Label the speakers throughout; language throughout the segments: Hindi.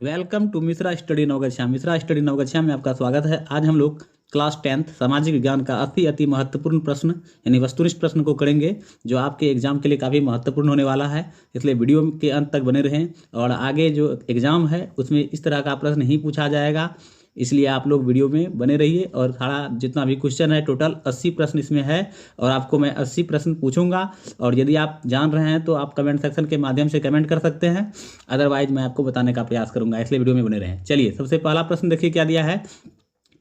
Speaker 1: Welcome to Mishra study Naugachia. Mishra study Naugachia में आपका स्वागत है। आज हम लोग क्लास 10th सामाजिक विज्ञान का अति महत्वपूर्ण प्रश्न यानी वस्तुनिष्ठ प्रश्न को करेंगे, जो आपके एग्जाम के लिए काफ़ी महत्वपूर्ण होने वाला है। इसलिए वीडियो के अंत तक बने रहें। और आगे जो एग्जाम है उसमें इस तरह का प्रश्न नहीं पूछा जाएगा, इसलिए आप लोग वीडियो में बने रहिए। और सारा जितना भी क्वेश्चन है, टोटल 80 प्रश्न इसमें है और आपको मैं 80 प्रश्न पूछूंगा। और यदि आप जान रहे हैं तो आप कमेंट सेक्शन के माध्यम से कमेंट कर सकते हैं, अदरवाइज मैं आपको बताने का प्रयास करूंगा, इसलिए वीडियो में बने रहें। चलिए, सबसे पहला प्रश्न देखिए क्या दिया है।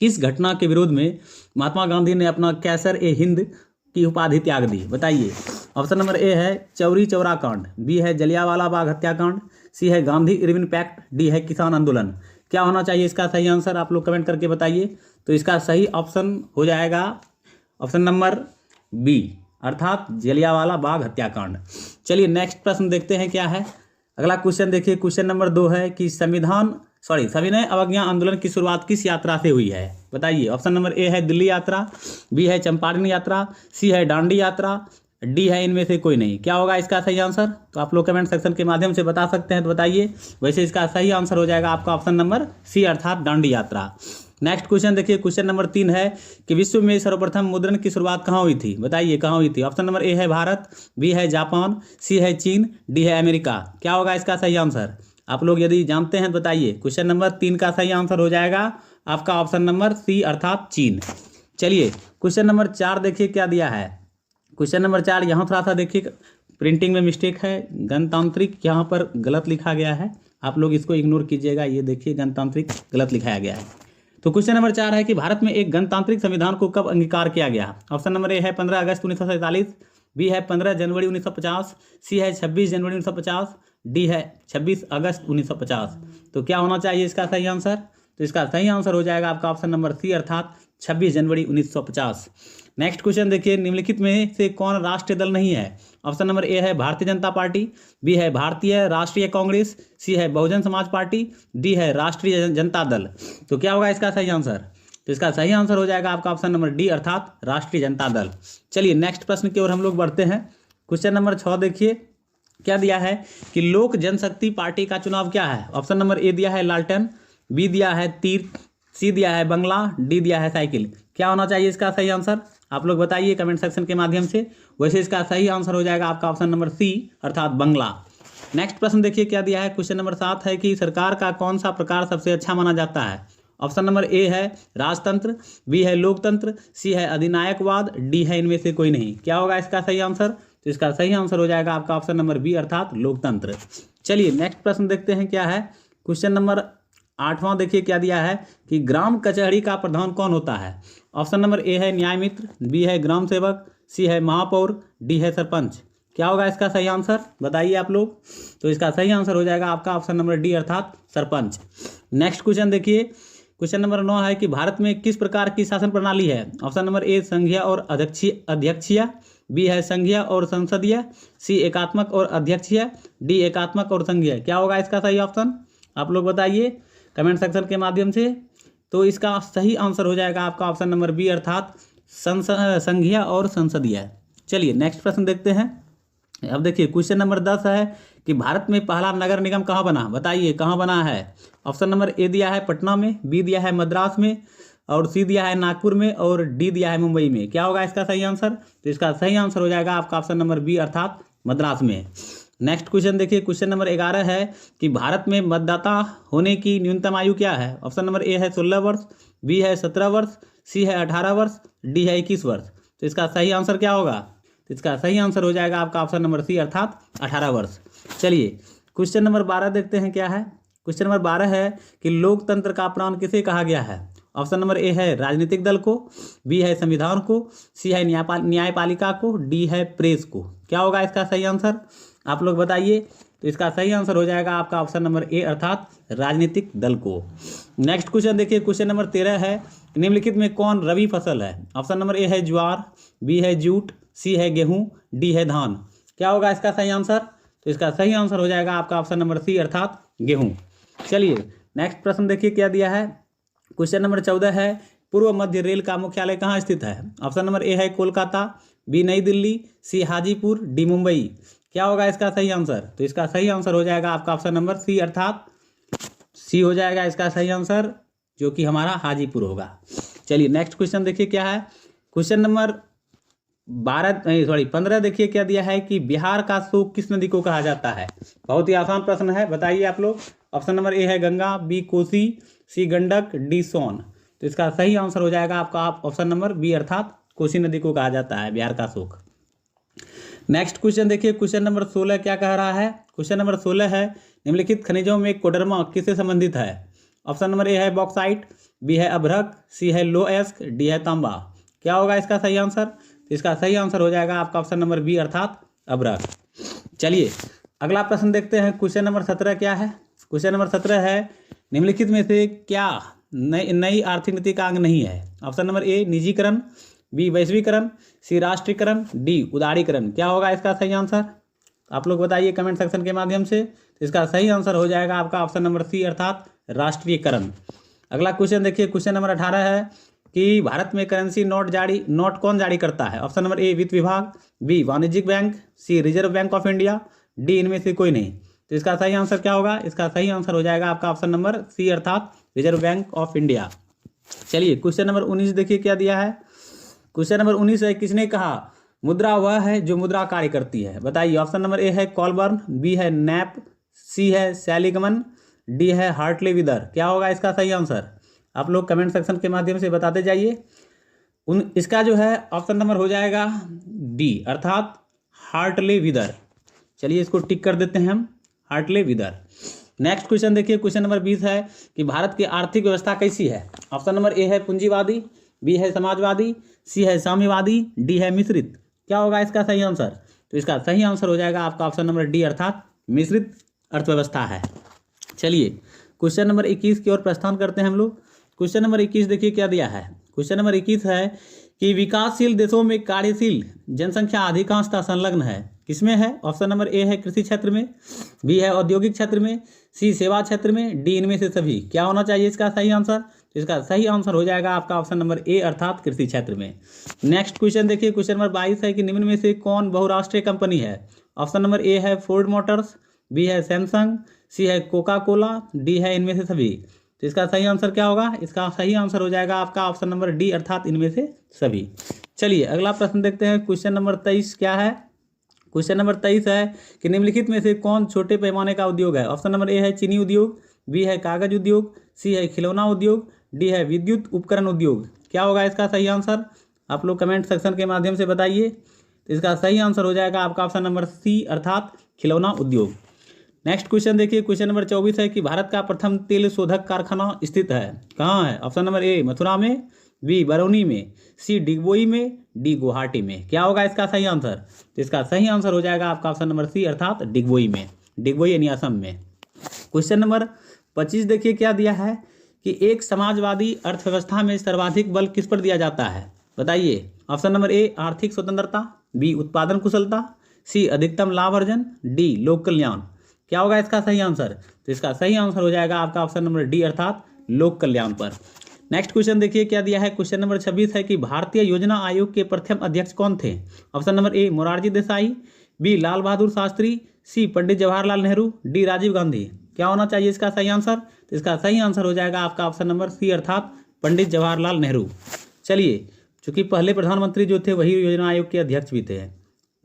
Speaker 1: किस घटना के विरोध में महात्मा गांधी ने अपना कैसर ए हिंद की उपाधि त्याग दी? बताइए। ऑप्शन नंबर ए है चौरी चौरा कांड, बी है जलियांवाला बाग हत्याकांड, सी है गांधी इरविन पैक्ट, डी है किसान आंदोलन। क्या होना चाहिए इसका सही आंसर? आप लोग कमेंट करके बताइए। तो इसका सही ऑप्शन हो जाएगा ऑप्शन नंबर बी, अर्थात जलियांवाला बाग हत्याकांड। चलिए नेक्स्ट प्रश्न देखते हैं क्या है। अगला क्वेश्चन देखिए, क्वेश्चन नंबर 2 है कि सविनय अवज्ञा आंदोलन की शुरुआत किस यात्रा से हुई है? बताइए। ऑप्शन नंबर ए है दिल्ली यात्रा, बी है चंपारण यात्रा, सी है दांडी यात्रा, डी है इनमें से कोई नहीं। क्या होगा इसका सही आंसर? तो आप लोग कमेंट सेक्शन के माध्यम से बता सकते हैं, तो बताइए। वैसे इसका सही आंसर हो जाएगा आपका ऑप्शन नंबर सी, अर्थात दांडी यात्रा। नेक्स्ट क्वेश्चन देखिए, क्वेश्चन नंबर 3 है कि विश्व में सर्वप्रथम मुद्रण की शुरुआत कहाँ हुई थी? बताइए कहाँ हुई थी। ऑप्शन नंबर ए है भारत, बी है जापान, सी है चीन, डी है अमेरिका। क्या होगा इसका सही आंसर? आप लोग यदि जानते हैं तो बताइए। क्वेश्चन नंबर 3 का सही आंसर हो जाएगा आपका ऑप्शन नंबर सी, अर्थात चीन। चलिए क्वेश्चन नंबर 4 देखिए क्या दिया है। क्वेश्चन नंबर 4 यहाँ थोड़ा सा देखिए, प्रिंटिंग में मिस्टेक है। गणतांत्रिक यहाँ पर गलत लिखा गया है, आप लोग इसको इग्नोर कीजिएगा। ये देखिए गणतांत्रिक गलत लिखाया गया है। तो क्वेश्चन नंबर 4 है कि भारत में एक गणतांत्रिक संविधान को कब अंगीकार किया गया? ऑप्शन नंबर ए है 15 अगस्त 1947, बी है 15 जनवरी 1950, सी है 26 जनवरी 1950, डी है 26 अगस्त 1950। तो क्या होना चाहिए इसका सही आंसर? तो इसका सही आंसर हो जाएगा आपका ऑप्शन नंबर सी, अर्थात 26 जनवरी 1950। नेक्स्ट क्वेश्चन देखिए, निम्नलिखित में से कौन राष्ट्रीय दल नहीं है? ऑप्शन नंबर ए है भारतीय जनता पार्टी, बी है भारतीय राष्ट्रीय कांग्रेस, सी है बहुजन समाज पार्टी, डी है राष्ट्रीय जनता दल। तो क्या होगा इसका सही आंसर? तो इसका सही आंसर हो जाएगा आपका ऑप्शन नंबर डी, अर्थात राष्ट्रीय जनता दल। चलिए नेक्स्ट प्रश्न की ओर हम लोग बढ़ते हैं। क्वेश्चन नंबर 6 देखिए क्या दिया है कि लोक जनशक्ति पार्टी का चुनाव क्या है? ऑप्शन नंबर ए दिया है लालटेन, बी दिया है तीर, सी दिया है बंगला, डी दिया है साइकिल। क्या होना चाहिए इसका सही आंसर? आप लोग बताइए कमेंट सेक्शन के माध्यम से। वैसे इसका सही आंसर हो जाएगा आपका ऑप्शन नंबर सी, अर्थात बंगला। नेक्स्ट प्रश्न देखिए क्या दिया है। क्वेश्चन नंबर 7 है कि सरकार का कौन सा प्रकार सबसे अच्छा माना जाता है? ऑप्शन नंबर ए है राजतंत्र, बी है लोकतंत्र, सी है अधिनायकवाद, डी है इनमें से कोई नहीं। क्या होगा इसका सही आंसर? तो इसका सही आंसर हो जाएगा आपका ऑप्शन नंबर बी, अर्थात लोकतंत्र। चलिए नेक्स्ट प्रश्न देखते हैं क्या है। क्वेश्चन नंबर 8वां देखिए क्या दिया है कि ग्राम कचहरी का प्रधान कौन होता है? ऑप्शन नंबर ए है न्याय मित्र, बी है ग्राम सेवक, सी है महापौर, डी है सरपंच। क्या होगा इसका सही आंसर? बताइए आप लोग। तो इसका सही आंसर हो जाएगा आपका ऑप्शन नंबर डी, अर्थात सरपंच। नेक्स्ट क्वेश्चन देखिए, क्वेश्चन नंबर 9 है कि भारत में किस प्रकार की शासन प्रणाली है? ऑप्शन नंबर ए संघीय और अध्यक्षीय, बी है संघीय और संसदीय, सी एकात्मक और अध्यक्षीय, डी एकात्मक और संघीय। क्या होगा इसका सही ऑप्शन? आप लोग बताइए कमेंट सेक्शन के माध्यम से। तो इसका सही आंसर हो जाएगा आपका ऑप्शन नंबर बी, अर्थात संघीय और संसदीय। चलिए नेक्स्ट प्रश्न देखते हैं। अब देखिए क्वेश्चन नंबर 10 है कि भारत में पहला नगर निगम कहाँ बना? बताइए कहाँ बना है। ऑप्शन नंबर ए दिया है पटना में, बी दिया है मद्रास में, और सी दिया है नागपुर में, और डी दिया है मुंबई में। क्या होगा इसका सही आंसर? तो इसका सही आंसर हो जाएगा आपका ऑप्शन नंबर बी, अर्थात मद्रास में। नेक्स्ट क्वेश्चन देखिए, क्वेश्चन नंबर 11 है कि भारत में मतदाता होने की न्यूनतम आयु क्या है? ऑप्शन नंबर ए है 16 वर्ष, बी है 17 वर्ष, सी है 18 वर्ष, डी है 21 वर्ष। तो इसका सही आंसर क्या होगा? तो इसका सही आंसर हो जाएगा आपका ऑप्शन नंबर सी, अर्थात 18 वर्ष। चलिए क्वेश्चन नंबर 12 देखते हैं क्या है। क्वेश्चन नंबर 12 है कि लोकतंत्र का प्राण किसे कहा गया है? ऑप्शन नंबर ए है राजनीतिक दल को, बी है संविधान को, सी है न्यायपालिका को, डी है प्रेस को। क्या होगा इसका सही आंसर? आप लोग बताइए। तो इसका सही आंसर हो जाएगा आपका ऑप्शन नंबर ए, अर्थात राजनीतिक दल को। नेक्स्ट क्वेश्चन देखिए, क्वेश्चन नंबर 13 है निम्नलिखित में कौन रबी फसल है? ऑप्शन नंबर ए है ज्वार, बी है जूट, सी है गेहूं, डी है धान। क्या होगा इसका सही आंसर? तो इसका सही आंसर हो जाएगा आपका ऑप्शन नंबर सी, अर्थात गेहूं। चलिए नेक्स्ट प्रश्न देखिए क्या दिया है। क्वेश्चन नंबर 14 है पूर्व मध्य रेल का मुख्यालय कहाँ स्थित है? ऑप्शन नंबर ए है कोलकाता, बी नई दिल्ली, सी हाजीपुर, डी मुंबई। क्या होगा इसका सही आंसर? तो इसका सही आंसर हो जाएगा आपका ऑप्शन नंबर सी, अर्थात सी हो जाएगा इसका सही आंसर, जो कि हमारा हाजीपुर होगा। चलिए नेक्स्ट क्वेश्चन देखिए क्या है। क्वेश्चन नंबर 15 देखिए क्या दिया है कि बिहार का शोक किस नदी को कहा जाता है। बहुत ही आसान प्रश्न है, बताइए आप लोग। ऑप्शन नंबर ए है गंगा, बी कोसी, सी गंडक, डी सोन। तो इसका सही आंसर हो जाएगा आपका ऑप्शन नंबर बी, अर्थात कोसी नदी को कहा जाता है बिहार का शोक। नेक्स्ट क्वेश्चन देखिए, क्वेश्चन नंबर 16 क्या कह रहा है। क्वेश्चन नंबर 16 है निम्नलिखित खनिजों में कोडरमा किससे संबंधित है। ऑप्शन नंबर ए है बॉक्साइट, बी है अभ्रक, सी है लोएस्क, डी है तांबा। क्या होगा इसका सही आंसर। तो इसका सही आंसर हो जाएगा आपका ऑप्शन नंबर बी, अर्थात अभ्रक। चलिए अगला प्रश्न देखते हैं। क्वेश्चन नंबर 17 क्या है। क्वेश्चन नंबर 17 है निम्नलिखित में से क्या नई आर्थिक नीति का अंग नहीं है। ऑप्शन नंबर ए निजीकरण, बी वैश्वीकरण, सी राष्ट्रीयकरण, डी उदारीकरण। क्या होगा इसका सही आंसर, आप लोग बताइए कमेंट सेक्शन के माध्यम से। तो इसका सही आंसर हो जाएगा आपका ऑप्शन नंबर सी, अर्थात राष्ट्रीयकरण। अगला क्वेश्चन देखिए, क्वेश्चन नंबर 18 है कि भारत में करेंसी नोट कौन जारी करता है। ऑप्शन नंबर ए वित्त विभाग, बी वाणिज्यिक बैंक, C reserve bank of India, D इनमें से कोई नहीं। तो इसका सही आंसर क्या होगा, इसका सही आंसर हो जाएगा आपका ऑप्शन नंबर सी, अर्थात रिजर्व बैंक ऑफ इंडिया। चलिए क्वेश्चन नंबर 19 देखिए क्या दिया है। क्वेश्चन नंबर 19 है किसने कहा मुद्रा वह है जो मुद्रा कार्य करती है। बताइए। ऑप्शन नंबर ए है कॉलबर्न, बी है नैप, सी है सैलिगमन, डी है हार्टले विदर। क्या होगा इसका सही आंसर, आप लोग कमेंट सेक्शन के माध्यम से बताते जाइए। इसका जो है ऑप्शन नंबर हो जाएगा डी, अर्थात हार्टले विदर। चलिए इसको टिक कर देते हैं हम, हार्टले विदर। नेक्स्ट क्वेश्चन देखिए, क्वेश्चन नंबर 20 है कि भारत की आर्थिक व्यवस्था कैसी है। ऑप्शन नंबर ए है पूंजीवादी, बी है समाजवादी, सी है साम्यवादी, डी है मिश्रित। क्या होगा इसका सही आंसर। तो इसका सही आंसर हो जाएगा आपका ऑप्शन नंबर डी, अर्थात मिश्रित अर्थव्यवस्था है। चलिए क्वेश्चन नंबर 21 की ओर प्रस्थान करते हैं हम लोग। क्वेश्चन नंबर 21 देखिए क्या दिया है। क्वेश्चन नंबर 21 है कि विकासशील देशों में कार्यशील जनसंख्या अधिकांशतः संलग्न है, किसमें है। ऑप्शन नंबर ए है कृषि क्षेत्र में, बी है औद्योगिक क्षेत्र में, सी सेवा क्षेत्र में, डी इनमें से सभी। क्या होना चाहिए इसका सही आंसर। तो इसका सही आंसर हो जाएगा आपका ऑप्शन नंबर ए, अर्थात कृषि क्षेत्र में। नेक्स्ट क्वेश्चन देखिए, क्वेश्चन नंबर 22 है कि निम्न में से कौन बहुराष्ट्रीय कंपनी है। ऑप्शन नंबर ए है फोर्ड मोटर्स, बी है सैमसंग, सी है कोका कोला, डी है इनमें से सभी। तो इसका सही आंसर क्या होगा, इसका सही आंसर हो जाएगा आपका ऑप्शन नंबर डी, अर्थात इनमें से सभी। चलिए अगला प्रश्न देखते हैं। क्वेश्चन नंबर 23 क्या है। क्वेश्चन नंबर 23 है कि निम्नलिखित में से कौन छोटे पैमाने का उद्योग है। ऑप्शन नंबर ए है चीनी उद्योग, बी है कागज उद्योग, सी है खिलौना उद्योग, डी है विद्युत उपकरण उद्योग। क्या होगा इसका सही आंसर, आप लोग कमेंट सेक्शन के माध्यम से बताइए। तो इसका सही आंसर हो जाएगा आपका ऑप्शन नंबर सी, अर्थात खिलौना उद्योग। नेक्स्ट क्वेश्चन देखिए, क्वेश्चन नंबर 24 है कि भारत का प्रथम तेल शोधक कारखाना स्थित है कहाँ है। ऑप्शन नंबर ए मथुरा में, बी बरौनी में, सी डिगबोई में, डी गुवाहाटी में। क्या होगा इसका सही आंसर। तो इसका सही आंसर हो जाएगा आपका ऑप्शन नंबर सी, अर्थात डिगबोई में, डिगबोई यानी असम में। क्वेश्चन नंबर 25 देखिए क्या दिया है कि एक समाजवादी अर्थव्यवस्था में सर्वाधिक बल किस पर दिया जाता है। बताइए। ऑप्शन नंबर ए आर्थिक स्वतंत्रता, बी उत्पादन कुशलता, सी अधिकतम लाभ अर्जन, डी लोक कल्याण। क्या होगा इसका सही आंसर। तो इसका सही आंसर हो जाएगा आपका ऑप्शन नंबर डी, अर्थात लोक कल्याण पर। नेक्स्ट क्वेश्चन देखिए क्या दिया है। क्वेश्चन नंबर 26 है कि भारतीय योजना आयोग के प्रथम अध्यक्ष कौन थे। Option number A Morarji Desai, B Lal Bahadur Shastri, C Pandit Jawaharlal Nehru, D Rajiv Gandhi. क्या होना चाहिए इसका सही आंसर। तो इसका सही आंसर हो जाएगा आपका ऑप्शन नंबर सी, अर्थात पंडित जवाहरलाल नेहरू। चलिए चूंकि पहले प्रधानमंत्री जो थे वही योजना आयोग के अध्यक्ष भी थे।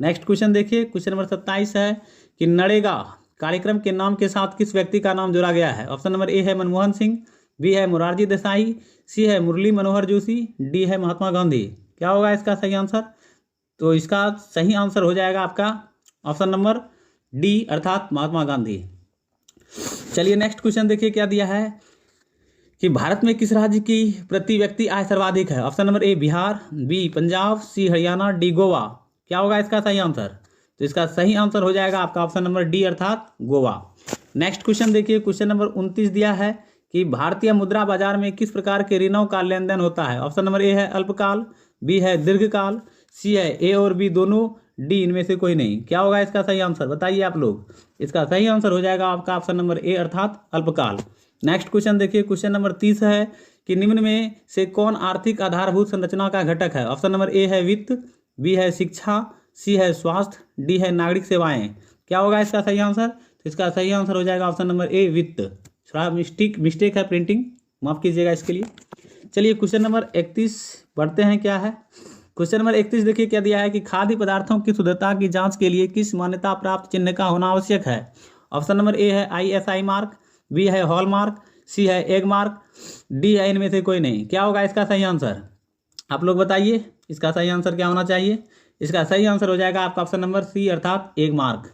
Speaker 1: नेक्स्ट क्वेश्चन देखिए, क्वेश्चन नंबर 27 है कि नरेगा कार्यक्रम के नाम के साथ किस व्यक्ति का नाम जोड़ा गया है। ऑप्शन नंबर ए है मनमोहन सिंह, बी है मोरारजी देसाई, सी है मुरली मनोहर जोशी, डी है महात्मा गांधी। क्या होगा इसका सही आंसर। तो इसका सही आंसर हो जाएगा आपका ऑप्शन नंबर डी, अर्थात महात्मा गांधी। चलिए नेक्स्ट क्वेश्चन देखिए क्या दिया है कि भारत में किस राज्य की प्रति व्यक्ति आय सर्वाधिक है। Option number A Bihar, B Punjab, C Haryana, D Goa. क्या होगा इसका सही आंसर। तो इसका सही आंसर हो जाएगा आपका ऑप्शन नंबर डी, अर्थात गोवा। नेक्स्ट क्वेश्चन देखिए, क्वेश्चन नंबर 29 दिया है कि भारतीय मुद्रा बाजार में किस प्रकार के ऋणों का लेन देन होता है। ऑप्शन नंबर ए है अल्पकाल, बी है दीर्घकाल, सी है ए और बी दोनों, डी इनमें से कोई नहीं। क्या होगा इसका सही आंसर, बताइए आप लोग। इसका सही आंसर हो जाएगा आपका ऑप्शन नंबर ए, अर्थात अल्पकाल। नेक्स्ट क्वेश्चन देखिए, क्वेश्चन नंबर 30 है कि निम्न में से कौन आर्थिक आधारभूत संरचना का घटक है। ऑप्शन नंबर ए है वित्त, बी है शिक्षा, सी है स्वास्थ्य, डी है नागरिक सेवाएं। क्या होगा इसका सही आंसर। तो इसका सही आंसर हो जाएगा ऑप्शन नंबर ए, वित्त। थोड़ा मिस्टेक है प्रिंटिंग, माफ़ कीजिएगा इसके लिए। चलिए क्वेश्चन नंबर 31 पढ़ते हैं क्या है। क्वेश्चन नंबर 31 देखिए क्या दिया है कि खाद्य पदार्थों की शुद्धता की जांच के लिए किस मान्यता प्राप्त चिन्ह का होना आवश्यक है। ऑप्शन नंबर ए है ISI मार्क, बी है हॉल मार्क, सी है एग मार्क, डी है इनमें से कोई नहीं। क्या होगा इसका सही आंसर, आप लोग बताइए इसका सही आंसर क्या होना चाहिए। इसका सही आंसर हो जाएगा आपका ऑप्शन नंबर सी अर्थात एग मार्क।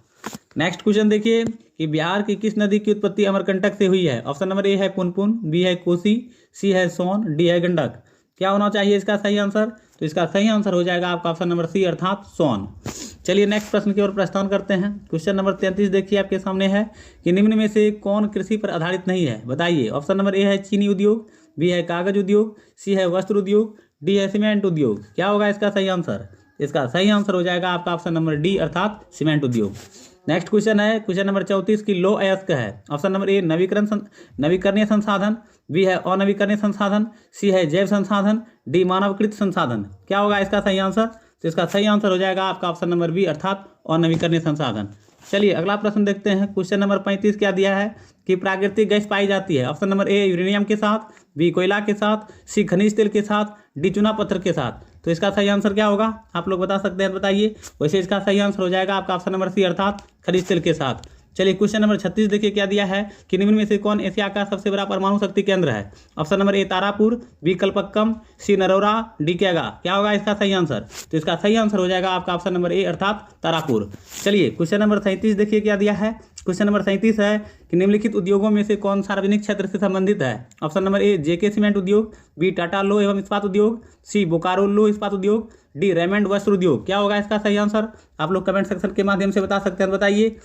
Speaker 1: नेक्स्ट क्वेश्चन देखिए कि बिहार की किस नदी की उत्पत्ति अमरकंटक से हुई है। ऑप्शन नंबर ए है पुनपुन, बी है कोसी, सी है सोन, डी है गंडक। क्या होना चाहिए इसका सही आंसर, तो इसका सही आंसर हो जाएगा आपका ऑप्शन नंबर सी अर्थात सोन। चलिए नेक्स्ट प्रश्न की ओर प्रस्थान करते हैं। क्वेश्चन नंबर 33 देखिए आपके सामने है कि निम्न में से कौन कृषि पर आधारित नहीं है, बताइए। ऑप्शन नंबर ए है चीनी उद्योग, बी है कागज उद्योग, सी है वस्त्र उद्योग, डी है सीमेंट उद्योग। क्या होगा इसका सही आंसर, इसका सही आंसर हो जाएगा आपका ऑप्शन नंबर डी अर्थात सीमेंट उद्योग। नेक्स्ट क्वेश्चन है क्वेश्चन नंबर 34 की लो अयस्क है। ऑप्शन नंबर ए नवीकरणीय संसाधन, बी है अनवीकरणीय संसाधन, सी है जैव संसाधन, डी मानवकृत संसाधन। क्या होगा इसका सही आंसर, तो इसका सही आंसर हो जाएगा आपका ऑप्शन नंबर बी अर्थात अनवीकरणीय संसाधन। चलिए अगला प्रश्न देखते हैं। क्वेश्चन नंबर 35 क्या दिया है कि प्राकृतिक गैस पाई जाती है। ऑप्शन नंबर ए यूरेनियम के साथ, बी कोयला के साथ, सी खनिज तेल के साथ, डी चूना पत्थर के साथ। तो इसका सही आंसर क्या होगा, आप लोग बता सकते हैं, बताइए। वैसे इसका सही आंसर हो जाएगा आपका ऑप्शन नंबर सी अर्थात खनिज तेल के साथ। चलिए क्वेश्चन नंबर 36 देखिए क्या दिया है कि निम्न में से कौन एशिया का सबसे बड़ा परमाणु शक्ति केंद्र है। Option number A Tarapur, B Kalpakkam, C Narora, D Kaiga. क्या होगा इसका सही आंसर, तो इसका सही आंसर हो जाएगा आपका ऑप्शन नंबर ए अर्थात तारापुर। चलिए क्वेश्चन नंबर 37 देखिए क्या दिया है। क्वेश्चन नंबर 37 है कि निम्नलिखित उद्योगों में से कौन सार्वजनिक क्षेत्र से संबंधित है। ऑप्शन नंबर ए जेके सीमेंट उद्योग, बी टाटा लो एवं इस्पात उद्योग, सी बोकारो लो इस्पात उद्योग, डी रेमंड वस्त्र उद्योग। क्या होगा इसका सही आंसर, आप लोग कमेंट सेक्शन के माध्यम से बता सकते हैं, बताइए।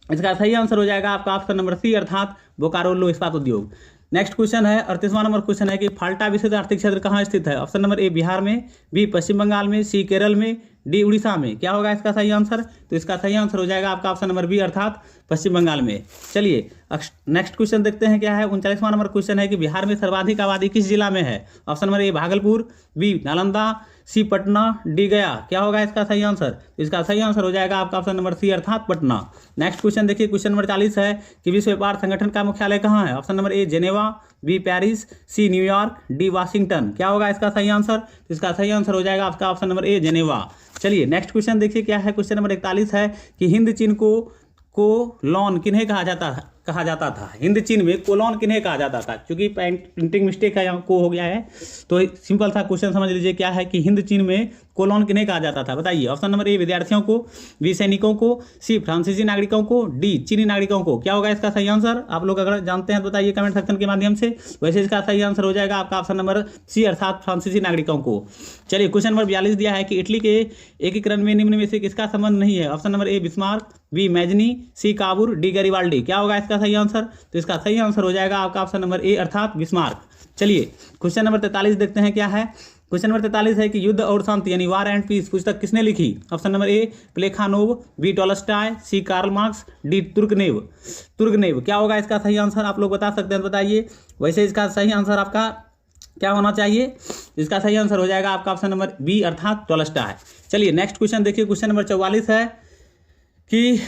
Speaker 1: इसका सही आंसर हो जाएगा आपका ऑप्शन नंबर सी अर्थात बोकारो लो इस्पात उद्योग। नेक्स्ट क्वेश्चन है 38वां नंबर क्वेश्चन है कि फाल्टा विशेष आर्थिक क्षेत्र कहाँ स्थित है। ऑप्शन नंबर ए बिहार में, बी पश्चिम बंगाल में, सी केरल में, डी उड़ीसा में। क्या होगा इसका सही आंसर, तो इसका सही आंसर हो जाएगा आपका ऑप्शन नंबर बी अर्थात पश्चिम बंगाल में। चलिए नेक्स्ट क्वेश्चन देखते हैं क्या है। 39वां नंबर क्वेश्चन है कि बिहार में सर्वाधिक आबादी किस जिला में है। Option number A Bhagalpur, B Nalanda, C Patna, D Gaya. क्या होगा इसका सही आंसर, इसका सही आंसर हो जाएगा आपका ऑप्शन नंबर सी अर्थात पटना। नेक्स्ट क्वेश्चन देखिए क्वेश्चन नंबर 40 है कि विश्व व्यापार संगठन का मुख्यालय कहाँ है। Option number A Geneva, B Paris, C New York, D Washington. क्या होगा इसका सही आंसर, इसका सही आंसर हो जाएगा आपका ऑप्शन नंबर ए जेनेवा। चलिए नेक्स्ट क्वेश्चन देखिए क्या है। क्वेश्चन नंबर 41 है कि हिंद चीन को लॉन किन्हें कहा जाता था। हिंद चीन में कोलॉन किन्हें कहा जाता था, क्योंकि प्रिंटिंग मिस्टेक है यहाँ को हो गया है, तो सिंपल सा क्वेश्चन समझ लीजिए क्या है कि हिंद चीन में कोलॉन किन्हें कहा जाता था, बताइए। ऑप्शन नंबर ए विद्यार्थियों को, बी सैनिकों को, सी फ्रांसीसी नागरिकों को, डी चीनी नागरिकों को। क्या होगा इसका सही आंसर, आप लोग अगर जानते हैं तो बताइए कमेंट सेक्शन के माध्यम से। वैसे इसका सही आंसर हो जाएगा आपका ऑप्शन नंबर सी अर्थात फ्रांसीसी नागरिकों को। चलिए क्वेश्चन नंबर 42 दिया है कि इटली के एकीकरण में निम्न में से किसका संबंध नहीं है। Option number A Bismarck, B Mazzini, C Cavour, D Garibaldi. क्या होगा इसका सही आंसर, तो इसका सही आंसर हो जाएगा आपका ऑप्शन नंबर ए अर्थात बिस्मार्क। चलिए क्वेश्चन नंबर 43 देखते हैं क्या है। क्वेश्चन नंबर 43 है कि युद्ध और शांति यानी वार एंड पीस पुस्तक किसने लिखी। Option number A Plekhanov, B Tolstoy, C Karl Marx, D Turgenev. क्या होगा इसका सही आंसर, आप लोग बता सकते हैं, बताइए। वैसे इसका सही आंसर आपका क्या होना चाहिए, इसका सही आंसर हो जाएगा आपका ऑप्शन नंबर बी अर्थात टॉलस्टॉय। चलिए नेक्स्ट क्वेश्चन देखिए। क्वेश्चन नंबर 44 है कि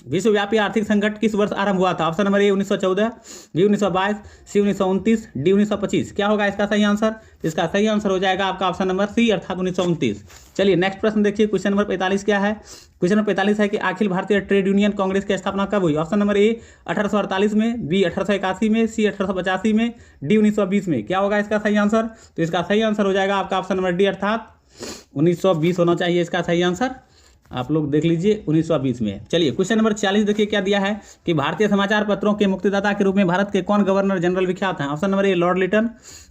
Speaker 1: विश्वव्यापी आर्थिक संकट किस वर्ष आरंभ हुआ था। Option number A 1914, B 1922, C 1929, D 1925। क्या होगा इसका सही आंसर, इसका सही आंसर हो जाएगा आपका ऑप्शन नंबर सी अर्थात 1929। चलिए नेक्स्ट प्रश्न देखिए। क्वेश्चन नंबर 45 क्या है। क्वेश्चन नंबर 45 है कि अखिल भारतीय ट्रेड यूनियन कांग्रेस की स्थापना कब हुई। ऑप्शन नंबर ए 1848 में, बी 1881 में, सी 1885 में, डी 1920 में। क्या होगा इसका सही आंसर, तो इसका सही आंसर हो जाएगा आपका ऑप्शन नंबर डी अर्थात 1920 होना चाहिए इसका सही आंसर, आप लोग देख लीजिए 1920 में। चलिए क्वेश्चन नंबर 46 देखिए क्या दिया है कि भारतीय समाचार पत्रों के मुक्तिदाता के रूप में भारत के कौन गवर्नर जनरल विख्यात हैं। Option number A Lord Lytton,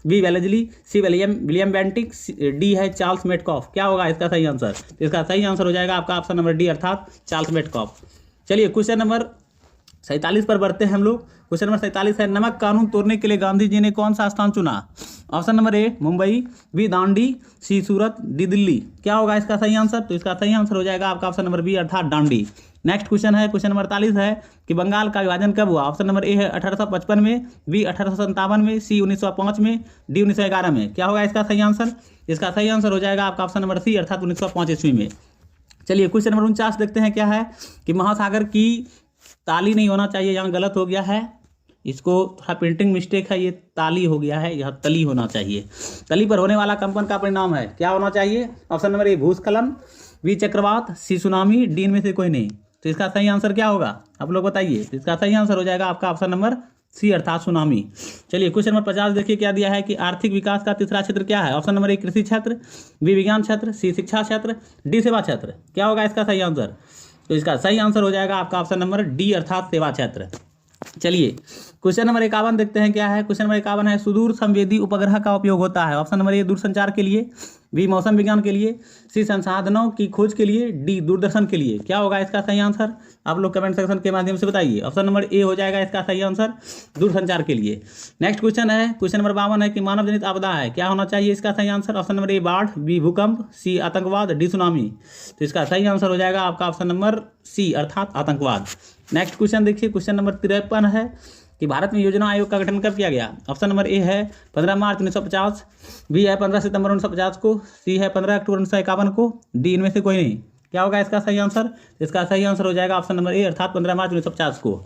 Speaker 1: B Wellesley, C William Bentinck, D है चार्ल्स मेटकॉफ। क्या होगा इसका सही आंसर, तो इसका सही आंसर हो जाएगा आपका ऑप्शन नंबर डी अर्थात चार्ल्स मेटकॉफ। चलिए क्वेश्चन नंबर 47 पर बढ़ते हैं हम लोग। क्वेश्चन नंबर 47 है नमक कानून तोड़ने के लिए गांधी जी ने कौन सा स्थान चुना। Option number A Mumbai, B Dandi, C Surat, D Delhi. क्या होगा इसका सही आंसर, तो इसका सही आंसर हो जाएगा आपका ऑप्शन नंबर बी अर्थात दांडी। नेक्स्ट क्वेश्चन है क्वेश्चन नंबर 48 है कि बंगाल का विभाजन कब हुआ। ऑप्शन नंबर ए है 1855 में, बी 1857 में, सी 1905 में, डी 1911 में। क्या होगा इसका सही आंसर, इसका सही आंसर हो जाएगा आपका ऑप्शन नंबर सी अर्थात 1905 ईस्वी में। चलिए क्वेश्चन नंबर 49 देखते हैं क्या है कि महासागर की ताली नहीं होना चाहिए, यहाँ गलत हो गया है। इसको थोड़ा प्रिंटिंग मिस्टेक है, ये ताली हो गया है, यह तली होना चाहिए। तली पर होने वाला कंपन का परिणाम है, क्या होना चाहिए? ऑप्शन नंबर ए भूस्खलन, बी चक्रवात, सी सुनामी, डी इनमें से कोई नहीं। तो इसका सही आंसर क्या होगा आप लोग बताइए। तो इसका सही आंसर हो जाएगा आपका ऑप्शन नंबर सी अर्थात सुनामी। चलिए क्वेश्चन नंबर 50 देखिए क्या दिया है कि आर्थिक विकास का तीसरा क्षेत्र क्या है? ऑप्शन नंबर ए कृषि क्षेत्र, बी विज्ञान क्षेत्र, सी शिक्षा क्षेत्र, डी सेवा क्षेत्र। क्या होगा इसका सही आंसर? तो इसका सही आंसर हो जाएगा आपका ऑप्शन नंबर डी अर्थात सेवा क्षेत्र। चलिए क्वेश्चन नंबर 51 देखते हैं क्या है। क्वेश्चन नंबर 51 है सुदूर संवेदी उपग्रह का उपयोग होता है। ऑप्शन नंबर ए दूरसंचार के लिए, बी मौसम विज्ञान के लिए, सी संसाधनों की खोज के लिए, डी दूरदर्शन के लिए। क्या होगा इसका सही आंसर? आप लोग कमेंट सेक्शन के माध्यम से बताइए। ऑप्शन नंबर ए हो जाएगा इसका सही आंसर, दूरसंचार के लिए। नेक्स्ट क्वेश्चन है, क्वेश्चन नंबर 52 है कि मानव जनित आपदा है, क्या होना चाहिए इसका सही आंसर? ऑप्शन नंबर ए बाढ़, बी भूकंप, सी आतंकवाद, डी सुनामी। तो इसका सही आंसर हो जाएगा आपका ऑप्शन नंबर सी अर्थात आतंकवाद। नेक्स्ट क्वेश्चन देखिए, क्वेश्चन नंबर 53 है कि भारत में योजना आयोग का गठन कब किया गया? ऑप्शन नंबर ए है 15 मार्च 1950, बी है 15 सितंबर 1950 को, सी है 15 अक्टूबर 1951 को, डी इनमें से कोई नहीं। क्या होगा इसका सही आंसर? इसका सही आंसर हो जाएगा ऑप्शन नंबर ए अर्थात 15 मार्च 1950 को।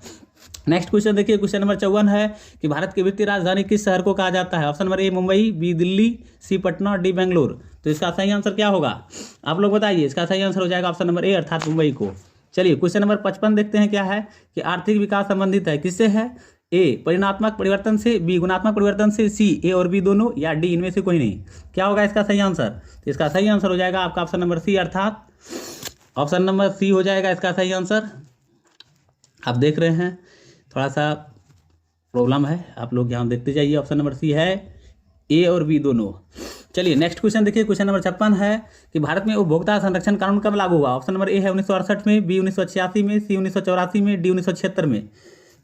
Speaker 1: नेक्स्ट क्वेश्चन देखिए, क्वेश्चन नंबर 54 है कि भारत की वित्तीय राजधानी किस शहर को कहा जाता है? Option number A Mumbai, B Delhi, C Patna, D Bangalore. तो इसका सही आंसर क्या होगा आप लोग बताइए। इसका सही आंसर हो जाएगा ऑप्शन नंबर ए अर्थात मुंबई को। चलिए क्वेश्चन नंबर 55 देखते हैं क्या है कि आर्थिक विकास संबंधित है किससे है? ए परिमाणात्मक परिवर्तन से, बी गुणात्मक परिवर्तन से, सी ए और बी दोनों, या डी इनमें से कोई नहीं। क्या होगा इसका सही आंसर? तो इसका सही आंसर हो जाएगा आपका ऑप्शन नंबर सी अर्थात ऑप्शन नंबर सी हो जाएगा इसका सही आंसर। आप देख रहे हैं थोड़ा सा प्रॉब्लम है, आप लोग यहाँ देखते जाइए। ऑप्शन नंबर सी है ए और बी दोनों। चलिए नेक्स्ट क्वेश्चन देखिए, क्वेश्चन नंबर 56 है कि भारत में उपभोक्ता संरक्षण कानून कब लागू हुआ? ऑप्शन नंबर ए है 1968 में, बी 1986 में, सी 1984 में, डी 1976 में।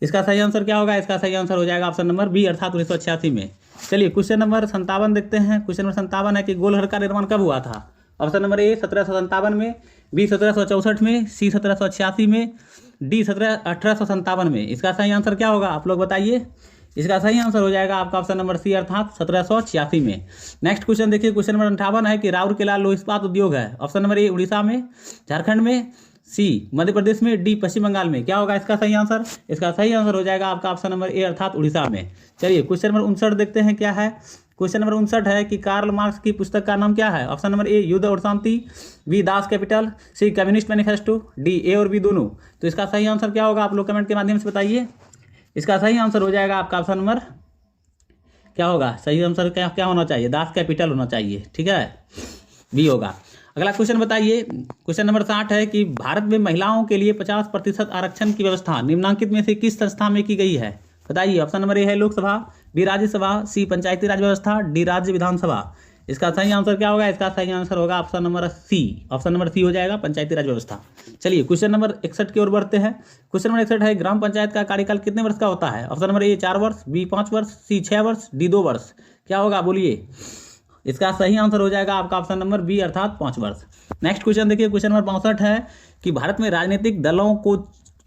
Speaker 1: इसका सही आंसर क्या होगा? इसका सही आंसर हो जाएगा ऑप्शन नंबर बी अर्थात 1986 में। चलिए क्वेश्चन नंबर 57 देखते हैं। क्वेश्चन नंबर 57 है कि गोलघर का निर्माण कब हुआ था? ऑप्शन नंबर ए 1757 में, बी 1764 में, सी 1786 में, डी 1857 में। इसका सही आंसर क्या होगा आप लोग बताइए। इसका सही आंसर हो जाएगा आपका ऑप्शन नंबर सी अर्थात 1786 में। नेक्स्ट क्वेश्चन देखिए, क्वेश्चन नंबर 58 है कि राउरकेला लौह इस्पात उद्योग है। ऑप्शन नंबर ए उड़ीसा में, झारखंड में, सी मध्य प्रदेश में, डी पश्चिम बंगाल में। क्या होगा इसका सही आंसर? इसका सही आंसर हो जाएगा आपका ऑप्शन नंबर ए अर्थात उड़ीसा में। चलिए क्वेश्चन नंबर 59 देखते हैं क्या है। क्वेश्चन नंबर 59 है कि कार्ल मार्क्स की पुस्तक का नाम क्या है? ऑप्शन नंबर ए युद्ध और शांति, B Das Kapital, C communist manifesto, D A और बी दोनों। तो इसका सही आंसर क्या होगा आप लोग कमेंट के माध्यम से बताइए। इसका सही आंसर हो जाएगा आपका ऑप्शन नंबर क्या होगा? सही आंसर क्या होना चाहिए? दास कैपिटल होना चाहिए, ठीक है, बी होगा। अगला क्वेश्चन बताइए, क्वेश्चन नंबर 60 है कि भारत में महिलाओं के लिए 50% आरक्षण की व्यवस्था निम्नलिखित में से किस संस्था में की गई है? बताइए। ऑप्शन नंबर ए है लोकसभा, बी राज्यसभा, सी पंचायती राज व्यवस्था, डी राज्य विधानसभा। इसका सही आंसर क्या होगा? इसका सही आंसर होगा option number C. Option number C हो जाएगा पंचायती राज व्यवस्था। चलिए क्वेश्चन नंबर 61 की ओर बढ़ते हैं। क्वेश्चन नंबर 61 है ग्राम पंचायत का कार्यकाल कितने वर्ष का होता है? ऑप्शन नंबर ए 4 वर्ष, बी 5 वर्ष, सी 6 वर्ष, डी 2 वर्ष। क्या होगा बोलिए। इसका सही आंसर हो जाएगा आपका ऑप्शन नंबर बी अर्थात 5 वर्ष। नेक्स्ट क्वेश्चन देखिए, क्वेश्चन नंबर 62 है कि भारत में राजनीतिक दलों को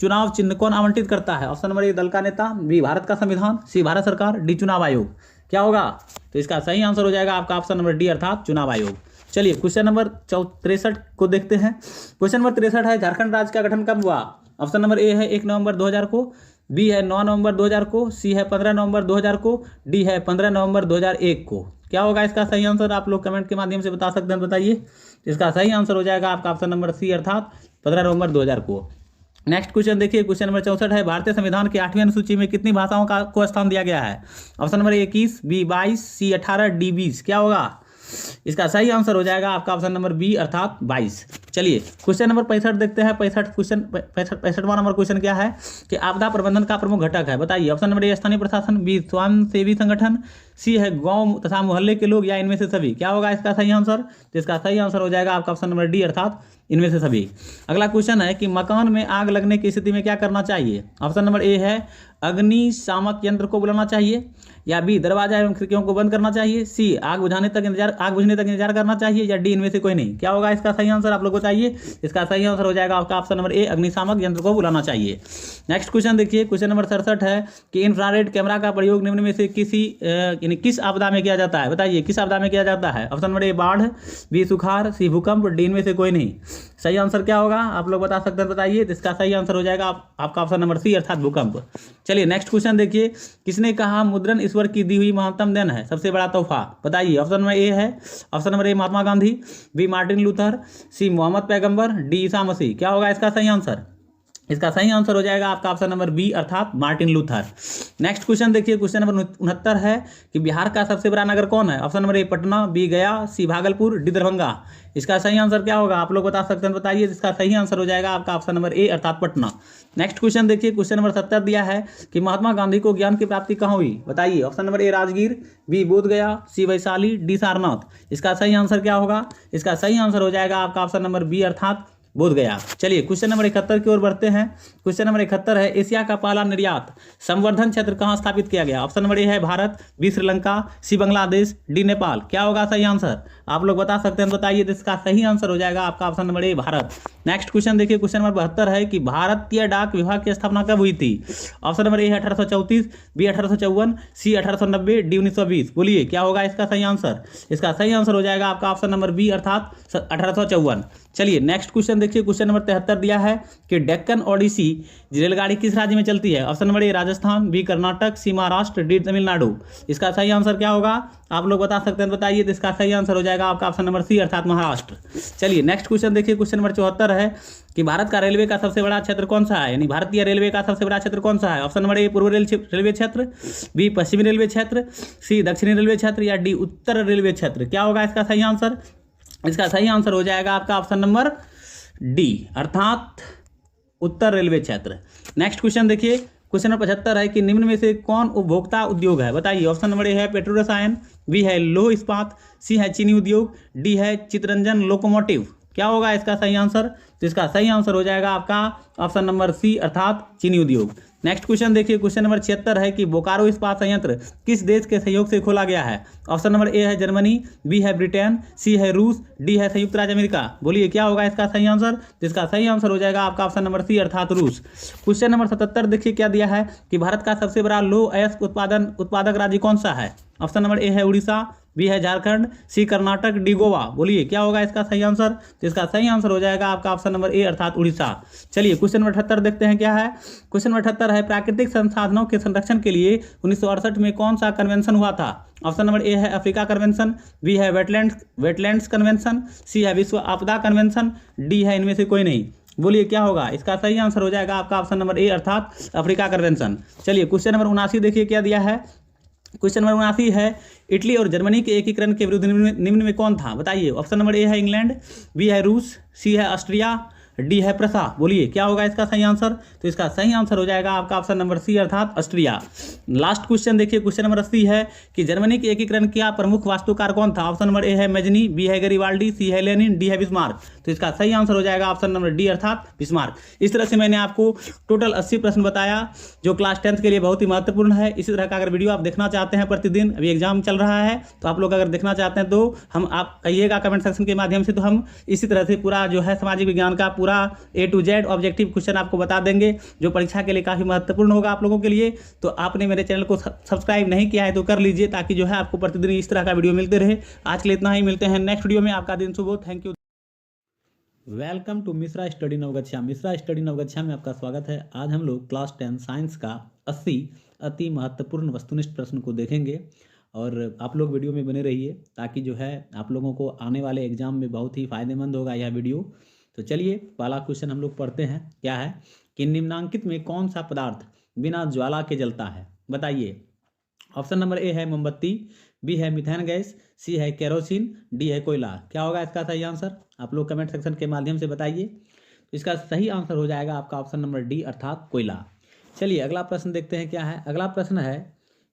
Speaker 1: चुनाव चिन्ह कौन आवंटित करता है? ऑप्शन नंबर ए दल का नेता, बी भारत का संविधान, सी भारत सरकार, डी चुनाव आयोग। क्या होगा? तो इसका सही आंसर हो जाएगा आपका ऑप्शन नंबर डी अर्थात चुनाव आयोग। चलिए क्वेश्चन नंबर 63 को देखते हैं। क्वेश्चन नंबर 63 है झारखंड राज्य का गठन कब हुआ? ऑप्शन नंबर ए है 1 नवंबर 2000 को, बी है 9 नवंबर 2000 को, सी है 15 नवंबर 2000 को, डी है 15 नवंबर 2001 को। क्या होगा इसका सही आंसर? आप लोग कमेंट के माध्यम से बता सकते हैं, बताइए। इसका सही आंसर हो जाएगा आपका ऑप्शन नंबर सी अर्थात 15 नवंबर 2000 को। नेक्स्ट क्वेश्चन देखिए, क्वेश्चन नंबर 64 है भारतीय संविधान की 8वीं अनुसूची में कितनी भाषाओं को स्थान दिया गया है? ऑप्शन नंबर 21, बी 22, सी 18, डी 20। क्या होगा? इसका सही आंसर हो जाएगा आपका ऑप्शन नंबर बी अर्थात 22। चलिए क्वेश्चन नंबर 65 देखते हैं। 65वां नंबर क्वेश्चन क्या है कि आपदा प्रबंधन का प्रमुख घटक है, बताइए। ऑप्शन नंबर ए स्थानीय प्रशासन, बी स्वयं सेवी संगठन, सी है गांव तथा मोहल्ले के लोग, या इनमें से सभी। क्या होगा इसका सही आंसर? तो इसका सही आंसर हो जाएगा आपका ऑप्शन नंबर डी अर्थात इनमें से सभी। अगला क्वेश्चन है कि मकान में आग लगने की स्थिति में क्या करना चाहिए? ऑप्शन नंबर ए है अग्निशामक यंत्र को बुलाना चाहिए, या बी दरवाजा एवं खिड़कियों को बंद करना चाहिए, सी आग बुझने तक इंतजार करना चाहिए, या डी इनमें से कोई नहीं। क्या होगा इसका सही आंसर? आप लोग बताइए। इसका सही आंसर हो जाएगा आपका ऑप्शन नंबर ए अग्निशामक यंत्र को बुलाना चाहिए। नेक्स्ट क्वेश्चन देखिए, क्वेश्चन नंबर 67 है कि इंफ्रारेड कैमरा का प्रयोग निम्न में से किस आपदा में किया जाता है? बताइए किस आपदा में किया जाता है? ऑप्शन नंबर ए बाढ़, बी सुखाड़, सी भूकंप, डी इनमें से कोई नहीं। सही आंसर क्या होगा आप लोग बता सकते हैं, बताइए। इसका सही आंसर हो जाएगा आपका ऑप्शन नंबर सी अर्थात भूकंप। चलिए नेक्स्ट क्वेश्चन देखिए, किसने कहा मुद्रण ईश्वर की दी हुई महत्तम देन है, सबसे बड़ा तोहफा? बताइए। ऑप्शन नंबर ए है, option number A Mahatma Gandhi, B Martin Luther, C Muhammad पैगंबर, डी ईसा मसीह। क्या होगा इसका सही आंसर? इसका सही आंसर हो जाएगा आपका ऑप्शन नंबर बी अर्थात मार्टिन लूथर। नेक्स्ट क्वेश्चन देखिए, क्वेश्चन नंबर 69 है कि बिहार का सबसे बड़ा नगर कौन है? Option number A Patna, B Gaya, C Bhagalpur, D Darbhanga. इसका सही आंसर क्या होगा? आप लोग बता सकते हैं, बताइए। इसका सही आंसर हो जाएगा आपका ऑप्शन नंबर ए अर्थात पटना। नेक्स्ट क्वेश्चन देखिए, क्वेश्चन नंबर 70 दिया है कि महात्मा गांधी को ज्ञान की प्राप्ति कहाँ हुई? बताइए। Option number A Rajgir, B Bodh Gaya, C Vaishali, D Sarnath. इसका सही आंसर क्या होगा? इसका सही आंसर हो जाएगा आपका ऑप्शन नंबर बी अर्थात बोध गया। चलिए क्वेश्चन नंबर 71 की ओर बढ़ते हैं। क्वेश्चन नंबर 71 है, एशिया का पहला निर्यात संवर्धन क्षेत्र कहाँ स्थापित किया गया? ऑप्शन नंबर ए है भारत, बी श्रीलंका, सी बांग्लादेश, डी नेपाल। क्या होगा सही आंसर? आप लोग बता सकते हैं, बताइए। तो इसका सही आंसर हो जाएगा आपका ऑप्शन नंबर ए भारत। नेक्स्ट क्वेश्चन देखिए, क्वेश्चन नंबर 72 है कि भारतीय डाक विभाग की स्थापना कब हुई थी? ऑप्शन नंबर ए है 1834, बी 1854, सी 1890, डी 1920। बोलिए क्या होगा इसका सही आंसर? इसका सही आंसर हो जाएगा आपका ऑप्शन नंबर बी अर्थात 1854। चलिए नेक्स्ट क्वेश्चन देखिए, क्वेश्चन नंबर 73 दिया है कि डेक्कन ओडिसी रेलगाड़ी किस राज्य में चलती है? Option number A Rajasthan, B Karnataka, C Maharashtra, D Tamil Nadu. इसका सही आंसर क्या होगा? आप लोग बता सकते हैं, बताइए। तो इसका सही आंसर हो जाएगा आपका ऑप्शन नंबर सी अर्थात महाराष्ट्र। चलिए नेक्स्ट क्वेश्चन देखिए, क्वेश्चन नंबर 74 है कि भारत का रेलवे का सबसे बड़ा क्षेत्र कौन सा है? यानी भारतीय रेलवे का सबसे बड़ा क्षेत्र कौन सा है? ऑप्शन नंबर ए पूर्व रेलवे क्षेत्र, बी पश्चिमी रेलवे क्षेत्र, सी दक्षिणी रेलवे क्षेत्र, या डी उत्तर रेलवे क्षेत्र। क्या होगा इसका सही आंसर? इसका सही आंसर हो जाएगा आपका ऑप्शन नंबर डी अर्थात उत्तर रेलवे क्षेत्र। नेक्स्ट क्वेश्चन देखिए, क्वेश्चन नंबर 75 है कि निम्न में से कौन उपभोक्ता उद्योग है? बताइए। ऑप्शन नंबर ए है पेट्रो रसायन, बी है लौह इस्पात, सी है चीनी उद्योग, डी है चितरंजन लोकोमोटिव। क्या होगा इसका सही आंसर? तो इसका सही आंसर हो जाएगा आपका ऑप्शन नंबर सी अर्थात चीनी उद्योग। नेक्स्ट क्वेश्चन देखिए, क्वेश्चन नंबर 76 है कि बोकारो इस्पात संयंत्र किस देश के सहयोग से खोला गया है? ऑप्शन नंबर ए है जर्मनी, बी है ब्रिटेन, सी है रूस, डी है संयुक्त राज्य अमेरिका। बोलिए क्या होगा इसका सही आंसर? तो इसका सही आंसर हो जाएगा आपका ऑप्शन नंबर सी अर्थात रूस। क्वेश्चन नंबर 77 देखिए क्या दिया है कि भारत का सबसे बड़ा लौह अयस्क उत्पादक राज्य कौन सा है? ऑप्शन नंबर ए है उड़ीसा, बी है झारखंड, सी कर्नाटक, डी गोवा। बोलिए क्या होगा इसका सही आंसर? तो इसका सही आंसर हो जाएगा आपका ऑप्शन नंबर ए अर्थात उड़ीसा। चलिए क्वेश्चन नंबर 78 देखते हैं क्या है। क्वेश्चन नंबर 78 है प्राकृतिक संसाधनों के संरक्षण के लिए 1968 में कौन सा कन्वेंशन हुआ था? ऑप्शन नंबर ए है अफ्रीका कन्वेंशन, बी है वेटलैंड्स कन्वेंशन, सी है विश्व आपदा कन्वेंशन, डी है इनमें से कोई नहीं। बोलिए क्या होगा इसका सही आंसर? हो जाएगा आपका ऑप्शन नंबर ए अर्थात अफ्रीका कन्वेंशन। चलिए क्वेश्चन नंबर 79 देखिए क्या दिया है। क्वेश्चन नंबर 79 है इटली और जर्मनी के एकीकरण के विरुद्ध निम्न में कौन था? बताइए। ऑप्शन नंबर ए है इंग्लैंड, बी है रूस, सी है ऑस्ट्रिया, डी है प्रसा। बोलिए क्या होगा इसका सही आंसर? तो इसका सही आंसर हो जाएगा आपका ऑप्शन नंबर सी अर्थात ऑस्ट्रिया। लास्ट क्वेश्चन देखिए, क्वेश्चन नंबर 80 है कि जर्मनी के एकीकरण का प्रमुख वास्तुकार कौन था? ऑप्शन नंबर ए है मेजनी, बी है गरिबाल्डी, सी है लेनिन, डी है बिस्मार्क। तो इसका सही आंसर हो जाएगा ऑप्शन नंबर डी अर्थात बिस्मार्क। इस तरह से मैंने आपको टोटल 80 प्रश्न बताया जो क्लास 10th के लिए बहुत ही महत्वपूर्ण है। इसी तरह का अगर वीडियो आप देखना चाहते हैं प्रतिदिन, अभी एग्जाम चल रहा है तो आप लोग अगर देखना चाहते हैं तो हम आप कहिएगा कमेंट सेक्शन के माध्यम से, तो हम इसी तरह से पूरा जो है सामाजिक विज्ञान का पूरा A to Z objective question आपको बता देंगे जो परीक्षा के लिए काफ़ी महत्वपूर्ण होगा आप लोगों के लिए। तो आपने मेरे चैनल को सब्सक्राइब नहीं किया है तो कर लीजिए ताकि जो है आपको प्रतिदिन इस तरह का वीडियो मिलते रहे। आज के लिए इतना ही, मिलते हैं नेक्स्ट वीडियो में। आपका दिन शुभ हो। Thank you. Welcome to Mishra study Naugachia. Mishra study Naugachia में आपका स्वागत है। आज हम लोग क्लास 10 साइंस का 80 अति महत्वपूर्ण वस्तुनिष्ठ प्रश्न को देखेंगे और आप लोग वीडियो में बने रहिए ताकि जो है आप लोगों को आने वाले एग्जाम में बहुत ही फायदेमंद होगा यह वीडियो। तो चलिए पहला क्वेश्चन हम लोग पढ़ते हैं। क्या है कि निम्नांकित में कौन सा पदार्थ बिना ज्वाला के जलता है? बताइए। ऑप्शन नंबर ए है मोमबत्ती, बी है मीथेन गैस, सी है केरोसिन, डी है कोयला। क्या होगा इसका सही आंसर? आप लोग कमेंट सेक्शन के माध्यम से बताइए। तो इसका सही आंसर हो जाएगा आपका ऑप्शन नंबर डी अर्थात कोयला। चलिए अगला प्रश्न देखते हैं क्या है। अगला प्रश्न है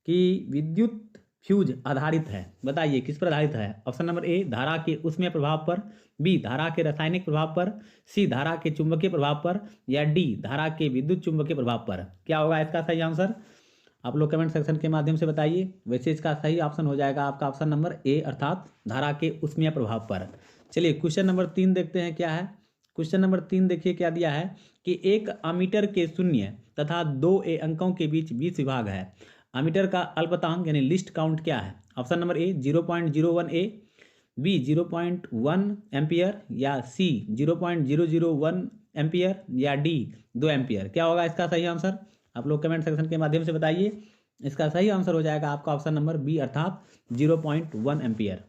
Speaker 1: कि विद्युत फ्यूज आधारित है। बताइए किस पर आधारित है? ऑप्शन नंबर ए धारा के ऊष्मीय प्रभाव पर, बी धारा के रासायनिक प्रभाव पर, सी धारा के चुंबकीय प्रभाव पर, या डी धारा के विद्युत चुंबकीय प्रभाव पर। क्या होगा इसका सही आंसर? आप लोग कमेंट सेक्शन के माध्यम से बताइए। वैसे इसका सही ऑप्शन हो जाएगा आपका ऑप्शन नंबर ए अर्थात धारा के ऊष्मीय प्रभाव पर। चलिए क्वेश्चन नंबर 3 देखते हैं क्या है। क्वेश्चन नंबर 3 देखिए क्या दिया है कि एक अमीटर के शून्य तथा 2 अंकों के बीच 20 विभाग है। अमीटर का अल्पतांक यानी लिस्ट काउंट क्या है? Option number A 0.01 A, B 0.1 ampere, या सी 0.001 एम्पियर, या डी 2 एम्पियर। क्या होगा इसका सही आंसर? आप लोग कमेंट सेक्शन के माध्यम से बताइए। इसका सही आंसर हो जाएगा आपका ऑप्शन नंबर बी अर्थात 0.1 एम्पियर।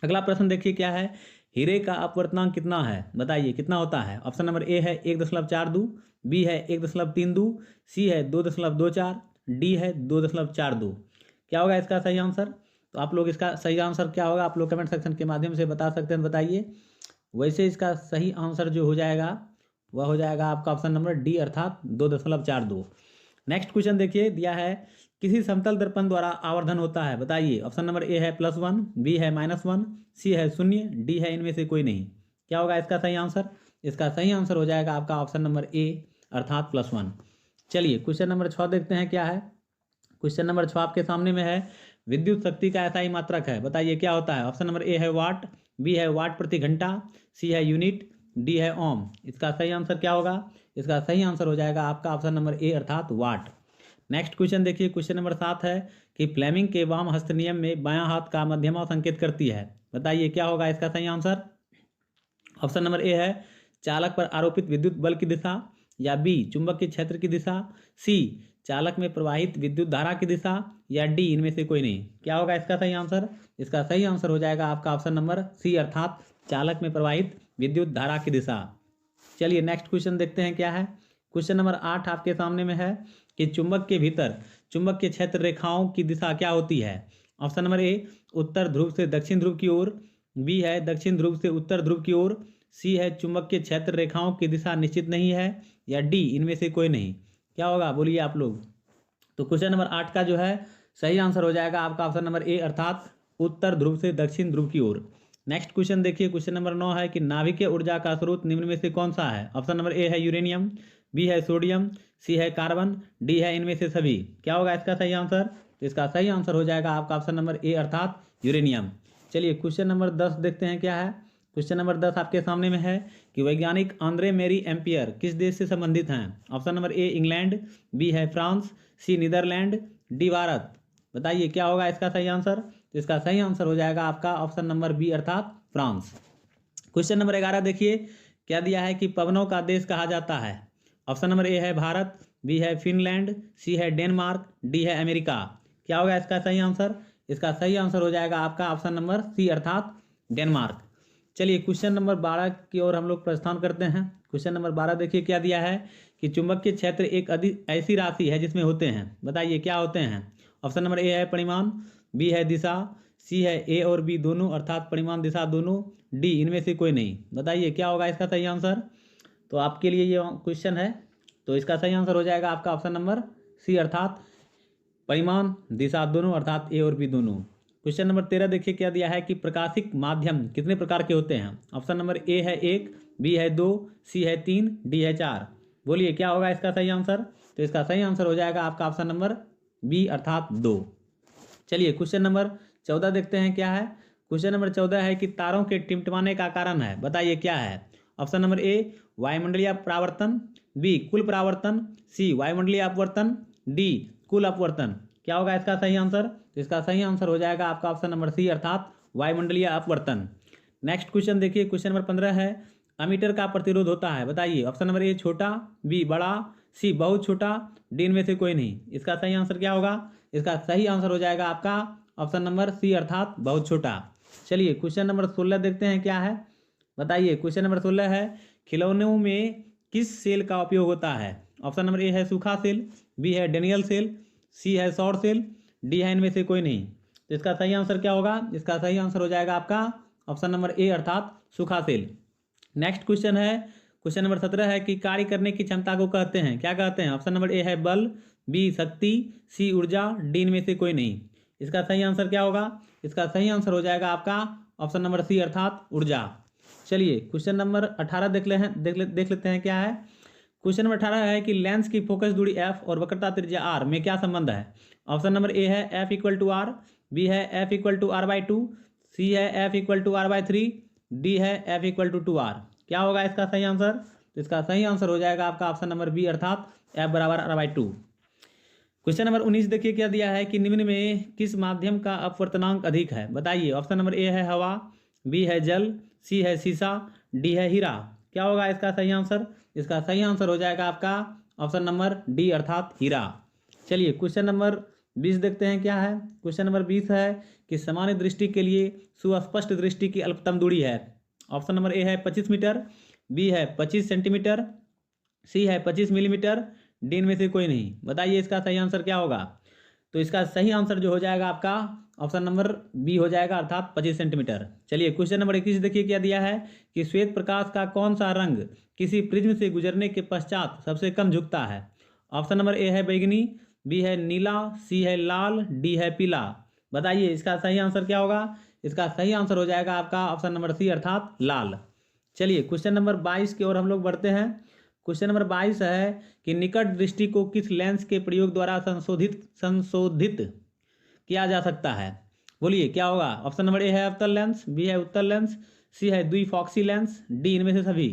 Speaker 1: अगला प्रश्न देखिए क्या है, हीरे का अपवर्तनांक कितना है, बताइए कितना होता है। ऑप्शन नंबर ए है 1.42, बी है 1.32, सी है 2.24, डी है 2.42। क्या होगा इसका सही आंसर। तो आप लोग इसका सही आंसर क्या होगा आप लोग कमेंट सेक्शन के माध्यम से बता सकते हैं, बताइए। वैसे इसका सही आंसर जो हो जाएगा वह हो जाएगा आपका ऑप्शन नंबर डी अर्थात 2.42। नेक्स्ट क्वेश्चन देखिए दिया है, किसी समतल दर्पण द्वारा आवर्धन होता है, बताइए। ऑप्शन नंबर ए है +1, बी है -1, सी है 0, डी है इनमें से कोई नहीं। क्या होगा इसका सही आंसर। इसका सही आंसर हो जाएगा आपका ऑप्शन नंबर ए अर्थात +1। चलिए क्वेश्चन नंबर 6 देखते हैं क्या है। क्वेश्चन नंबर 6 आपके सामने में है, विद्युत शक्ति का एसआई मात्रक है, बताइए क्या होता है। ऑप्शन नंबर ए है वाट, बी है वाट प्रति घंटा, सी है यूनिट, डी है ओम। इसका सही आंसर क्या होगा। इसका सही आंसर हो जाएगा आपका ऑप्शन नंबर ए अर्थात वाट। नेक्स्ट क्वेश्चन देखिए, क्वेश्चन नंबर 7 है कि फ्लेमिंग के वाम हस्त नियम में बायां हाथ का मध्यमा संकेत करती है, बताइए क्या होगा इसका सही आंसर। ऑप्शन नंबर ए है चालक पर आरोपित विद्युत बल की दिशा, या बी चुंबक के क्षेत्र की दिशा, सी चालक में प्रवाहित विद्युत धारा की दिशा, या डी इनमें से कोई नहीं। क्या होगा इसका सही आंसर। इसका सही आंसर हो जाएगा आपका ऑप्शन नंबर सी अर्थात चालक में प्रवाहित विद्युत धारा की दिशा। चलिए नेक्स्ट क्वेश्चन देखते हैं क्या है। क्वेश्चन नंबर 8 आपके सामने में है कि चुंबक के भीतर चुंबक के क्षेत्र रेखाओं की दिशा क्या होती है। ऑप्शन नंबर ए उत्तर ध्रुव से दक्षिण ध्रुव की ओर, बी है दक्षिण ध्रुव से उत्तर ध्रुव की ओर, सी है चुंबक के क्षेत्र रेखाओं की दिशा निश्चित नहीं है, या डी इनमें से कोई नहीं। क्या होगा बोलिए आप लोग। तो क्वेश्चन नंबर 8 का जो है सही आंसर हो जाएगा आपका ऑप्शन नंबर ए अर्थात उत्तर ध्रुव से दक्षिण ध्रुव की ओर। नेक्स्ट क्वेश्चन देखिए, क्वेश्चन नंबर 9 है कि नाभिकीय ऊर्जा का स्रोत निम्न में से कौन सा है। ऑप्शन नंबर ए है यूरेनियम, बी है सोडियम, सी है कार्बन, डी है इनमें से सभी। क्या होगा इसका सही आंसर। तो इसका सही आंसर हो जाएगा आपका ऑप्शन नंबर ए अर्थात यूरेनियम। चलिए क्वेश्चन नंबर 10 देखते हैं क्या है। क्वेश्चन नंबर 10 आपके सामने में है कि वैज्ञानिक आंद्रे मेरी एम्पियर किस देश से संबंधित हैं। Option number A England, B है France, C Netherlands, D Bharat. बताइए क्या होगा इसका सही आंसर। तो इसका सही आंसर हो जाएगा आपका ऑप्शन नंबर बी अर्थात फ्रांस। क्वेश्चन नंबर 11 देखिए क्या दिया है कि पवनों का देश कहा जाता है। ऑप्शन नंबर ए है भारत, बी है फिनलैंड, सी है डेनमार्क, डी है अमेरिका। क्या होगा इसका सही आंसर। इसका सही आंसर हो जाएगा आपका ऑप्शन नंबर सी अर्थात डेनमार्क। चलिए क्वेश्चन नंबर 12 की ओर हम लोग प्रस्थान करते हैं। क्वेश्चन नंबर 12 देखिए क्या दिया है कि चुंबक के क्षेत्र एक ऐसी राशि है जिसमें होते हैं, बताइए क्या होते हैं। ऑप्शन नंबर ए है परिमाण, बी है दिशा, सी है ए और बी दोनों अर्थात परिमाण दिशा दोनों, डी इनमें से कोई नहीं। बताइए क्या होगा इसका सही आंसर। तो आपके लिए ये क्वेश्चन है, तो इसका सही आंसर हो जाएगा आपका ऑप्शन नंबर सी अर्थात परिमाण दिशा दोनों अर्थात ए और बी दोनों। क्वेश्चन नंबर 13 देखिए क्या दिया है कि प्रकाशिक माध्यम कितने प्रकार के होते हैं। ऑप्शन नंबर ए है 1, बी है 2, सी है 3, डी है 4। बोलिए क्या होगा इसका सही आंसर। तो इसका सही आंसर हो जाएगा आपका ऑप्शन नंबर बी अर्थात 2। चलिए क्वेश्चन नंबर 14 देखते हैं क्या है। क्वेश्चन नंबर 14 है कि तारों के टिमटिमाने का कारण है, बताइए क्या है। ऑप्शन नंबर ए वायुमंडलीय परावर्तन, बी कुल परावर्तन, सी वायुमंडलीय अपवर्तन, डी कुल अपवर्तन। क्या होगा इसका सही आंसर। तो इसका सही आंसर हो जाएगा आपका ऑप्शन नंबर सी अर्थात वायुमंडलीय अपवर्तन। नेक्स्ट क्वेश्चन देखिए, क्वेश्चन नंबर 15 है अमीटर का प्रतिरोध होता है, बताइए। ऑप्शन नंबर ए छोटा, बी बड़ा, सी बहुत छोटा, डी इनमें से कोई नहीं। इसका सही आंसर क्या होगा। इसका सही आंसर हो जाएगा आपका ऑप्शन नंबर सी अर्थात बहुत छोटा। चलिए क्वेश्चन नंबर 16 देखते हैं क्या है, बताइए। क्वेश्चन नंबर 16 है खिलौनों में किस सेल का उपयोग होता है। ऑप्शन नंबर ए है सूखा सेल, बी है डेनियल सेल, सी है सौर सेल, डी है इनमें से कोई नहीं। तो इसका सही आंसर क्या होगा। इसका सही आंसर हो जाएगा आपका ऑप्शन नंबर ए अर्थात सूखा सेल। नेक्स्ट क्वेश्चन है क्वेश्चन नंबर 17 है कि कार्य करने की क्षमता को कहते हैं, क्या कहते हैं। ऑप्शन नंबर ए है बल, बी शक्ति, सी ऊर्जा, डी इनमें से कोई नहीं। इसका सही आंसर क्या होगा। इसका सही आंसर हो जाएगा आपका ऑप्शन नंबर सी अर्थात ऊर्जा। चलिए क्वेश्चन नंबर 18 देख लेते हैं क्या है। क्वेश्चन नंबर 18 है कि लेंस की फोकस दूरी f और वक्रता त्रिज्या r में क्या संबंध है। ऑप्शन नंबर ए है f = r, बी है f = r/2, सी है f = r/3, डी है f = 2r। क्या होगा इसका सही आंसर। तो इसका सही आंसर हो जाएगा आपका ऑप्शन नंबर बी अर्थात f = r/2। क्वेश्चन नंबर 19 देखिए क्या दिया है कि निम्न में किस माध्यम का अपवर्तनांक अधिक है, बताइए। ऑप्शन नंबर ए है हवा, बी है जल, सी है सीसा, डी है हीरा। क्या होगा इसका सही आंसर। इसका सही आंसर हो जाएगा आपका ऑप्शन नंबर डी अर्थात हीरा। चलिए क्वेश्चन नंबर 20 देखते हैं क्या है। क्वेश्चन नंबर 20 है कि सामान्य दृष्टि के लिए सुस्पष्ट दृष्टि की अल्पतम दूरी है। ऑप्शन नंबर ए है 25 मीटर, बी है 25 सेंटीमीटर, सी है 25 मिलीमीटर, डी इनमें से कोई नहीं। बताइए इसका सही आंसर क्या होगा। तो इसका सही आंसर जो हो जाएगा आपका ऑप्शन नंबर बी हो जाएगा अर्थात 25 सेंटीमीटर। चलिए क्वेश्चन नंबर 21 देखिए क्या दिया है कि श्वेत प्रकाश का कौन सा रंग किसी प्रिज्म से गुजरने के पश्चात सबसे कम झुकता है। ऑप्शन नंबर ए है बैगनी, बी है नीला, सी है लाल, डी है पीला। बताइए इसका सही आंसर क्या होगा। इसका सही आंसर हो जाएगा आपका ऑप्शन नंबर सी अर्थात लाल। चलिए क्वेश्चन नंबर 22 की ओर हम लोग बढ़ते हैं। क्वेश्चन नंबर 22 है कि निकट दृष्टि को किस लेंस के प्रयोग द्वारा संशोधित किया जा सकता है। बोलिए क्या होगा। ऑप्शन नंबर ए है अवतल लेंस, बी है उत्तल लेंस, सी है द्विफॉक्सी लेंस, डी इनमें से सभी।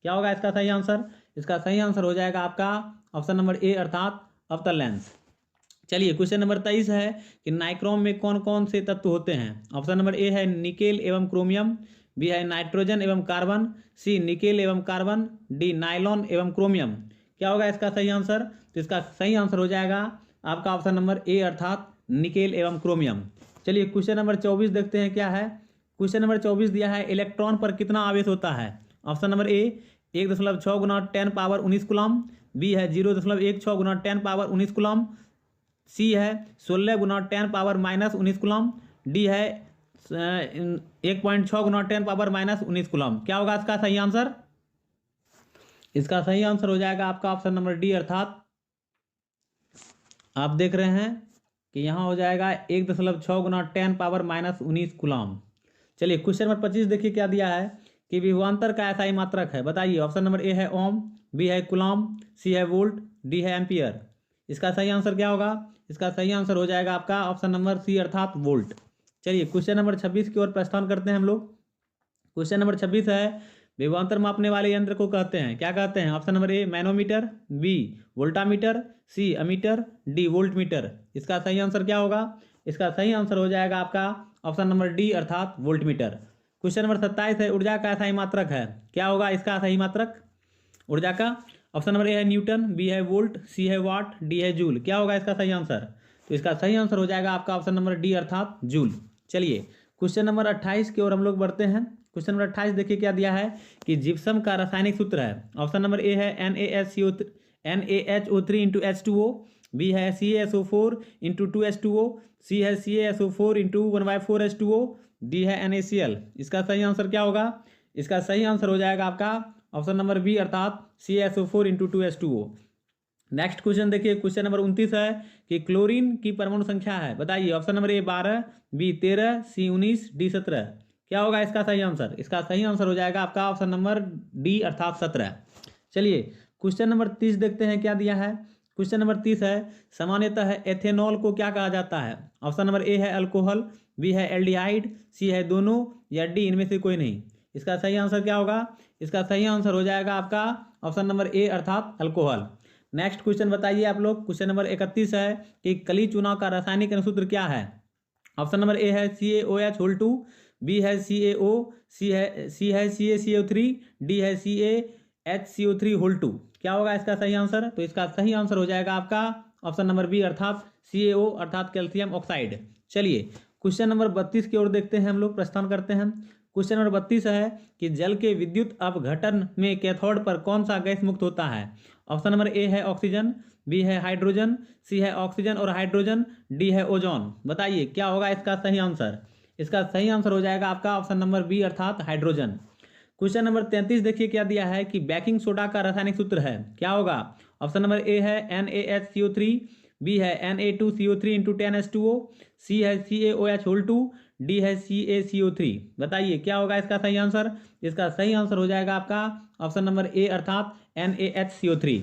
Speaker 1: क्या होगा इसका सही आंसर। इसका सही आंसर हो जाएगा आपका ऑप्शन नंबर ए अर्थात अवतल लेंस। चलिए क्वेश्चन नंबर 23 है कि नाइक्रोम में कौन कौन से तत्व होते हैं। ऑप्शन नंबर ए है निकेल एवं क्रोमियम, बी है नाइट्रोजन एवं कार्बन, सी निकेल एवं कार्बन, डी नाइलॉन एवं क्रोमियम। क्या होगा इसका सही आंसर। तो इसका सही आंसर हो जाएगा आपका ऑप्शन नंबर ए अर्थात निकेल एवं क्रोमियम। चलिए क्वेश्चन नंबर 24 देखते हैं क्या है। क्वेश्चन नंबर 24 दिया है इलेक्ट्रॉन पर कितना आवेश होता है। ऑप्शन नंबर ए 1.6 गुना 10 पावर 19 कूलम, बी है 0.16 गुना 10 पावर 19 कूलम, सी है 16 गुना 10 पावर -19 कूलम, डी है 1.6 गुना 10 पावर -19 कूलम। क्या होगा इसका सही आंसर। इसका सही आंसर हो जाएगा आपका ऑप्शन नंबर डी अर्थात आप देख रहे हैं कि यहाँ हो जाएगा 1.6 गुना 10 पावर -19 कूलम। चलिए क्वेश्चन नंबर 25 देखिए क्या दिया है कि विभवांतर का एसआई मात्रक है। बताइए ऑप्शन नंबर ए है ओम, बी है कूलम, सी है वोल्ट, डी है एम्पियर। इसका सही आंसर क्या होगा। इसका सही आंसर हो जाएगा आपका ऑप्शन नंबर सी अर्थात वोल्ट। चलिए क्वेश्चन नंबर 26 की ओर प्रस्थान करते हैं हम लोग। क्वेश्चन नंबर 26 है विभवांतर मापने वाले यंत्र को कहते हैं क्या कहते हैं। Option number A manometer, B voltameter, C ammeter, D volt meter. इसका सही आंसर क्या होगा। इसका सही आंसर हो जाएगा आपका ऑप्शन नंबर डी अर्थात वोल्ट मीटर। क्वेश्चन नंबर 27 है ऊर्जा का सही मात्रक है। क्या होगा इसका सही मात्रक ऊर्जा का। ऑप्शन नंबर ए है न्यूटन, बी है वोल्ट, सी है वाट, डी है जूल। क्या होगा इसका सही आंसर। तो इसका सही आंसर हो जाएगा आपका ऑप्शन नंबर डी अर्थात जूल। चलिए क्वेश्चन नंबर 28 की ओर हम लोग बढ़ते हैं। क्वेश्चन नंबर 28 देखिए क्या दिया है कि जिप्सम का रासायनिक सूत्र है। ऑप्शन नंबर ए है NaHO3 इंटू H2O, बी है CaSO4 इंटू 2H2O, सी है CaSO4 इंटू 1/4H2O, डी है NaCl। इसका सही आंसर क्या होगा। इसका सही आंसर हो जाएगा आपका ऑप्शन नंबर बी अर्थात CaSO4 into 2H2O। Next question देखिए क्वेश्चन नंबर 29 है कि क्लोरीन की परमाणु संख्या है। बताइए option number A 12, B 13, C 19, D 17। क्या होगा इसका सही आंसर। इसका सही आंसर हो जाएगा आपका ऑप्शन नंबर डी अर्थात 17। चलिए क्वेश्चन नंबर 30 देखते हैं क्या दिया है। क्वेश्चन नंबर 30 है सामान्यतः एथेनॉल को क्या कहा जाता है। ऑप्शन नंबर ए है अल्कोहल, बी है एल्डिहाइड, सी है दोनों, या डी इनमें से कोई नहीं। इसका सही आंसर क्या होगा। इसका सही आंसर हो जाएगा आपका ऑप्शन नंबर ए अर्थात अल्कोहल। नेक्स्ट क्वेश्चन बताइए आप लोग। क्वेश्चन नंबर 31 है कि कली चूना का रासायनिक अनुसूत्र क्या है। ऑप्शन नंबर ए है CaOH2, बी है CaO, सी है CaCO3, डी है CaHCO3(2). क्या होगा इसका सही आंसर। तो इसका सही आंसर हो जाएगा आपका ऑप्शन नंबर बी अर्थात CaO अर्थात कैल्शियम ऑक्साइड। चलिए क्वेश्चन नंबर 32 की ओर देखते हैं हम लोग प्रस्थान करते हैं। क्वेश्चन नंबर 32 है कि जल के विद्युत अपघटन में कैथोड पर कौन सा गैस मुक्त होता है। ऑप्शन नंबर ए है ऑक्सीजन, बी है हाइड्रोजन, सी है ऑक्सीजन और हाइड्रोजन, डी है ओजोन। बताइए क्या होगा इसका सही आंसर। इसका सही आंसर हो जाएगा आपका ऑप्शन नंबर बी अर्थात हाइड्रोजन। क्वेश्चन नंबर 33 देखिए क्या दिया है कि बेकिंग सोडा का रासायनिक सूत्र है। क्या होगा। ऑप्शन नंबर ए है NaHCO3, बी है Na2CO3 इंटू 10H2O, सी है CaOH2, डी है CaCO3। बताइए क्या होगा इसका सही आंसर। इसका सही आंसर हो जाएगा आपका ऑप्शन नंबर ए अर्थात NaHCO3।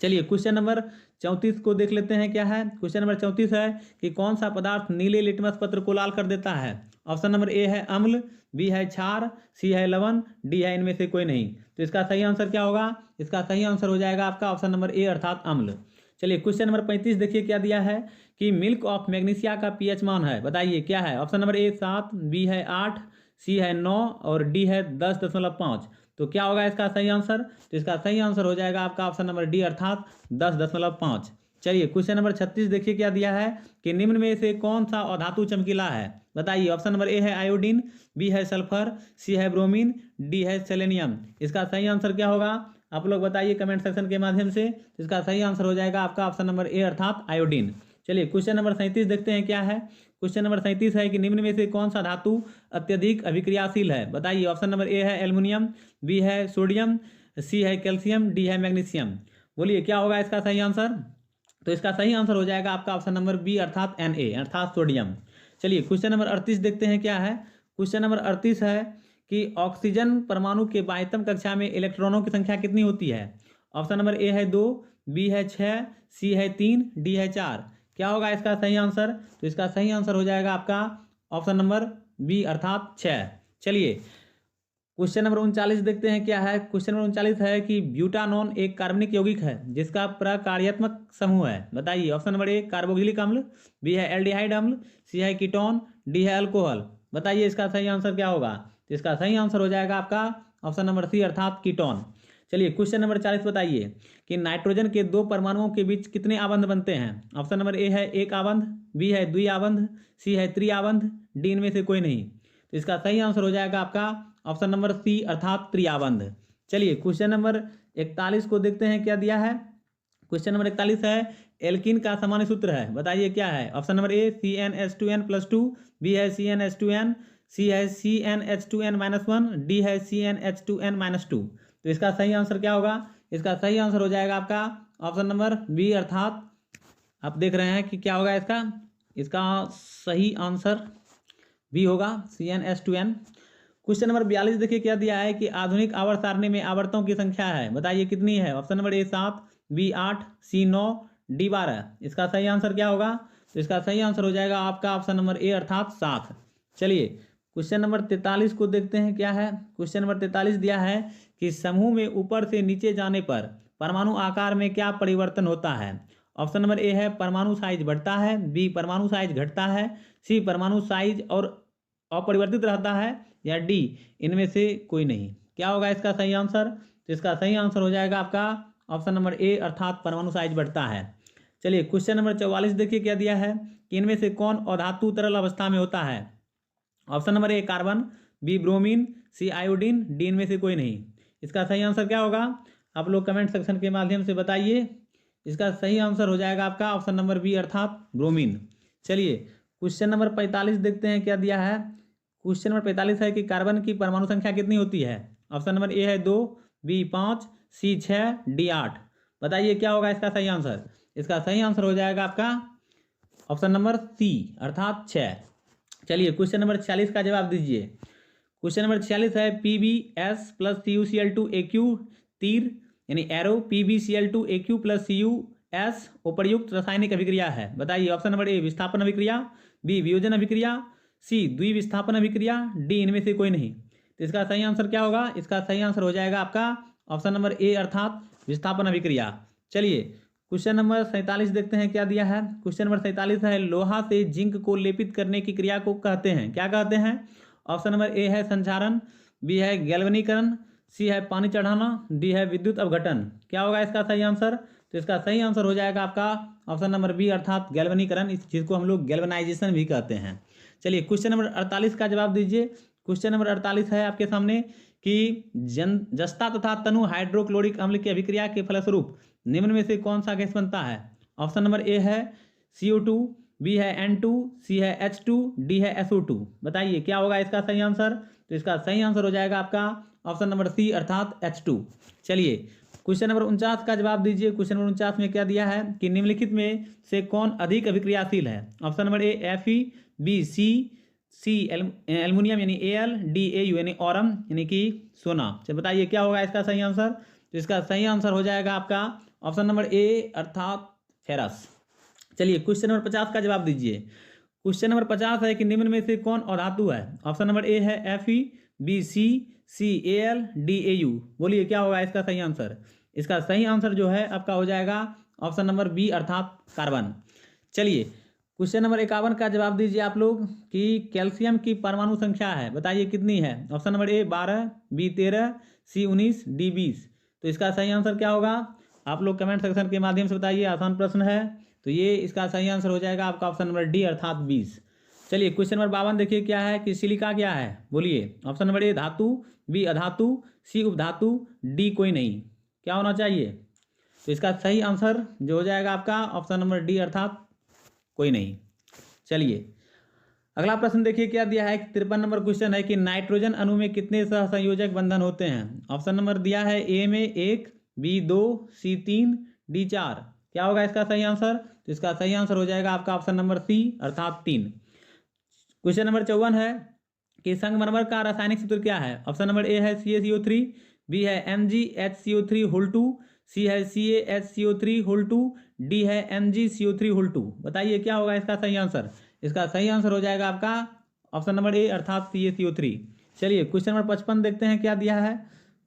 Speaker 1: चलिए क्वेश्चन नंबर 34 को देख लेते हैं क्या है। क्वेश्चन नंबर 34 है कि कौन सा पदार्थ नीले लिटमस पत्र को लाल कर देता है। ऑप्शन नंबर ए है अम्ल, बी है क्षार, सी है लवण, डी है इनमें से कोई नहीं। तो इसका सही आंसर क्या होगा। इसका सही आंसर हो जाएगा आपका ऑप्शन नंबर ए अर्थात अम्ल। चलिए क्वेश्चन नंबर 35 देखिए क्या दिया है कि मिल्क ऑफ मैग्नीशिया का pH मान है। बताइए क्या है। ऑप्शन नंबर ए 7, बी है 8, सी है 9 और डी है 10.5। तो क्या होगा इसका सही आंसर? तो इसका सही आंसर हो जाएगा आपका ऑप्शन नंबर डी अर्थात 10.5। चलिए क्वेश्चन नंबर 36 देखिए क्या दिया है कि निम्न में से कौन सा अधातु चमकीला है? बताइए। ऑप्शन नंबर ए है आयोडीन, बी है सल्फर, सी है ब्रोमीन, डी है सेलेनियम। इसका सही आंसर क्या होगा? आप लोग बताइए कमेंट सेक्शन के माध्यम से। तो इसका सही आंसर हो जाएगा आपका ऑप्शन नंबर ए अर्थात आयोडीन। चलिए क्वेश्चन नंबर 37 देखते हैं क्या है। क्वेश्चन नंबर 37 है कि निम्न में से कौन सा धातु अत्यधिक अभिक्रियाशील है? बताइए। ऑप्शन नंबर ए है एल्युमिनियम, बी है सोडियम, सी है कैल्शियम, डी है मैग्नीशियम। बोलिए क्या होगा इसका सही आंसर? तो इसका सही आंसर हो जाएगा आपका ऑप्शन नंबर बी अर्थात Na अर्थात सोडियम। चलिए क्वेश्चन नंबर 38 देखते हैं क्या है। क्वेश्चन नंबर 38 है कि ऑक्सीजन परमाणु के बाह्यतम कक्षा में इलेक्ट्रॉनों की संख्या कितनी होती है? ऑप्शन नंबर ए है 2, बी है 6, सी है 3, डी है 4। क्या होगा इसका सही आंसर? तो इसका सही आंसर हो जाएगा आपका ऑप्शन नंबर बी अर्थात 6। चलिए क्वेश्चन नंबर 39 देखते हैं क्या है। क्वेश्चन नंबर 39 है कि ब्यूटानॉन एक कार्बनिक यौगिक है जिसका प्रकार्यात्मक समूह है। बताइए। ऑप्शन नंबर ए कार्बोक्सिलिक अम्ल, बी है एल्डिहाइड अम्ल, सी है कीटोन, डी है अल्कोहल। बताइए इसका सही आंसर क्या होगा? तो इसका सही आंसर हो जाएगा आपका ऑप्शन नंबर सी अर्थात कीटोन। चलिए क्वेश्चन नंबर 40 बताइए कि नाइट्रोजन के दो परमाणुओं के बीच कितने आबंध बनते हैं? ऑप्शन नंबर ए है एक आबंध, बी है द्विआबंध, सी है त्रिआबंध, डी इनमें से कोई नहीं। तो इसका सही आंसर हो जाएगा आपका ऑप्शन नंबर सी अर्थात त्रिआबंध। चलिए क्वेश्चन नंबर 41 को देखते हैं क्या दिया है। क्वेश्चन नंबर 41 है एल्कीन का सामान्य सूत्र है। बताइए क्या है? ऑप्शन नंबर ए CnH2n+2, बी है CnH2n, सी है CnH2n-1, डी है CnH2n-2। तो इसका सही आंसर क्या होगा? इसका सही आंसर हो जाएगा आपका ऑप्शन नंबर बी अर्थात, आप देख रहे हैं कि क्या होगा इसका सही आंसर बी होगा CnH2n। क्वेश्चन नंबर 42 देखिए क्या दिया है कि आधुनिक आवर्त सारणी में आवर्तों की संख्या है। बताइए कितनी है? Option number A 7, B 8, C 9, D 12। इसका सही आंसर क्या होगा? तो इसका सही आंसर हो जाएगा आपका ऑप्शन नंबर ए अर्थात 7। चलिए क्वेश्चन नंबर 43 को देखते हैं क्या है। क्वेश्चन नंबर 43 दिया है कि समूह में ऊपर से नीचे जाने पर परमाणु आकार में क्या परिवर्तन होता है? ऑप्शन नंबर ए है परमाणु साइज बढ़ता है, बी परमाणु साइज घटता है, सी परमाणु साइज और अपरिवर्तित रहता है, या डी इनमें से कोई नहीं। क्या होगा इसका सही आंसर? तो इसका सही आंसर हो जाएगा आपका ऑप्शन नंबर ए अर्थात परमाणु साइज बढ़ता है। चलिए क्वेश्चन नंबर 44 देखिए क्या दिया है कि इनमें से कौन अधातु तरल अवस्था में होता है? Option number A carbon, B bromine, C iodine, D इनमें से कोई नहीं। इसका सही आंसर क्या होगा? आप लोग कमेंट सेक्शन के माध्यम से बताइए। इसका सही आंसर हो जाएगा आपका ऑप्शन नंबर बी अर्थात ब्रोमीन। चलिए क्वेश्चन नंबर 45 देखते हैं क्या दिया है। क्वेश्चन नंबर 45 है कि कार्बन की परमाणु संख्या कितनी होती है? ऑप्शन नंबर ए है 2, बी 5, सी 6, डी 8। बताइए क्या होगा इसका सही आंसर? इसका सही आंसर हो जाएगा आपका ऑप्शन नंबर सी अर्थात 6। चलिए क्वेश्चन नंबर 46 का जवाब दीजिए। क्वेश्चन नंबर 46 है PbS + CuCl2Aq तीर यानी एरो PbCl2Aq + CuS उपर्युक्त रासायनिक अभिक्रिया है। बताइए। ऑप्शन नंबर ए विस्थापन अभिक्रिया, बी वियोजन अभिक्रिया, सी द्विविस्थापन अभिक्रिया, डी इनमें से कोई नहीं। तो इसका सही आंसर क्या होगा? इसका सही आंसर हो जाएगा आपका ऑप्शन नंबर ए अर्थात विस्थापन अभिक्रिया। चलिए क्वेश्चन नंबर 47 देखते हैं क्या दिया है। क्वेश्चन नंबर 47 है लोहा से जिंक को लेपित करने की क्रिया को कहते हैं, क्या कहते हैं? ऑप्शन नंबर ए है संक्षारण, बी है गैल्वेनीकरण, सी है पानी चढ़ाना, डी है विद्युत अपघटन। क्या होगा इसका सही आंसर? तो इसका सही आंसर हो जाएगा आपका ऑप्शन नंबर बी अर्थात गैल्वेनीकरण, इस चीज़ को हम लोग गैल्वेनाइजेशन भी कहते हैं। चलिए क्वेश्चन नंबर 48 का जवाब दीजिए। क्वेश्चन नंबर 48 है आपके सामने कि जस्ता तथा तनु हाइड्रोक्लोरिक अम्ल की अभिक्रिया के फलस्वरूप निम्न में से कौन सा गैस बनता है? ऑप्शन नंबर ए है CO2, बी है N2, सी है H2, डी है SO2। बताइए क्या होगा इसका सही आंसर? तो इसका सही आंसर हो जाएगा आपका ऑप्शन नंबर सी अर्थात H2। चलिए क्वेश्चन नंबर 49 का जवाब दीजिए। क्वेश्चन नंबर 49 में क्या दिया है कि निम्नलिखित में से कौन अधिक अभिक्रियाशील है? Option number A Fe, B C aluminium यानी Al, डी Au यानी ऑरम यानी कि सोना। चलिए बताइए क्या होगा इसका सही आंसर? तो इसका सही आंसर हो जाएगा आपका ऑप्शन नंबर ए अर्थात फेरस। चलिए क्वेश्चन नंबर 50 का जवाब दीजिए। क्वेश्चन नंबर 50 है कि निम्न में से कौन अधातु है? ऑप्शन नंबर ए है Fe, B C Al, D Au। बोलिए क्या होगा इसका सही आंसर? इसका सही आंसर जो है आपका हो जाएगा ऑप्शन नंबर बी अर्थात कार्बन। चलिए क्वेश्चन नंबर 51 का जवाब दीजिए आप लोग कि कैल्शियम की परमाणु संख्या है, बताइए कितनी है। Option number A 12, B 13, C 19, D 20। तो इसका सही आंसर क्या होगा, आप लोग कमेंट सेक्शन के माध्यम से बताइए। आसान प्रश्न है, तो ये इसका सही आंसर हो जाएगा आपका ऑप्शन नंबर डी अर्थात 20। चलिए क्वेश्चन नंबर 52 देखिए क्या है कि सिलिका क्या है, बोलिए। ऑप्शन नंबर ए धातु, बी अधातु, सी उपधातु, डी कोई नहीं। क्या होना चाहिए, तो इसका सही आंसर जो हो जाएगा आपका ऑप्शन नंबर डी अर्थात कोई नहीं। चलिए अगला प्रश्न देखिए क्या दिया है। 53 नंबर क्वेश्चन है कि नाइट्रोजन अणु में कितने सहसंयोजक बंधन होते हैं। ऑप्शन नंबर दिया है ए में 1, बी 2, सी 3, डी 4। क्या होगा इसका सही आंसर, तो इसका सही आंसर हो जाएगा आपका ऑप्शन नंबर सी अर्थात 3। क्वेश्चन नंबर 54 है कि संगमरमर का रासायनिक सूत्र क्या है। ऑप्शन नंबर ए है CaCO3, बी है MgHCO3 2, सी है CaHCO3 2, डी है MgCO3 2। बताइए क्या होगा इसका सही आंसर। इसका सही आंसर हो जाएगा आपका ऑप्शन नंबर ए अर्थात CaCO3। चलिए क्वेश्चन नंबर 55 देखते हैं क्या दिया है।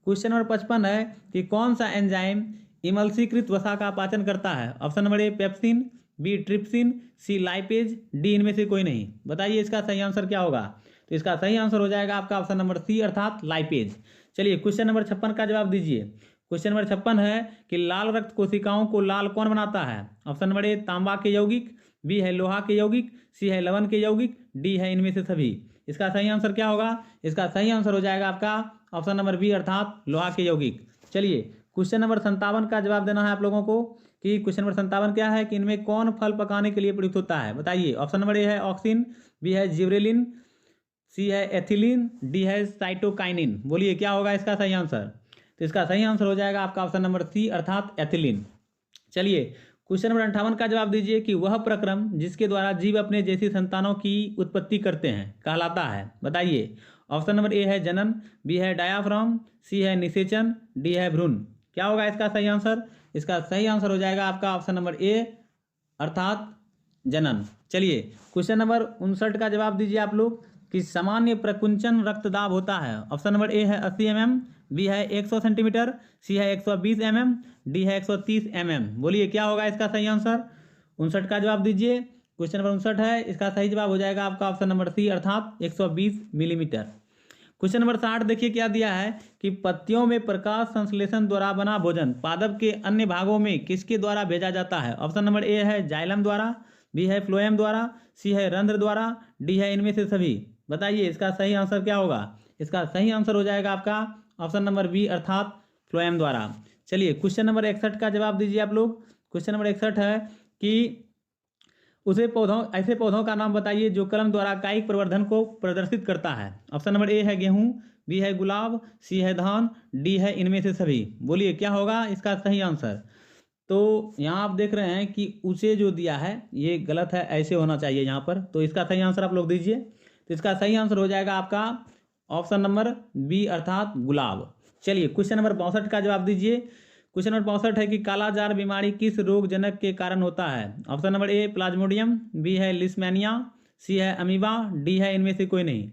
Speaker 1: क्वेश्चन नंबर 55 है कि कौन सा एंजाइम इमल्सीकृत वसा का पाचन करता है। Option number A pepsin, B trypsin, C lipase, D इनमें से कोई नहीं। बताइए इसका सही आंसर क्या होगा, तो इसका सही आंसर हो जाएगा आपका ऑप्शन नंबर सी अर्थात लाइपेज। चलिए क्वेश्चन नंबर 56 का जवाब दीजिए। क्वेश्चन नंबर 56 है कि लाल रक्त कोशिकाओं को लाल कौन बनाता है। ऑप्शन नंबर ए तांबा के यौगिक, बी है लोहा के यौगिक, सी है लवण के यौगिक, डी है इनमें से सभी। इसका सही आंसर क्या होगा, इसका सही आंसर हो जाएगा आपका ऑप्शन नंबर बी अर्थात लोहा के यौगिक। चलिए क्वेश्चन नंबर 57 का जवाब देना है आप लोगों को कि क्वेश्चन नंबर 57 क्या है कि इनमें कौन फल पकाने के लिए प्रयुक्त होता है। बताइए। ऑप्शन नंबर ए है ऑक्सिन, बी है जिब्रेलिन, सी है एथिलीन, डी है साइटोकाइनिन। बोलिए क्या होगा इसका सही आंसर, तो इसका सही आंसर हो जाएगा आपका ऑप्शन नंबर सी अर्थात एथिलीन। चलिए क्वेश्चन नंबर 58 का जवाब दीजिए कि वह प्रक्रम जिसके द्वारा जीव अपने जैसी संतानों की उत्पत्ति करते हैं कहलाता है। बताइए। ऑप्शन नंबर ए है जनन, बी है डायाफ्राम, सी है निषेचन, डी है भ्रूण। क्या होगा इसका सही आंसर, इसका सही आंसर हो जाएगा आपका ऑप्शन नंबर ए अर्थात जनन। चलिए क्वेश्चन नंबर 59 का जवाब दीजिए आप लोग कि सामान्य प्रकुंचन रक्तदाब होता है। ऑप्शन नंबर ए है 80 mm, बी है 100 सेंटीमीटर, सी है 120 mm, डी है 130 mm। बोलिए क्या होगा इसका सही आंसर। 59 का जवाब दीजिए। क्वेश्चन नंबर 59 है, इसका सही जवाब हो जाएगा आपका ऑप्शन नंबर सी अर्थात 120 मिलीमीटर। क्वेश्चन नंबर 60 देखिए क्या दिया है कि पत्तियों में प्रकाश संश्लेषण द्वारा बना भोजन पादप के अन्य भागों में किसके द्वारा भेजा जाता है। ऑप्शन नंबर ए है जाइलम द्वारा, बी है फ्लोएम द्वारा, सी है रंध्र द्वारा, डी है इनमें से सभी। बताइए इसका सही आंसर क्या होगा। इसका सही आंसर हो जाएगा आपका ऑप्शन नंबर बी अर्थात फ्लोएम द्वारा। चलिए क्वेश्चन नंबर 61 का जवाब दीजिए आप लोग। क्वेश्चन नंबर 61 है कि ऐसे पौधों का नाम बताइए जो कलम द्वारा कायिक प्रवर्धन को प्रदर्शित करता है। ऑप्शन नंबर ए है गेहूं, बी है गुलाब, सी है धान, डी है इनमें से सभी। बोलिए क्या होगा इसका सही आंसर। तो यहाँ आप देख रहे हैं कि उसे जो दिया है ये गलत है, ऐसे होना चाहिए यहाँ पर। तो इसका सही आंसर आप लोग दीजिए। तो इसका सही आंसर हो जाएगा आपका ऑप्शन नंबर बी अर्थात गुलाब। चलिए क्वेश्चन नंबर 62 का जवाब दीजिए। क्वेश्चन नंबर 62 है कि कालाजार बीमारी किस रोगजनक के कारण होता है। Option number A plasmodium, B है लिस्मेनिया, सी है अमीबा, डी है इनमें से कोई नहीं।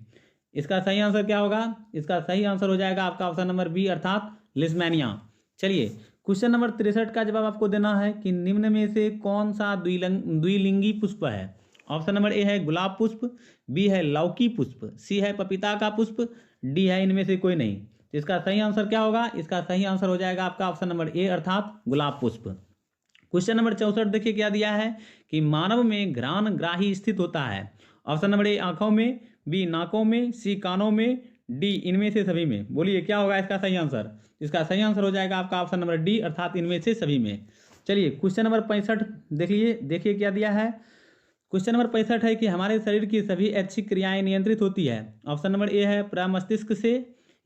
Speaker 1: इसका सही आंसर क्या होगा। इसका सही आंसर हो जाएगा आपका ऑप्शन नंबर बी अर्थात लिस्मेनिया। चलिए क्वेश्चन नंबर 63 का जवाब आपको देना है कि निम्न में से कौन सा द्विलिंगी पुष्प है। ऑप्शन नंबर ए है गुलाब पुष्प, बी है लौकी पुष्प, सी है पपीता का पुष्प, डी है इनमें से कोई नहीं। तो इसका सही आंसर क्या होगा। इसका सही आंसर हो जाएगा आपका ऑप्शन नंबर ए अर्थात गुलाब पुष्प। क्वेश्चन नंबर 64 देखिए क्या दिया है कि मानव में घ्राण ग्राही स्थित होता है। ऑप्शन नंबर ए आंखों में, बी नाकों में, सी कानों में, डी इनमें से सभी में। बोलिए क्या होगा इसका सही आंसर। इसका सही आंसर हो जाएगा आपका ऑप्शन नंबर डी अर्थात इनमें से सभी में। चलिए क्वेश्चन नंबर 65 देखिए क्या दिया है। क्वेश्चन नंबर 65 है कि हमारे शरीर की सभी ऐच्छिक क्रियाएं नियंत्रित होती है। ऑप्शन नंबर ए है प्रमस्तिष्क से,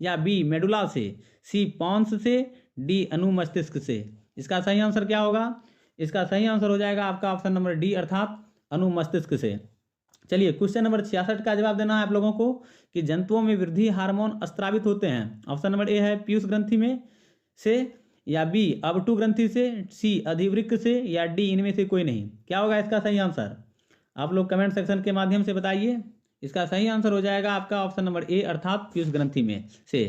Speaker 1: या बी मेडुला से, सी पॉन्स से, डी अनुमस्तिष्क से। इसका सही आंसर क्या होगा। इसका सही आंसर हो जाएगा आपका ऑप्शन नंबर डी अर्थात अनुमस्तिष्क से। चलिए क्वेश्चन नंबर 66 का जवाब देना है आप लोगों को कि जंतुओं में वृद्धि हार्मोन स्त्रावित होते हैं। ऑप्शन नंबर ए है पीयूष ग्रंथि में से, या बी अबटू ग्रंथि से, सी अधिवृक्क से, या डी इनमें से कोई नहीं। क्या होगा इसका सही आंसर। आप लोग कमेंट सेक्शन के माध्यम से बताइए। इसका सही आंसर हो जाएगा आपका ऑप्शन नंबर ए अर्थात पीयूष ग्रंथि में से।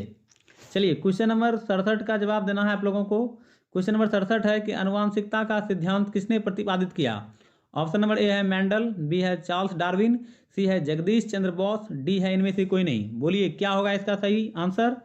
Speaker 1: चलिए क्वेश्चन नंबर 67 का जवाब देना है आप लोगों को। क्वेश्चन नंबर 67 है कि आनुवांशिकता का सिद्धांत किसने प्रतिपादित किया। ऑप्शन नंबर ए है मेंडल, बी है चार्ल्स डार्विन, सी है जगदीश चंद्र बोस, डी है इनमें से कोई नहीं। बोलिए क्या होगा इसका सही आंसर।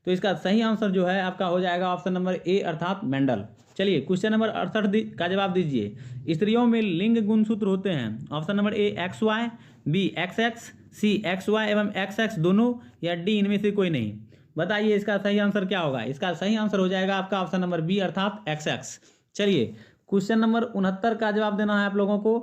Speaker 1: तो इसका सही आंसर जो है आपका हो जाएगा ऑप्शन नंबर ए अर्थात मेंडल। चलिए क्वेश्चन नंबर 68 का जवाब दीजिए। स्त्रियों में लिंग गुणसूत्र होते हैं। Option number A XY, B XX, C XY एवं XX दोनों, या डी इनमें से कोई नहीं। बताइए इसका सही आंसर क्या होगा। इसका सही आंसर हो जाएगा आपका ऑप्शन नंबर बी अर्थात XX। चलिए क्वेश्चन नंबर 69 का जवाब देना है आप लोगों को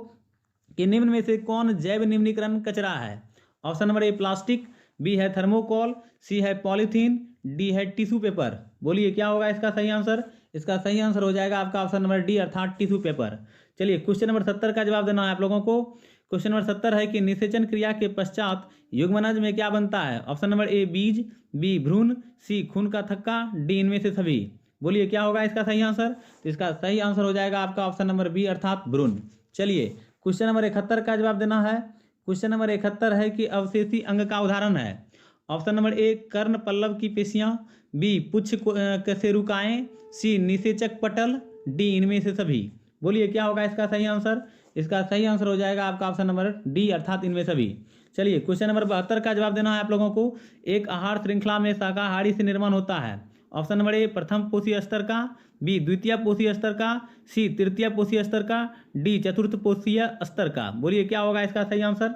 Speaker 1: कि निम्न में से कौन जैव निम्नीकरण कचरा है। Option number A plastic, B है थर्मोकोल, सी है पॉलीथीन, डी है टिश्यू पेपर। बोलिए क्या होगा इसका सही आंसर। इसका सही आंसर हो जाएगा आपका ऑप्शन नंबर डी अर्थात टिश्यू पेपर। चलिए क्वेश्चन नंबर 70 का जवाब देना है आप लोगों को। क्वेश्चन नंबर 70 है कि निषेचन क्रिया के पश्चात युग्मनज में क्या बनता है। ऑप्शन नंबर ए बीज, बी भ्रूण, सी खून का थक्का, डी इनमें से सभी। बोलिए क्या होगा इसका सही आंसर। तो इसका सही आंसर हो जाएगा आपका ऑप्शन नंबर बी अर्थात भ्रूण। चलिए क्वेश्चन नंबर 71 का जवाब देना है। क्वेश्चन नंबर 71 है कि अवशेषी अंग का उदाहरण है। ऑप्शन नंबर ए कर्ण पल्लव की पेशियां, बी पुच्छ कशेरुकाएं, सी निषेचक पटल, डी इनमें से सभी। बोलिए क्या होगा इसका सही आंसर। इसका सही आंसर हो जाएगा आपका ऑप्शन नंबर डी अर्थात इनमें सभी। चलिए क्वेश्चन नंबर 72 का जवाब देना है आप लोगों को। एक आहार श्रृंखला में शाकाहारी से निर्माण होता है। ऑप्शन नंबर ए प्रथम पोषी स्तर का, बी द्वितीय पोषी स्तर का, सी तृतीय पोषी स्तर का, डी चतुर्थ पोषीय स्तर का। बोलिए क्या होगा इसका सही आंसर।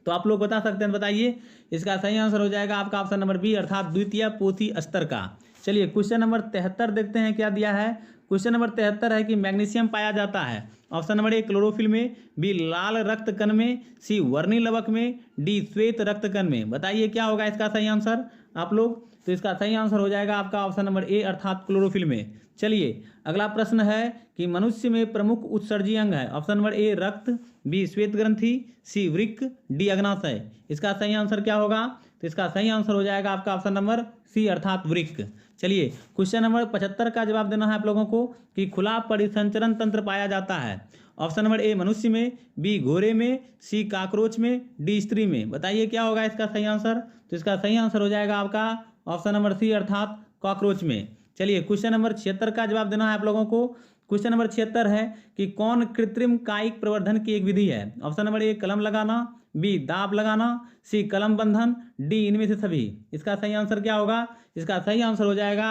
Speaker 1: तो आप लोग बता सकते हैं, बताइए। इसका सही आंसर हो जाएगा आपका ऑप्शन नंबर बी अर्थात द्वितीय पोषी स्तर का। चलिए क्वेश्चन नंबर 73 देखते हैं क्या दिया है। क्वेश्चन नंबर 73 है कि मैग्नीशियम पाया जाता है। ऑप्शन नंबर ए क्लोरोफिल में, बी लाल रक्त कण में, सी वर्णी लवक में, डी श्वेत रक्त कण में। बताइए क्या होगा इसका सही आंसर आप लोग। तो इसका सही आंसर हो जाएगा आपका ऑप्शन नंबर ए अर्थात क्लोरोफिल में। चलिए अगला प्रश्न है कि मनुष्य में प्रमुख उत्सर्जी अंग है। ऑप्शन नंबर ए रक्त, बी श्वेत ग्रंथि, सी वृक्क, डी अग्नाशय। इसका सही आंसर क्या होगा। तो इसका सही आंसर हो जाएगा आपका ऑप्शन नंबर सी अर्थात वृक्क। चलिए क्वेश्चन नंबर 75 का जवाब देना है आप लोगों को कि खुला परिसंचरण तंत्र पाया जाता है। ऑप्शन नंबर ए मनुष्य में, बी घोड़े में, सी काकरोच में, डी स्त्री में। बताइए क्या होगा इसका सही आंसर। तो इसका सही आंसर हो जाएगा आपका ऑप्शन नंबर सी अर्थात कॉकरोच में। चलिए क्वेश्चन नंबर 76 का जवाब देना है आप लोगों को। क्वेश्चन नंबर 76 है कि कौन कृत्रिम कायिक प्रवर्धन की एक विधि है। ऑप्शन नंबर ए कलम लगाना, बी दाब लगाना, सी कलम बंधन, डी इनमें से सभी। इसका सही आंसर क्या होगा। इसका सही आंसर हो जाएगा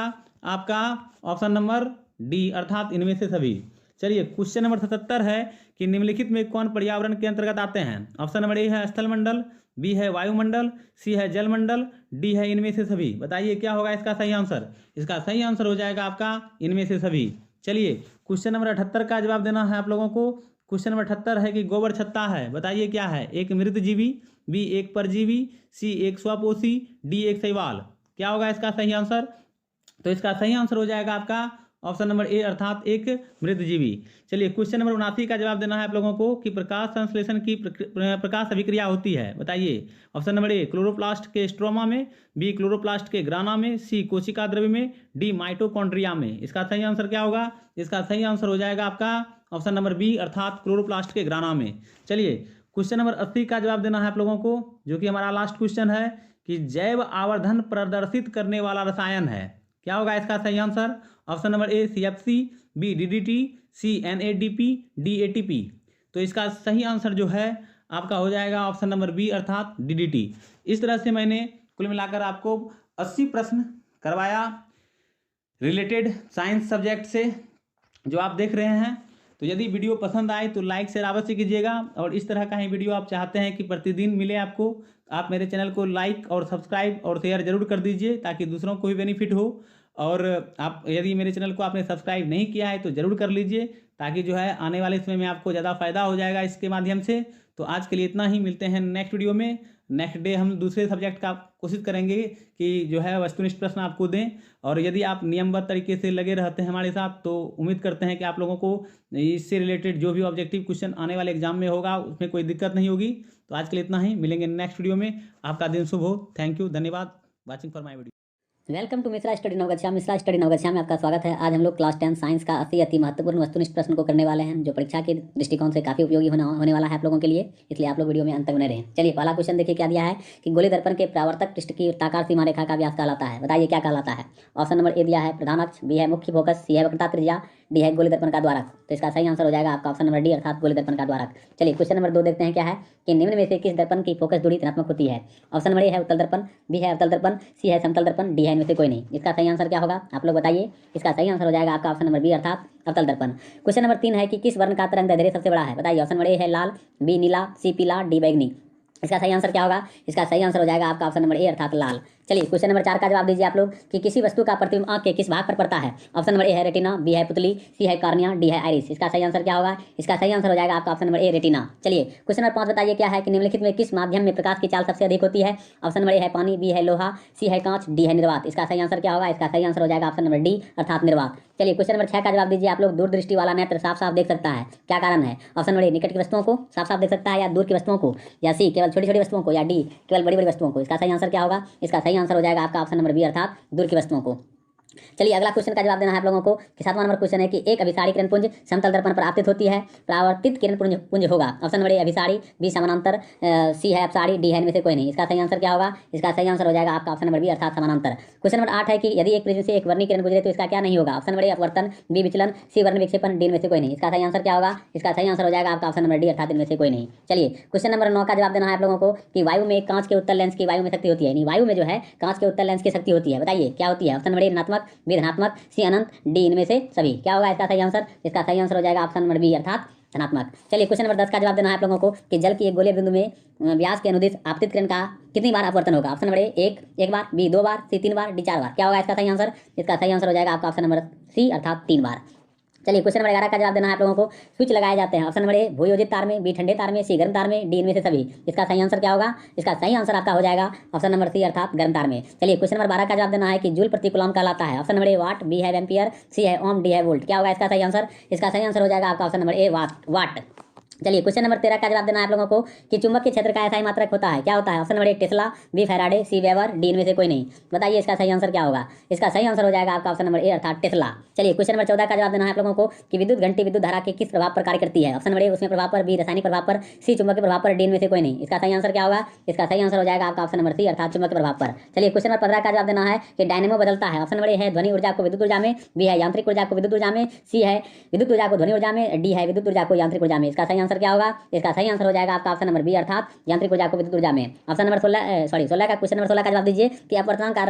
Speaker 1: आपका ऑप्शन नंबर डी अर्थात इनमें से सभी। चलिए क्वेश्चन नंबर 77 है कि निम्नलिखित में कौन पर्यावरण के अंतर्गत आते हैं। ऑप्शन नंबर ए है स्थल मंडल, बी है वायुमंडल, सी है जलमंडल, डी है इनमें से सभी। बताइए क्या होगा इसका सही आंसर। इसका सही आंसर हो जाएगा आपका इनमें से सभी। चलिए क्वेश्चन नंबर 78 का जवाब देना है आप लोगों को। क्वेश्चन नंबर 78 है कि गोबर छत्ता है। बताइए क्या है। एक मृत जीवी, बी एक परजीवी, सी एक स्वपोषी, डी एक शैवाल। क्या होगा इसका सही आंसर। तो इसका सही आंसर हो जाएगा आपका ऑप्शन नंबर ए अर्थात एक मृत जीवी। चलिए क्वेश्चन नंबर 79 का जवाब देना है आप लोगों को कि प्रकाश संश्लेषण की प्रकाश अभिक्रिया होती है। बताइए। ऑप्शन नंबर ए क्लोरोप्लास्ट के स्ट्रोमा में, बी क्लोरोप्लास्ट के ग्राना में, सी कोशिका द्रव्य में, डी माइटोकॉन्ड्रिया में। इसका सही आंसर क्या होगा। इसका सही आंसर हो जाएगा आपका ऑप्शन नंबर बी अर्थात क्लोरोप्लास्ट के ग्राना में। चलिए क्वेश्चन नंबर 80 का जवाब देना है आप लोगों को, जो कि हमारा लास्ट क्वेश्चन है कि जैव आवर्धन प्रदर्शित करने वाला रसायन है। क्या होगा इसका सही answer. Option number A CFC, B DDT, C NADP, D ATP। तो इसका सही आंसर जो है आपका हो जाएगा ऑप्शन नंबर बी अर्थात DDT। इस तरह से मैंने कुल मिलाकर आपको 80 प्रश्न करवाया रिलेटेड साइंस सब्जेक्ट से, जो आप देख रहे हैं। तो यदि वीडियो पसंद आए तो लाइक शेयर अवश्य कीजिएगा, और इस तरह का ही वीडियो आप चाहते हैं कि प्रतिदिन मिले आपको, आप मेरे चैनल को लाइक और सब्सक्राइब और शेयर जरूर कर दीजिए ताकि दूसरों को भी बेनिफिट हो। और आप यदि मेरे चैनल को आपने सब्सक्राइब नहीं किया है तो ज़रूर कर लीजिए, ताकि जो है आने वाले समय में आपको ज़्यादा फायदा हो जाएगा इसके माध्यम से। तो आज के लिए इतना ही, मिलते हैं नेक्स्ट वीडियो में। नेक्स्ट डे हम दूसरे सब्जेक्ट का कोशिश करेंगे कि जो है वस्तुनिष्ठ प्रश्न आपको दें। और यदि आप नियमबद्ध तरीके से लगे रहते हैं हमारे साथ तो उम्मीद करते हैं कि आप लोगों को इससे रिलेटेड जो भी ऑब्जेक्टिव क्वेश्चन आने वाले एग्जाम में होगा उसमें कोई दिक्कत नहीं होगी। तो आज के लिए इतना ही, मिलेंगे नेक्स्ट वीडियो में। आपका दिन शुभ हो। थैंक यू, धन्यवाद watching for my video.
Speaker 2: Welcome to Mishra study Naugachia. Mishra study Naugachia में आपका स्वागत है। आज हम लोग क्लास 10 साइंस का अति महत्वपूर्ण वस्तुनिष्ठ प्रश्न को करने वाले हैं, जो परीक्षा के दृष्टिकोण से काफी उपयोगी होने वाला है आप लोगों के लिए, इसलिए आप लोग वीडियो में अंत तक बने रहें। चलिए पहला क्वेश्चन देखिए क्या दिया है कि गोली दर्पण के परावर्तक पृष्ठ की वृत्ताकार सीमा रेखा का व्यास कहलाता है। बताइए क्या कहलाता है। ऑप्शन नंबर ए दिया है प्रधान अक्ष, बी है मुख्य फोकस, सी है वक्रता त्रिज्या, डी है गोली दर्पण का द्वारक। तो इसका सही आंसर हो जाएगा आपका ऑप्शन नंबर डी अर्थात गोली दर्पण का द्वारक। चलिए क्वेश्चन नंबर 2 देखते हैं क्या है कि निम्न में से किस दर्पण की फोकस दूरी धनात्मक होती है। ऑप्शन नंबर ए है उत्तल दर्पण, बी है अवतल दर्पण, सी है समतल दर्पण, डी है इनमें से कोई नहीं। इसका सही आंसर क्या होगा आप लोग बताइए। इसका सही आंसर हो जाएगा आपका ऑप्शन नंबर बी अर्थात अवतल दर्पण। क्वेश्चन नंबर 3 है कि किस वर्ण का तरंग दैर्ध्य सबसे बड़ा है। बताइए। ऑप्शन नंबर ए है लाल, बी नीला, सी पीला, डी बैगनी। इसका सही आंसर क्या होगा। इसका सही आंसर हो जाएगा आपका ऑप्शन नंबर ए अर्थात लाल। चलिए क्वेश्चन नंबर 4 का जवाब दीजिए आप लोग कि किसी वस्तु का प्रतिबिंब आंख के किस भाग पर पड़ता है। ऑप्शन नंबर ए है रेटिना, बी है पुतली, सी है कार्निया, डी है आइरिस। इसका सही आंसर क्या होगा। इसका सही आंसर हो जाएगा आपका ऑप्शन नंबर ए रेटिना। चलिए क्वेश्चन नंबर 5 बताइए क्या है कि निम्नलिखित में किस माध्यम में प्रकाश की चाल सबसे अधिक होती है। ऑप्शन नंबर ए है पानी, बी है लोहा, सी है कांच, डी है निर्वात। इसका सही आंसर क्या होगा। इसका सही आंसर हो जाएगा ऑप्शन नंबर डी अर्थात निर्वात। चलिए क्वेश्चन नंबर 6 का जवाब दीजिए आप लोग। दूरदृष्टि वाला नेत्र साफ साफ देख सकता है, क्या कारण है। ऑप्शन नंबर ए निकट की वस्तुओं को साफ साफ देख सकता है, या दूर की वस्तुओं को, या सी केवल छोटी छोटी वस्तुओं को, या डी केवल बड़ी बड़ी वस्तुओं को। इसका सही आंसर क्या होगा। इसका सही आंसर हो जाएगा आपका ऑप्शन नंबर बी अर्थात दूर की वस्तुओं को। चलिए अगला क्वेश्चन का जवाब देना है आप लोगों को कि 7वां नंबर क्वेश्चन है कि एक अभिसारी किरण पुंज समतल दर्पण पर आपतित होती है, परावर्तित किरण पुंज होगा। ऑप्शन नंबर ए अभिसारी, बी समानांतर, सी है अपसारी, डी है इनमें से कोई नहीं। इसका सही आंसर क्या होगा। इसका सही आंसर हो जाएगा आपका ऑप्शन नंबर बी अर्थात समानांतर। क्वेश्चन नंबर 8 है कि यदि एक प्रिज्म से एक वर्णीय किरण गुजरे तो इसका क्या नहीं होगा। ऑप्शन नंबर ए अपवर्तन, बी विचलन, सी वर्ण विक्षेपण, डी इनमें से कोई नहीं। इसका सही आंसर क्या होगा। इसका सही आंसर हो जाएगा आपका ऑप्शन नंबर डी अर्थात इनमें से कोई नहीं। चलिए क्वेश्चन नंबर 9 का जवाब देना है आप लोगों को कि वायु में एक कांच के उत्तल लेंस की वायु में शक्ति होती है, यानी वायु में जो है कांच के उत्तल लेंस की शक्ति होती है। बताइए क्या होती है। ऑप्शन नंबर ए ऋणात्मक, बी धनात्मक, सी अनंत, डी इनमें से सभी। क्या होगा इसका सही आंसर। इसका सही आंसर हो जाएगा ऑप्शन नंबर बी अर्थात धनात्मक। चलिए क्वेश्चन नंबर 10 का जवाब देना है आप लोगों को कि जल की एक गोलीय बिंदु में व्यास के अनुदिश आपतित किरण का कितनी बार अपवर्तन होगा। ऑप्शन नंबर ए एक बार, बी 2 बार, सी 3 बार, डी 4 बार। क्या होगा इसका सही आंसर। इसका सही आंसर हो जाएगा आपका ऑप्शन नंबर सी अर्थात 3 बार। चलिए क्वेश्चन नंबर 11 का जवाब देना है आप लोगों को। स्विच लगाए जाते हैं। ऑप्शन नंबर ए भूयोजित तार में, बी ठंडे तार में, सी गर्म तार में, डी इनमें से सभी। इसका सही आंसर क्या होगा। इसका सही आंसर आपका हो जाएगा ऑप्शन नंबर सी अर्थात गर्म तार में। चलिए क्वेश्चन नंबर 12 का जवाब देना है कि जूल प्रति कूलम कहलाता है। Option number A watt, B है एम्पियर, सी है ओम, डी है वोल्ट। क्या होगा इसका सही आंसर। इसका सही आंसर हो जाएगा आपका ऑप्शन नंबर ए वाट। चलिए क्वेश्चन नंबर 13 का जवाब देना है आप लोगों को कि चुंबक के क्षेत्र का एसआई मात्रक होता है, क्या होता है। Option number A tesla, B faraday, C weber, D इनमें से कोई नहीं। बताइए इसका सही आंसर क्या होगा। इसका सही आंसर हो जाएगा आपका ऑप्शन नंबर ए अर्थात टेस्ला। चलिए क्वेश्चन नंबर 14 का जवाब देना है आप लोगों को कि विद्युत घंटी विद्युत धारा के किस प्रभाव पर कार्य करती है। ऑप्शन नंबर ए उसमें प्रभाव पर, बी रासायनिक प्रभाव पर, सी चुंबक के प्रभाव पर, डी इनमें से कोई नहीं। इसका सही आंसर क्या होगा। इसका सही आंसर हो जाएगा आपका ऑप्शन नंबर सी अर्थात चुंबक के प्रभाव पर। चलिए क्वेश्चन नंबर 15 का जवाब देना है कि डायनेमो बदलता है। ऑप्शन नंबर ए है ध्वनि ऊर्जा को विद्युत ऊर्जा में, बी है यांत्रिक ऊर्जा को विद्युत ऊर्जा में, सी है विद्युत ऊर्जा को ध्वनि ऊर्जा में, डी है विद्युत ऊर्जा को यांत्रिक ऊर्जा में। इसका सही आंसर क्या होगा। इसका सही आंसर हो जाएगा आपका ऑप्शन नंबर बी अर्थात यांत्रिक ऊर्जा को विद्युत ऊर्जा में। ऑप्शन नंबर 16 का क्वेश्चन नंबर 16 का जवाब दीजिए कि अपवर्तनांक का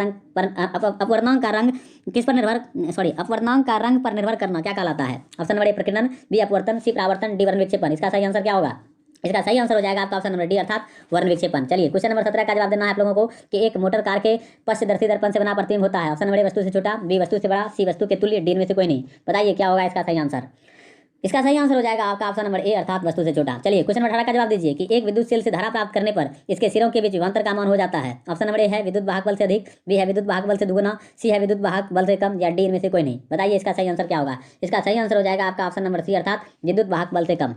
Speaker 2: रंग पर निर्भर करना क्या कहलाता है। ऑप्शन नंबर ए प्रकीर्णन, बी अपवर्तन, सी परावर्तन, डी वर्ण विक्षेपण। इसका सही आंसर क्या होगा। इसका सही आंसर हो जाएगा आपका ऑप्शन नंबर डी अर्थात वर्ण विक्षेपण। चलिए क्वेश्चन नंबर 17 का जवाब देना है आप लोगों को कि एक मोटर कार के पश्चदर्शी दर्पण से बना प्रतिबिंब होता है। ऑप्शन नंबर ए वस्तु से छोटा, बी वस्तु से बड़ा, सी वस्तु के तुल्य, डी में से कोई नहीं। बताइए क्या होगा इसका सही आंसर। इसका सही आंसर हो जाएगा आपका ऑप्शन नंबर ए अर्थात वस्तु से छोटा। चलिए क्वेश्चन नंबर 18 का जवाब दीजिए कि एक विद्युत सेल से धारा प्राप्त करने पर इसके सिरों के बीच विभवांतर का मान हो जाता है। ऑप्शन नंबर ए है विद्युत वाहक बल से अधिक, बी है विद्युत वाहक बल से दुगुना, सी है विद्युत वाहक बल से कम, या डी इनमें से कोई नहीं। बताइए इसका सही आंसर क्या होगा। इसका सही आंसर हो जाएगा आपका ऑप्शन नंबर सी अर्थात विद्युत वाहक बल से कम।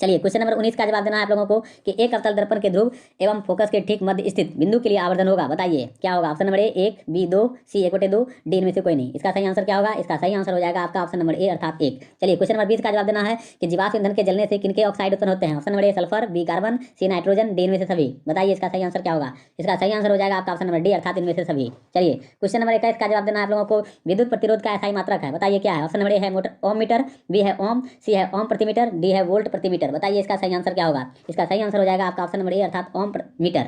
Speaker 2: चलिए क्वेश्चन नंबर 19 का जवाब देना है आप लोगों को कि एक अवतल दर्पण के ध्रुव एवं फोकस के ठीक मध्य स्थित बिंदु के लिए आवर्धन होगा। बताइए क्या होगा। Option number A 1, B 2, C 1/2, D इनमें से कोई नहीं। इसका सही आंसर क्या होगा। इसका सही आंसर हो जाएगा आपका ऑप्शन नंबर ए अर्थात 1। चलिए क्वेश्चन नंबर 20 का जवाब देना है कि जीवाश्म ईंधन के जलने से किनके ऑक्साइड उत्पन्न होते हैं। Option number A sulphur, B carbon, C nitrogen, D इनमें से सभी। बताइए इसका सही आंसर क्या होगा। इसका सही आंसर हो जाएगा आपका ऑप्शन नंबर डी अर्थात इनमें से सभी। चलिए क्वेश्चन नंबर 21 का जवाब देना है आप लोगों को विद्युत प्रतिरोध का एसआई मात्रक है। बताइए क्या है। ऑप्शन नंबर ए है ओम मीटर, बी है ओम, सी है ओम प्रति मीटर, डी है वोल्ट प्रति मीटर। बताइए इसका सही आंसर क्या होगा। इसका सही आंसर हो जाएगा आपका ऑप्शन नंबर ए अर्थात ओम मीटर।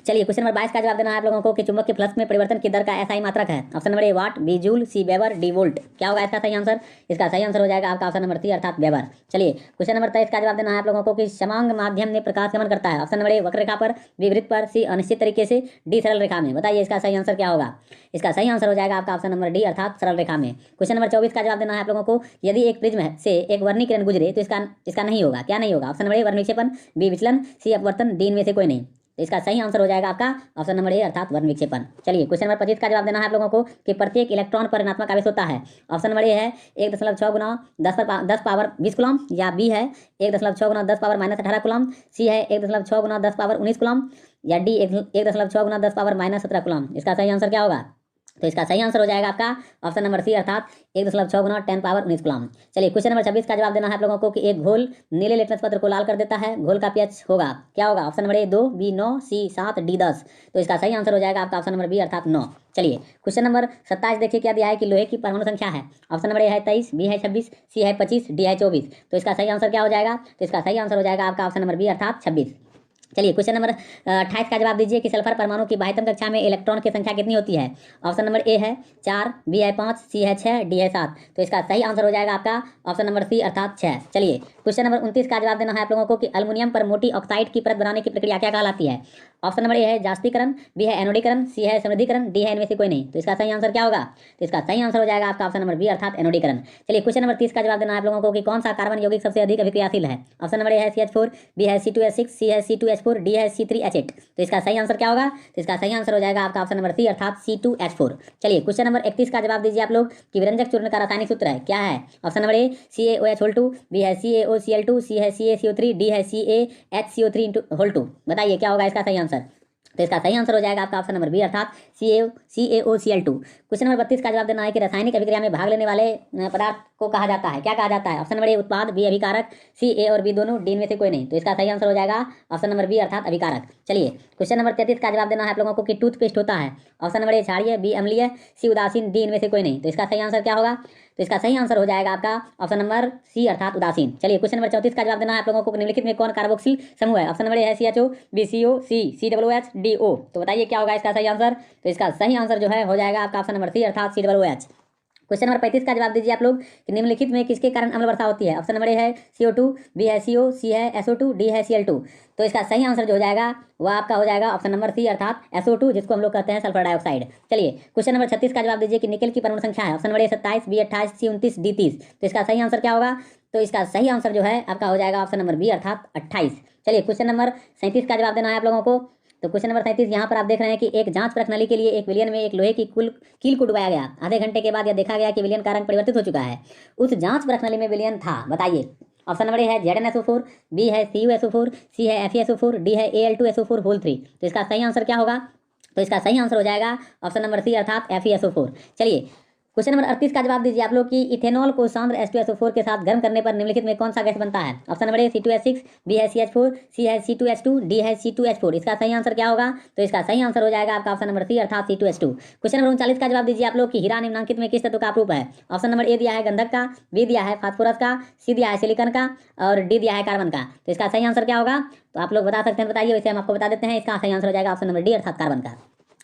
Speaker 2: चलिए क्वेश्चन नंबर 22 का जवाब देना है आप लोगों को कि चुंबक के फ्लक्स में परिवर्तन की दर का एसआई मात्रक है। Option number A watt, B joule, C weber, D volt. क्या होगा इसका सही आंसर। इसका सही आंसर हो जाएगा आपका ऑप्शन नंबर सी अर्थात वेबर। चलिए क्वेश्चन नंबर 23 का जवाब देना है आप लोगों को कि समांग माध्यम में प्रकाश गमन करता है। ऑप्शन नंबर ए वक्र रेखा पर, बी वृत्त पर, सी अनिश्चित तरीके से, डी सरल रेखा में। बताइए इसका सही आंसर क्या होगा। इसका सही आंसर हो जाएगा आपका ऑप्शन नंबर डी अर्थात सरल रेखा में। क्वेश्चन नंबर 24 का जवाब देना है आप लोगों को यदि एक प्रिज्म से एक वर्णीय किरण गुजरे तो इसका नहीं होगा। क्या नहीं होगा। ऑप्शन नंबर ए वर्ण विक्षेपण, बी विचलन, सी अपवर्तन, डी इनमें से कोई नहीं। तो इसका सही आंसर हो जाएगा आपका ऑप्शन नंबर ए अर्थात वर्ण विक्षेपण। चलिए क्वेश्चन नंबर 25 का जवाब देना है आप लोगों को कि प्रत्येक इलेक्ट्रॉन पर ऋणात्मक आवेश होता है। ऑप्शन नंबर ए है 1.6 गुना 10 पावर 20 कूलम, या बी है 1.6 गुना 10 पावर -18 कूलम, सी है 1.6 गुना 10 पावर 19 कूलम, या डी 1.6 गुना 10 पावर -17 कूलम। इसका सही आंसर क्या होगा। तो इसका सही आंसर हो जाएगा आपका ऑप्शन नंबर सी अर्थात 1.6 गुना 10 पावर 19 कूलम। चलिए क्वेश्चन नंबर 26 का जवाब देना है आप लोगों को कि एक घोल नीले लिटमस पत्र को लाल कर देता है, घोल का पीएच होगा, क्या होगा? Option number A 2, B 9, C 7, D 10। तो इसका सही आंसर हो जाएगा आपका ऑप्शन नंबर बी अर्थात 9। चलिए क्वेश्चन नंबर 27 देखिए क्या दिया है कि लोहे की परमाणु संख्या है। ऑप्शन नंबर ए है 23, बी है 26, सी है 25, डी है 24। तो इसका सही आंसर क्या हो जाएगा? तो इसका सही आंसर हो जाएगा आपका ऑप्शन नंबर बी अर्थात 26। चलिए क्वेश्चन नंबर 28 का जवाब दीजिए कि सल्फर परमाणु की बाह्यतम कक्षा में इलेक्ट्रॉन की संख्या कितनी होती है। ऑप्शन नंबर ए है 4, बी है 5, सी है 6, डी है 7। तो इसका सही आंसर हो जाएगा आपका ऑप्शन नंबर सी अर्थात 6। चलिए क्वेश्चन नंबर 29 का जवाब देना है आप लोगों को कि अल्युमिनियम पर मोटी ऑक्साइड की परत बनाने की प्रक्रिया क्या कहलाती है। ऑप्शन नंबर ए है जास्तीकरण, बी है एनोडीकरण, सी है समृद्धीकरण, डी है इनमें से कोई नहीं। तो इसका सही आंसर क्या होगा? तो इसका सही आंसर हो जाएगा आपका ऑप्शन नंबर बी अर्थात एनोडीकरण। चलिए क्वेश्चन नंबर 30 का जवाब देना है आप लोगों को कि कौन सा कार्बन यौगिक सबसे अधिक अभिक्रियाशील है। ऑप्शन नंबर ए है CH4, बी है C2H6, सी है C2H4, डी है C3H8। तो इसका सही आंसर क्या होगा? तो इसका सही आंसर हो जाएगा आपका ऑप्शन नंबर सी अर्थात C2H4। चलिए क्वेश्चन नंबर 31 का जवाब दीजिए आप लोग कि विरंजक चूर्ण का रासायनिक सूत्र है क्या है। ऑप्शन नंबर ए CaOH2, बी है CaOCl2, सी है CaCO3, डी है CaHCO3 बताइए क्या होगा इसका सही आंसर? तो इसका सही आंसर हो जाएगा आपका ऑप्शन नंबर बी अर्थात CaOCl2। क्वेश्चन नंबर 32 का जवाब देना है कि रासायनिक अभिक्रिया में भाग लेने वाले पदार्थ को कहा जाता है, क्या कहा जाता है। ऑप्शन नंबर ए उत्पाद, बी अभिकारक, सी ए और बी दोनों, डी में से कोई नहीं। तो इसका सही आंसर हो जाएगा ऑप्शन नंबर बी अर्थात अभिकारक। चलिए क्वेश्चन नंबर 33 का जवाब देना है आप लोगों को कि टूथपेस्ट होता है। ऑप्शन नंबर ए क्षारीय, बी अम्लीय, सी उदासीन, डी इनमें से कोई नहीं। तो इसका सही आंसर क्या होगा? तो इसका सही आंसर हो जाएगा आपका ऑप्शन नंबर सी अर्थात उदासीन। चलिए क्वेश्चन नंबर 34 का जवाब देना है आप लोगों को निम्नलिखित में कौन कार्बोक्सिल समूह है। ऑप्शन नंबर ए है CHO, बी CO, सी COOH, डी O। तो बताइए क्या होगा इसका सही आंसर? तो इसका सही आंसर जो है हो जाएगा आपका ऑप्शन नंबर सी अर्थात COOH। क्वेश्चन नंबर 35 का जवाब दीजिए आप लोग कि निम्नलिखित में किसके कारण अम्ल वर्षा होती है। ऑप्शन नंबर ए है CO2, बी है CO, सी है SO2, डी है Cl2। तो इसका सही आंसर जो हो जाएगा वह आपका हो जाएगा ऑप्शन नंबर सी अर्थात SO2, जिसको हम लोग कहते हैं सल्फर डाइऑक्साइड। चलिए क्वेश्चन नंबर 36 का जवाब दीजिए कि निकेल की परमाणु संख्या है। Option number A 27, B 28, C 29, D 30। तो इसका सही आंसर क्या होगा? तो इसका सही आंसर जो है आपका हो जाएगा ऑप्शन नंबर बी अर्थात 28। चलिए क्वेश्चन नंबर 37 का जवाब देना है आप लोगों को। तो क्वेश्चन नंबर 37 यहाँ पर आप देख रहे हैं कि एक जांच परख नली के लिए एक विलियन में एक लोहे की कील को डुबाया गया। आधे घंटे के बाद यह देखा गया कि विलियन का रंग परिवर्तित हो चुका है। उस जांच परख नली में विलियन था, बताइए। ऑप्शन नंबर ए है ZnSO4, बी है CuSO4, सी है FeSO4, डी है Al2SO4 होल 3। तो इसका सही आंसर क्या होगा? तो इसका सही आंसर हो जाएगा ऑप्शन नंबर सी अर्थात FeSO4। चलिए क्वेश्चन नंबर 38 का जवाब दीजिए आप लोग कि इथेनॉल को सांद्र H2SO4 के साथ गर्म करने पर निम्नलिखित में कौन सा गैस बनता है। ऑप्शन नंबर ए C2H6, बी है CH4, सी है C2H2, डी है C2H4। इसका सही आंसर क्या होगा? तो इसका सही आंसर हो जाएगा आपका ऑप्शन नंबर सी अर्थात C2H2। क्वेश्चन नंबर 39 का जवाब दीजिए आप लोग कि हीरा निम्नलिखित में किस तत्व का अप्रूप है। ऑप्शन नंबर ए दिया है गंधक का, बी दिया है फास्फोरस का, सी दिया है सिलिकॉन का और डी दिया है कार्बन का। तो इसका सही आंसर क्या होगा? तो आप लोग बता सकते हैं, बताइए। वैसे हम आपको बता देते हैं, इसका सही आंसर हो जाएगा ऑप्शन नंबर डी अर्थात कार्बन का।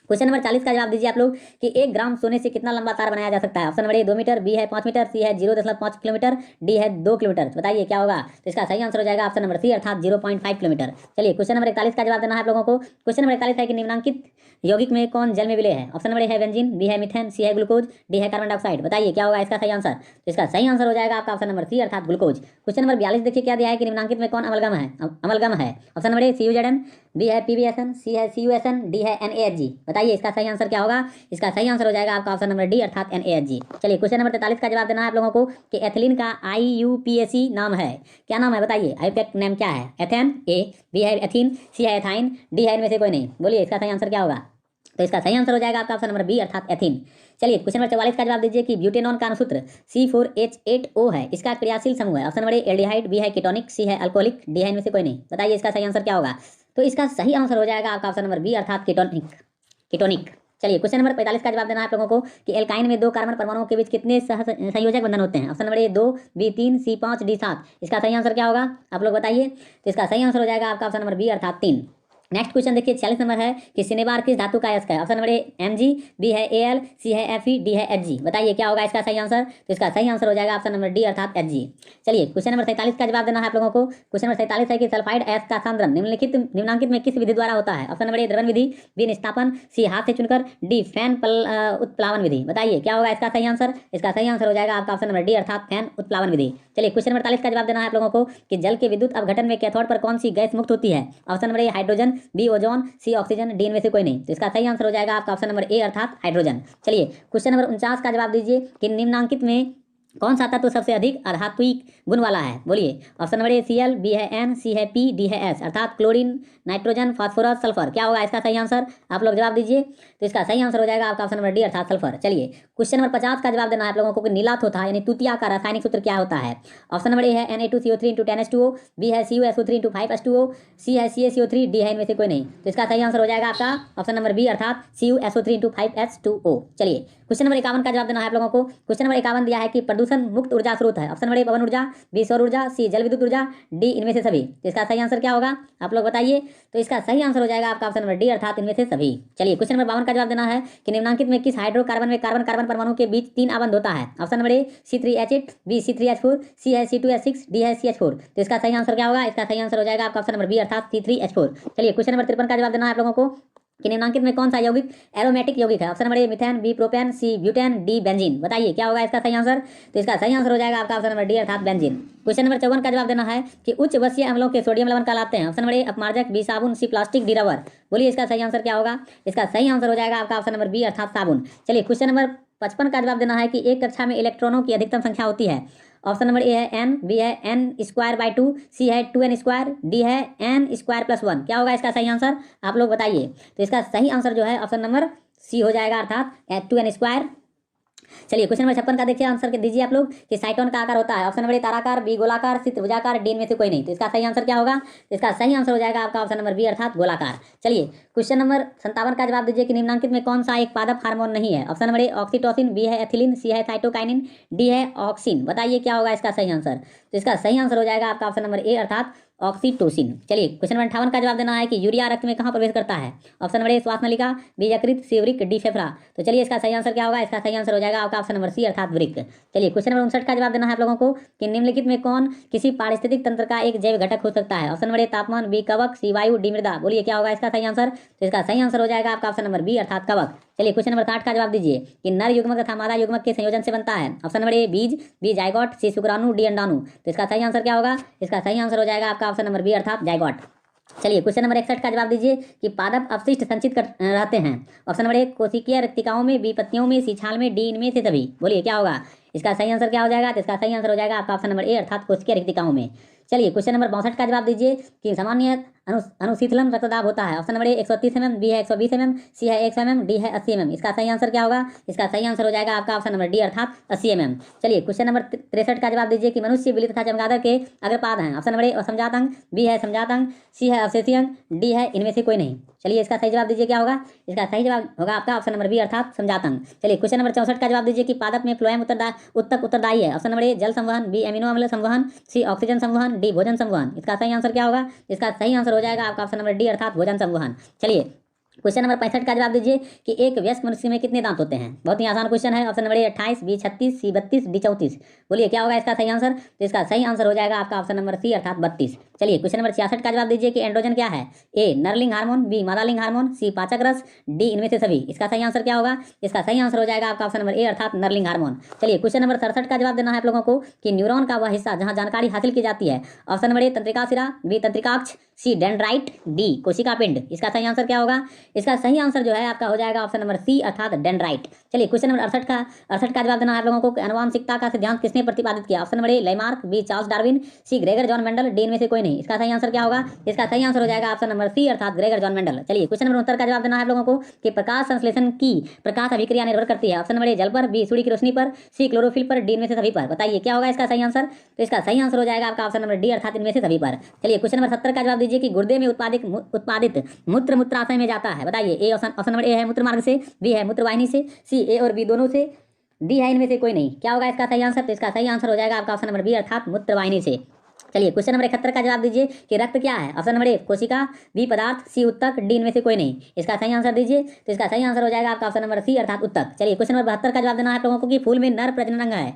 Speaker 2: क्वेश्चन नंबर 40 का जवाब दीजिए आप लोग कि 1 ग्राम सोने से कितना लंबा तार बनाया जा सकता है। Option number A 2 metre, B है 5 मीटर, सी है 0.5 किलोमीटर, डी है 2 किलोमीटर। बताइए क्या होगा? तो इसका सही आंसर हो जाएगा ऑप्शन नंबर सी अर्थात 0.5 किलोमीटर। चलिए क्वेश्चन नंबर 41 का जवाब देना है आप लोगों को। क्वेश्चन नंबर 41 है कि निम्नांकित यौगिक में कौन जल में विलय है। ऑप्शन नंबर ए है बेंजीन, बी है मीथेन, सी है ग्लूकोज, डी है कार्बन डाइऑक्साइड। बताइए क्या होगा इसका सही आंसर? तो इसका सही आंसर हो जाएगा आपका ऑप्शन नंबर सी अर्थात ग्लूकोज। क्वेश्चन नंबर 42 देखिए क्या दिया है कि निम्नांकित में कौन अमलगम है। Option number A CuZn, B है PbSn, सी है CuSn, डी है NaHG। बताइए इसका सही आंसर क्या होगा? इसका सही आंसर हो जाएगा आपका ऑप्शन नंबर डी अर्थात NaHG। चलिए क्वेश्चन नंबर 43 का जवाब देना है आप लोगों को कि एथिलीन का IUPAC नाम है, क्या नाम है? बताइए आईयूपैक नेम क्या है। एथेन ए, बी है एथीन, सी है एथाइन, डी है इनमें से कोई नहीं। बोलिए इसका सही आंसर क्या होगा? तो इसका सही आंसर हो जाएगा आपका ऑप्शन नंबर बी अर्थात एथीन। चलिए क्वेश्चन नंबर 44 का जवाब दीजिए कि ब्यूटेनॉन का अनुसूत्र C4H8O है, इसका क्रियाशील समूह है। Option number A aldehyde, B है कीटोनिक, सी है अल्कोहलिक, डी है इनमें से कोई नहीं। बताइए इसका सही आंसर क्या होगा? तो इसका सही आंसर हो जाएगा आपका ऑप्शन नंबर बी अर्थात कीटोनिक। चलिए क्वेश्चन नंबर 45 का जवाब देना है आप लोगों को कि एल्काइन में 2 कार्बन परमाणुओं के बीच कितने संयोजक बंधन होते हैं। Option number A 2, B 3, C 5, D 7। इसका सही आंसर क्या होगा? आप लोग बताइए। तो इसका सही आंसर हो जाएगा आपका ऑप्शन नंबर बी अर्थात 3। नेक्स्ट क्वेश्चन देखिए 46 नंबर है कि सिनेबार किस धातु का अयस्क है। Option number A Mg, B है Al, सी है Fe, डी है Hg। बताइए क्या होगा इसका सही आंसर? तो इसका सही आंसर हो जाएगा ऑप्शन नंबर डी अर्थात Hg। चलिए क्वेश्चन नंबर 47 का जवाब देना है आप लोगों को। क्वेश्चन नंबर 47 है कि सल्फाइड अयस्क का सांद्रण निम्नांकित में किस विधि द्वारा होता है। ऑप्शन नंबर ए द्रवण विधि, बी निस्तापन, सी हाथ से चुनकर, डी फैन उत्प्लावन विधि। बताइए क्या होगा इसका सही आंसर? इसका सही आंसर हो जाएगा आपका ऑप्शन नंबर डी अर्थात फैन उत्प्लावन विधि। चलिए क्वेश्चन नंबर 48 का जवाब देना है आप लोगों को कि जल के विद्युत अपघटन में कैथोड पर कौन सी गैस मुक्त होती है। Option number A hydrogen, B ozone, C oxygen, D इनमें से कोई नहीं। तो इसका सही आंसर हो जाएगा आपका ऑप्शन नंबर ए अर्थात हाइड्रोजन। चलिए क्वेश्चन नंबर 49 का जवाब दीजिए कि निम्नांकित में कौन सा तत्व सबसे अधिक आधात्विक गुण वाला है? बोलिए। Option number A Cl, B है N, सी है P, डी है S, अर्थात क्लोरीन, नाइट्रोजन, फास्फोरस, सल्फर। क्या होगा इसका सही आंसर? आप लोग जवाब दीजिए। तो इसका सही आंसर हो जाएगा आपका ऑप्शन नंबर डी अर्थात सल्फर। चलिए क्वेश्चन नंबर 50 का जवाब देना है आप लोगों को कि नीला थोथा यानी तुतिया का रासायनिक सूत्र क्या होता है? ऑप्शन नंबर ए है Na2CO3 × 10H2O, बी है CuSO3 × 5H2O, सी है CaCO3, डी है इनमें से कोई नहीं। तो इसका सही आंसर हो जाएगा आपका ऑप्शन नंबर बी अर्थात CuSO3 × 5H2O। चलिए क्वेश्चन नंबर 51 का जवाब देना है आप लोगों को। क्वेश्चन नंबर 51 दिया है कि प्रदूषण मुक्त ऊर्जा स्रोत है। ऑप्शन नंबर ए पवन ऊर्जा, बी सौर ऊर्जा, सी जल विद्युत ऊर्जा, डी इनमें से सभी। तो इसका सही आंसर क्या होगा आप लोग बताइए। तो इसका सही आंसर हो जाएगा आपका ऑप्शन नंबर डी अर्थात इनमें से सभी। चलिए क्वेश्चन नंबर 52 का जवाब देना है कि निम्नांकित में किस हाइड्रोकार्बन में कार्बन कार्बन परमाणु के बीच 3 आबंध होता है? Option number A C3H8, B C3H4, C है C2H6, डी है CH4। तो इसका सही आंसर क्या होगा? इसका सही आंसर हो जाएगा आपका ऑप्शन नंबर बी अर्थात C3H4। चलिए क्वेश्चन नंबर 53 का जवाब देना है आप लोगों को कि निम्नांकित में कौन सा यौगिक एरोमेटिक यौगिक है? Option number A methane, B propane, C butane, D benzene. बताइए क्या होगा इसका सही आंसर? तो इसका सही आंसर हो जाएगा आपका ऑप्शन नंबर डी अर्थात बेंजीन। क्वेश्चन नंबर 54 का जवाब देना है कि उच्च वसीय अम्लों के सोडियम लवण कहलाते हैं। ऑप्शन नंबर ए अपमार्जक, बी साबुन, सी प्लास्टिक, डी रबर। बोलिए इसका सही आंसर क्या होगा? इसका सही आंसर हो जाएगा आपका ऑप्शन नंबर बी अर्थात साबुन। चलिए क्वेश्चन नंबर 55 का जवाब देना है कि एक कक्षा में इलेक्ट्रॉनों की अधिकतम संख्या होती है। ऑप्शन नंबर ए है n, बी है n²/2, सी है 2n², डी है n²+1। क्या होगा इसका सही आंसर आप लोग बताइए। तो इसका सही आंसर जो है ऑप्शन नंबर सी हो जाएगा अर्थात 2n²। चलिए क्वेश्चन नंबर 56 का देखिए आंसर के दीजिए आप लोग कि साइटोन का आकार होता है। ऑप्शन नंबर ए ताराकार, बी गोलाकार, सी त्रिभुजाकार, डी में से कोई नहीं। तो इसका सही आंसर क्या होगा? इसका सही आंसर हो जाएगा आपका ऑप्शन नंबर बी अर्थात गोलाकार। चलिए क्वेश्चन नंबर 57 का जवाब दीजिए कि निम्नांकित में कौन सा एक पादप हार्मोन नहीं है? Option number A oxytocin, B है एथिलीन, सी है साइटोकाइनिन, डी है ऑक्सिन। बताइए क्या होगा इसका सही आंसर? तो इसका सही आंसर हो जाएगा आपका ऑप्शन नंबर ए अर्थात ऑक्सीटोसिन। चलिए क्वेश्चन नंबर 58 का जवाब देना है कि यूरिया रक्त में कहाँ प्रवेश करता है? ऑप्शन नंबर ए श्वास नलिका, बी यकृत, सी वृक्क, डी फेफड़ा। तो चलिए इसका सही आंसर क्या होगा? इसका सही आंसर हो जाएगा आपका ऑप्शन नंबर सी अर्थात वृक्क। चलिए क्वेश्चन नंबर 59 का जवाब देना है आप लोगों को कि निम्नलिखित में कौन किसी पारिस्थितिक तंत्र का एक जैव घटक हो सकता है? ऑप्शन नंबर ए तापमान, बी कवक, सी वायु, डी मृदा। बोलिए क्या होगा इसका सही आंसर? तो इसका सही आंसर हो जाएगा आपका ऑप्शन नंबर बी अर्थात कवक। चलिए क्वेश्चन नंबर 60 का जवाब दीजिए कि नर युग्मक तथा मादा युग्मक के संयोजन से बनता है। ऑप्शन नंबर ए बीज, बी जायगोट, सी शुक्राणु, डी अंडाणु। तो इसका सही आंसर क्या होगा? इसका सही आंसर हो जाएगा आपका ऑप्शन नंबर बी अर्थात जायगोट। चलिए क्वेश्चन नंबर 61 का जवाब दीजिए कि पादप अपशिष्ट संचित कर रहते हैं। ऑप्शन नंबर ए कोशिकीय रिक्तिकाओं में, बी पत्तियों में, सी छाल में, डी इनमें से सभी। बोलिए क्या होगा इसका सही आंसर क्या हो जाएगा? तो इसका सही आंसर हो जाएगा आपका ऑप्शन नंबर ए अर्थात कोशिकीय रिक्तिकाओं में। चलिए क्वेश्चन नंबर 62 का जवाब दीजिए कि सामान्य अनुशीतलन रक्तदाब होता है। Option number A 130 mm, B है 120 mm, सी है 100 mm, डी है 80 mm। इसका सही आंसर क्या होगा? इसका सही आंसर हो जाएगा आपका ऑप्शन नंबर डी अर्थात 80 mm। चलिए क्वेश्चन नंबर 63 का जवाब दीजिए कि मनुष्य, बिल्ली तथा चमगादड़ के अग्रपाद हैं। ऑप्शन नंबर ए असमजात अंग, बी है समजात अंग, सी है अवशेषी अंग, डी है इनमें से कोई नहीं। चलिए इसका सही जवाब दीजिए क्या होगा? इसका सही जवाब होगा आपका ऑप्शन नंबर बी अर्थात समजात अंग। चलिए क्वेश्चन नंबर 64 का जवाब दीजिए कि पादप में फ्लोएम उत्तरदायी है। ऑप्शन नंबर ए जल संवहन, बी एमिनो अम्ल संवहन, सी ऑक्सीजन संवहन, डी भोजन संवहन। इसका सही आंसर क्या होगा? इसका सही आंसर हो जाएगा आपका ऑप्शन नंबर डी अर्थात भोजन संवहन। चलिए क्वेश्चन नंबर 65 का जवाब दीजिए कि एक वयस्क मनुष्य में कितने दांत होते हैं? बहुत ही आसान क्वेश्चन है। Option number A 28, B 36, C 32, D 34। बोलिए क्या होगा इसका सही आंसर? तो इसका सही आंसर हो जाएगा आपका ऑप्शन नंबर सी अर्थात 32। चलिए क्वेश्चन नंबर 66 का जवाब दीजिए कि एंड्रोजन क्या है? ए नरलिंग हार्मोन, बी मादालिंग हार्मोन, सी पाचक रस, डी इनमें से सभी। इसका सही आंसर क्या होगा? इसका सही आंसर हो जाएगा आपका ऑप्शन नंबर ए अर्थात नरलिंग हार्मोन। चलिए क्वेश्चन नंबर 67 का जवाब देना है आप लोगों को कि न्यूरॉन का वह हिस्सा जहां जानकारी हासिल की जाती है। ऑप्शन नंबर ए तंत्रिका सिरा, बी तंत्रिकाक्ष, सी डेंड्राइट, डी कोशिका पिंड। इसका सही आंसर क्या होगा? इसका सही आंसर जो है आपका हो जाएगा ऑप्शन नंबर सी अर्थात डेंड्राइट। चलिए क्वेश्चन नंबर 68 का जवाब देना है आप लोगों को आनुवांशिकता का सिद्धांत किसने प्रतिपादित किया? Option number A Lamarck, B Charles Darwin, C Gregor John Mendel, D इनमें से कोई नहीं। इसका सही आंसर क्या होगा? इसका सही आंसर हो जाएगा ऑप्शन नंबर सी अर्थात ग्रेगर जॉन मेंडल। चलिए क्वेश्चन नंबर 69 का जवाब देना है आप लोगों को कि प्रकाश संश्लेषण की प्रकाश अभिक्रिया निर्भर करती है। ऑप्शन नंबर ए जल पर, बी सूर्य की रोशनी पर, सी क्लोरोफिल पर, डी इनमें से सभी पर। बताइए क्या होगा इसका सही आंसर? तो इसका सही आंसर हो जाएगा आपका ऑप्शन नंबर डी अर्थात इनमें से सभी पर। चलिए क्वेश्चन नंबर 70 का जवाब दीजिए कि गुर्दे में उत्पादित मूत्र मूत्राशय में जाता है। बताइए ए ऑप्शन नंबर ए है मूत्र मार्ग से, बी है मूत्र वाहिनी से, सी ए और बी दोनों से, डी है इनमें से कोई नहीं। क्या होगा इसका सही आंसर? तो इसका सही आंसर हो जाएगा आपका ऑप्शन नंबर बी अर्थात मूत्र वाहिनी से। चलिए क्वेश्चन नंबर 71 का जवाब दीजिए कि रक्त क्या है? ऑप्शन नंबर ए कोशिका, बी पदार्थ, सी उत्तक, डी इनमें से कोई नहीं। इसका सही आंसर दीजिए। तो इसका सही आंसर हो जाएगा आपका ऑप्शन नंबर सी अर्थात उत्तक। चलिए क्वेश्चन नंबर 72 का जवाब देना है आप लोगों को कि फूल में नर प्रजनन अंग है,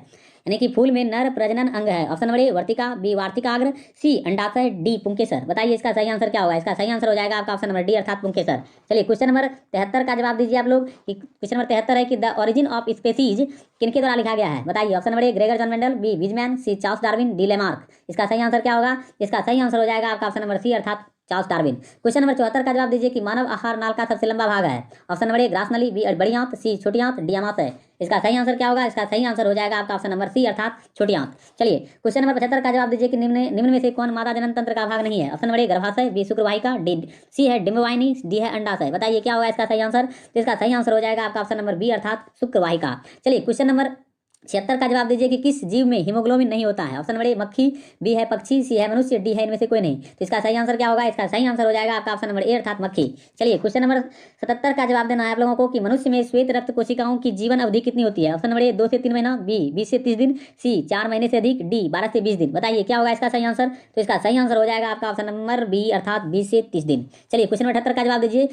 Speaker 2: यानी कि फूल में नर प्रजनन अंग है। ऑप्शन नंबर ए वर्तिका, बी वार्तिकाग्र, सी अंडाशय, डी पुंकेसर। बताइए इसका सही आंसर क्या होगा? इसका सही आंसर हो जाएगा आपका ऑप्शन नंबर डी अर्थात पुंकेसर। चलिए क्वेश्चन नंबर 73 का जवाब दीजिए आप लोग कि क्वेश्चन नंबर 73 है कि द ओरिजिन ऑफ स्पेसीज किनके द्वारा लिखा गया है? बताइए option number A Gregor John Mendel, B Weismann, C Charles Darwin, D Lamarck. इसका सही आंसर क्या होगा? इसका सही आंसर हो जाएगा आपका ऑप्शन नंबर सी अर्थात चार्ल्स डार्विन। क्वेश्चन नंबर 74 का जवाब दीजिए कि मानव आहार नाल का सबसे लंबा भाग है। ऑप्शन नंबर ए ग्रास नली, बी बड़ी आंत, सी छोटी आंत, डी आमाशय। इसका सही आंसर क्या होगा? इसका सही आंसर हो जाएगा आपका ऑप्शन नंबर सी अर्थात छोटी आंत। चलिए क्वेश्चन नंबर 75 का जवाब दीजिए कि निम्न में से कौन मादा जनन तंत्र का भाग नहीं है। ऑप्शन नंबर ए गर्भाशय, बी शुक्रवाहिका, डी सी है डिम्बवाहिनी, डी है अंडाशय। बताइए क्या होगा इसका सही आंसर? तो इसका सही आंसर हो जाएगा आपका ऑप्शन नंबर बी अर्थात शुक्रवाहिका। चलिए क्वेश्चन नंबर 76 का जवाब दीजिए कि किस जीव में हीमोग्लोबिन नहीं होता है। ऑप्शन नंबर ए मक्खी, बी है पक्षी, सी है मनुष्य, डी है इनमें से कोई नहीं। तो इसका सही आंसर क्या होगा? इसका सही आंसर हो जाएगा आपका ऑप्शन नंबर ए अर्थात मक्खी। चलिए क्वेश्चन नंबर 77 का जवाब देना है आप लोगों को कि मनुष्य में श्वेत रक्त कोशिकाओं की जीवन अवधि कितनी होती है। ऑप्शन नंबर ए 2 से 3 महीना, बी 20 से 30 दिन, सी 4 महीने से अधिक, डी 12 से 20 दिन। बताइए क्या होगा इसका सही आंसर? तो इसका सही आंसर हो जाएगा आपका ऑप्शन नंबर बी अर्थात 20 से 30 दिन। चलिए क्वेश्चन नंबर 78 का जवाब दीजिए।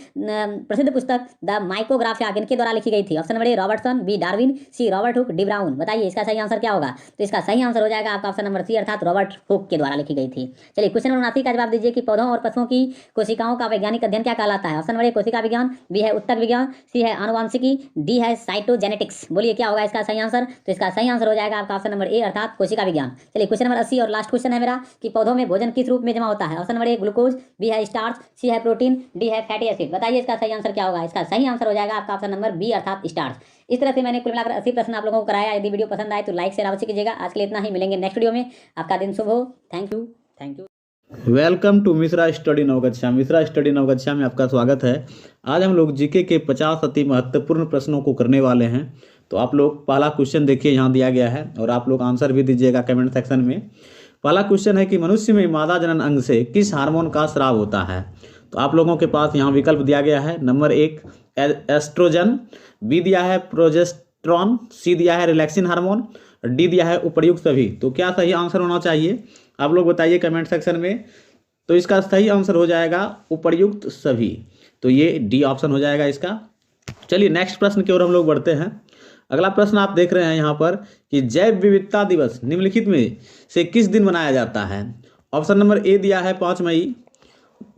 Speaker 2: प्रसिद्ध पुस्तक द माइक्रोग्राफिया किनके द्वारा लिखी गई थी। Option number A Robertson, B Darwin, C Robert Hooke, D Brown. बताइए इसका सही आंसर क्या होगा? तो इसका सही आंसर हो जाएगा आपका ऑप्शन नंबर सी अर्थात रॉबर्ट हुक के द्वारा लिखी गई थी। चलिए क्वेश्चन नंबर 79 का जवाब दीजिए कि पौधों और पशुओं की कोशिकाओं का वैज्ञानिक अध्ययन क्या कहलाता है। ऑप्शन नंबर ए कोशिका विज्ञान, बी है उत्तक विज्ञान, सी है आनुवांशिकी, डी है साइटोजेनेटिक्स। बोलिए क्या होगा इसका सही आंसर? तो इसका सही आंसर हो जाएगा आपका ऑप्शन नंबर ए अर्थात कोशिका विज्ञान। चलिए क्वेश्चन नंबर 80 और लास्ट क्वेश्चन है मेरा कि पौधों में भोजन किस रूप में जमा होता है। Option number A glucose, B है स्टार्च, सी है प्रोटीन, डी है फैटी एसिड। बताइए इसका सही आंसर क्या होगा? इसका सही आंसर हो जाएगा आपका ऑप्शन नंबर बी अर्थात स्टार्च। इस तरह से मैंने कुल मिलाकर 80 प्रश्न आप लोगों को कराया। यदि वीडियो पसंद आए तो लाइक शेयर अवश्य कीजिएगा। आज के लिए इतना ही, मिलेंगे नेक्स्ट वीडियो में। आपका दिन शुभ हो। Thank you.
Speaker 1: Welcome to Mishra study Naugachia. Mishra study Naugachia में आपका स्वागत है। आज हम लोग जीके के 50 अति महत्वपूर्ण प्रश्नों को करने वाले हैं। तो आप लोग पहला क्वेश्चन देखिए, यहाँ दिया गया है और आप लोग आंसर भी दीजिएगा कमेंट सेक्शन में। पहला क्वेश्चन है कि मनुष्य में मादा जनन अंग से किस हार्मोन का स्राव होता है। तो आप लोगों के पास यहाँ विकल्प दिया गया है। नंबर 1 एस्ट्रोजन, बी दिया है प्रोजेस्टेरॉन, सी दिया है रिलैक्सिन हार्मोन, डी दिया है उपर्युक्त सभी। तो क्या सही आंसर होना चाहिए आप लोग बताइए कमेंट सेक्शन में। तो इसका सही आंसर हो जाएगा उपर्युक्त सभी। तो ये डी ऑप्शन हो जाएगा इसका। चलिए नेक्स्ट प्रश्न की ओर हम लोग बढ़ते हैं। अगला प्रश्न आप देख रहे हैं यहाँ पर कि जैव विविधता दिवस निम्नलिखित में से किस दिन मनाया जाता है। ऑप्शन नंबर ए दिया है 5 मई,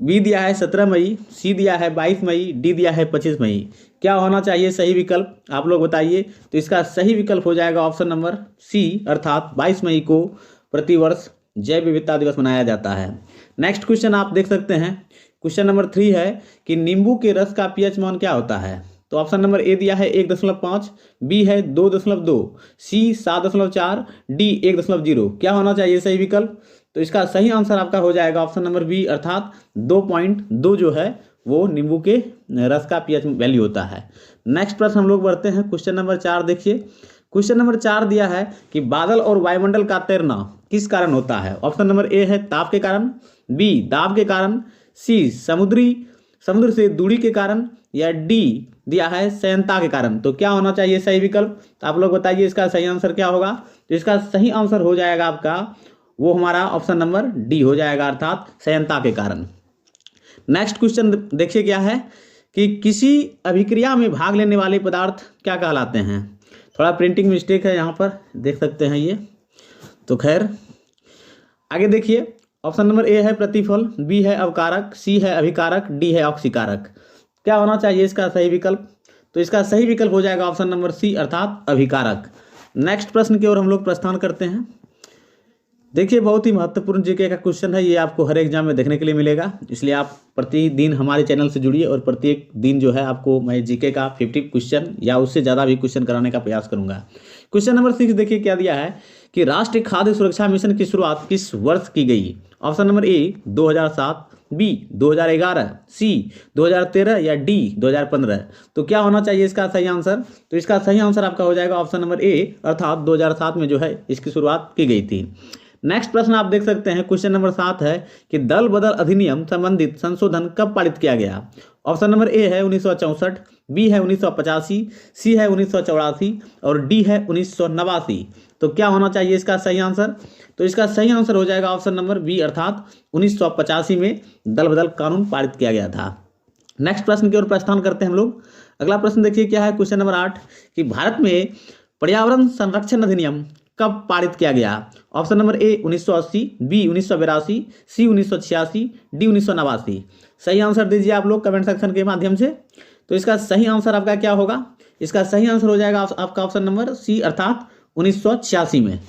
Speaker 1: बी दिया है 17 मई, सी दिया है 22 मई, डी दिया है 25 मई। क्या होना चाहिए सही विकल्प आप लोग बताइए। तो इसका सही विकल्प हो जाएगा ऑप्शन नंबर सी अर्थात 22 मई को प्रतिवर्ष जैव विविधता दिवस मनाया जाता है। नेक्स्ट क्वेश्चन आप देख सकते हैं। क्वेश्चन नंबर 3 है कि नींबू के रस का पीएच मान क्या होता है। तो ऑप्शन नंबर ए दिया है 1.5, बी है 2.2, सी 7.4, डी 1.0। क्या होना चाहिए सही विकल्प। तो इसका सही आंसर आपका हो जाएगा ऑप्शन नंबर बी अर्थात 2.2 जो है वो नींबू के रस का पीएच वैल्यू होता है। नेक्स्ट प्रश्न हम लोग बढ़ते हैं। क्वेश्चन नंबर 4 देखिए। क्वेश्चन नंबर 4 दिया है कि बादल और वायुमंडल का तैरना किस कारण होता है। ऑप्शन नंबर ए है ताप के कारण, बी दाब के कारण, सी समुद्र से दूरी के कारण, या डी दिया है संयंता के कारण। तो क्या होना चाहिए सही विकल्प। तो आप लोग बताइए इसका सही आंसर क्या होगा। तो इसका सही आंसर हो जाएगा आपका वो हमारा ऑप्शन नंबर डी हो जाएगा अर्थात संयंता के कारण। नेक्स्ट क्वेश्चन देखिए क्या है कि किसी अभिक्रिया में भाग लेने वाले पदार्थ क्या कहलाते हैं। थोड़ा प्रिंटिंग मिस्टेक है यहाँ पर देख सकते हैं ये। तो खैर आगे देखिए। ऑप्शन नंबर ए है प्रतिफल, बी है अवकारक, सी है अभिकारक, डी है ऑक्सीकारक। क्या होना चाहिए इसका सही विकल्प। तो इसका सही विकल्प हो जाएगा ऑप्शन नंबर सी अर्थात अभिकारक। नेक्स्ट प्रश्न की ओर हम लोग प्रस्थान करते हैं। देखिए बहुत ही महत्वपूर्ण जीके का क्वेश्चन है। ये आपको हर एग्जाम में देखने के लिए मिलेगा, इसलिए आप प्रतिदिन हमारे चैनल से जुड़िए और प्रत्येक दिन जो है आपको मैं जीके का 50 क्वेश्चन या उससे ज़्यादा भी क्वेश्चन कराने का प्रयास करूंगा। क्वेश्चन नंबर 6 देखिए क्या दिया है कि राष्ट्रीय खाद्य सुरक्षा मिशन की शुरुआत किस वर्ष की गई। ऑप्शन नंबर ए 2007, बी 2011, सी 2013 या डी 2015। तो क्या होना चाहिए इसका सही आंसर। तो इसका सही आंसर आपका हो जाएगा ऑप्शन नंबर ए अर्थात 2007 में जो है इसकी शुरुआत की गई थी। नेक्स्ट प्रश्न आप देख सकते हैं। क्वेश्चन नंबर 7 है कि दल बदल अधिनियम संबंधित संशोधन कब पारित किया गया। ऑप्शन नंबर ए है 1964, बी है 1985, सी है 1984 और डी है 1989। तो क्या होना चाहिए इसका सही आंसर। तो इसका सही आंसर हो जाएगा ऑप्शन नंबर बी अर्थात 1985 में दल बदल कानून पारित किया गया था। नेक्स्ट प्रश्न की ओर प्रस्थान करते हैं हम लोग। अगला प्रश्न देखिए क्या है। क्वेश्चन नंबर 8 कि भारत में पर्यावरण संरक्षण अधिनियम कब पारित किया गया। Option number A 1980, B 1982, C 1986, D 1989। सही आंसर दीजिए आप लोग कमेंट सेक्शन के माध्यम से। तो इसका सही आंसर आपका क्या होगा। इसका सही आंसर हो जाएगा आपका ऑप्शन नंबर सी अर्थात 1986 में।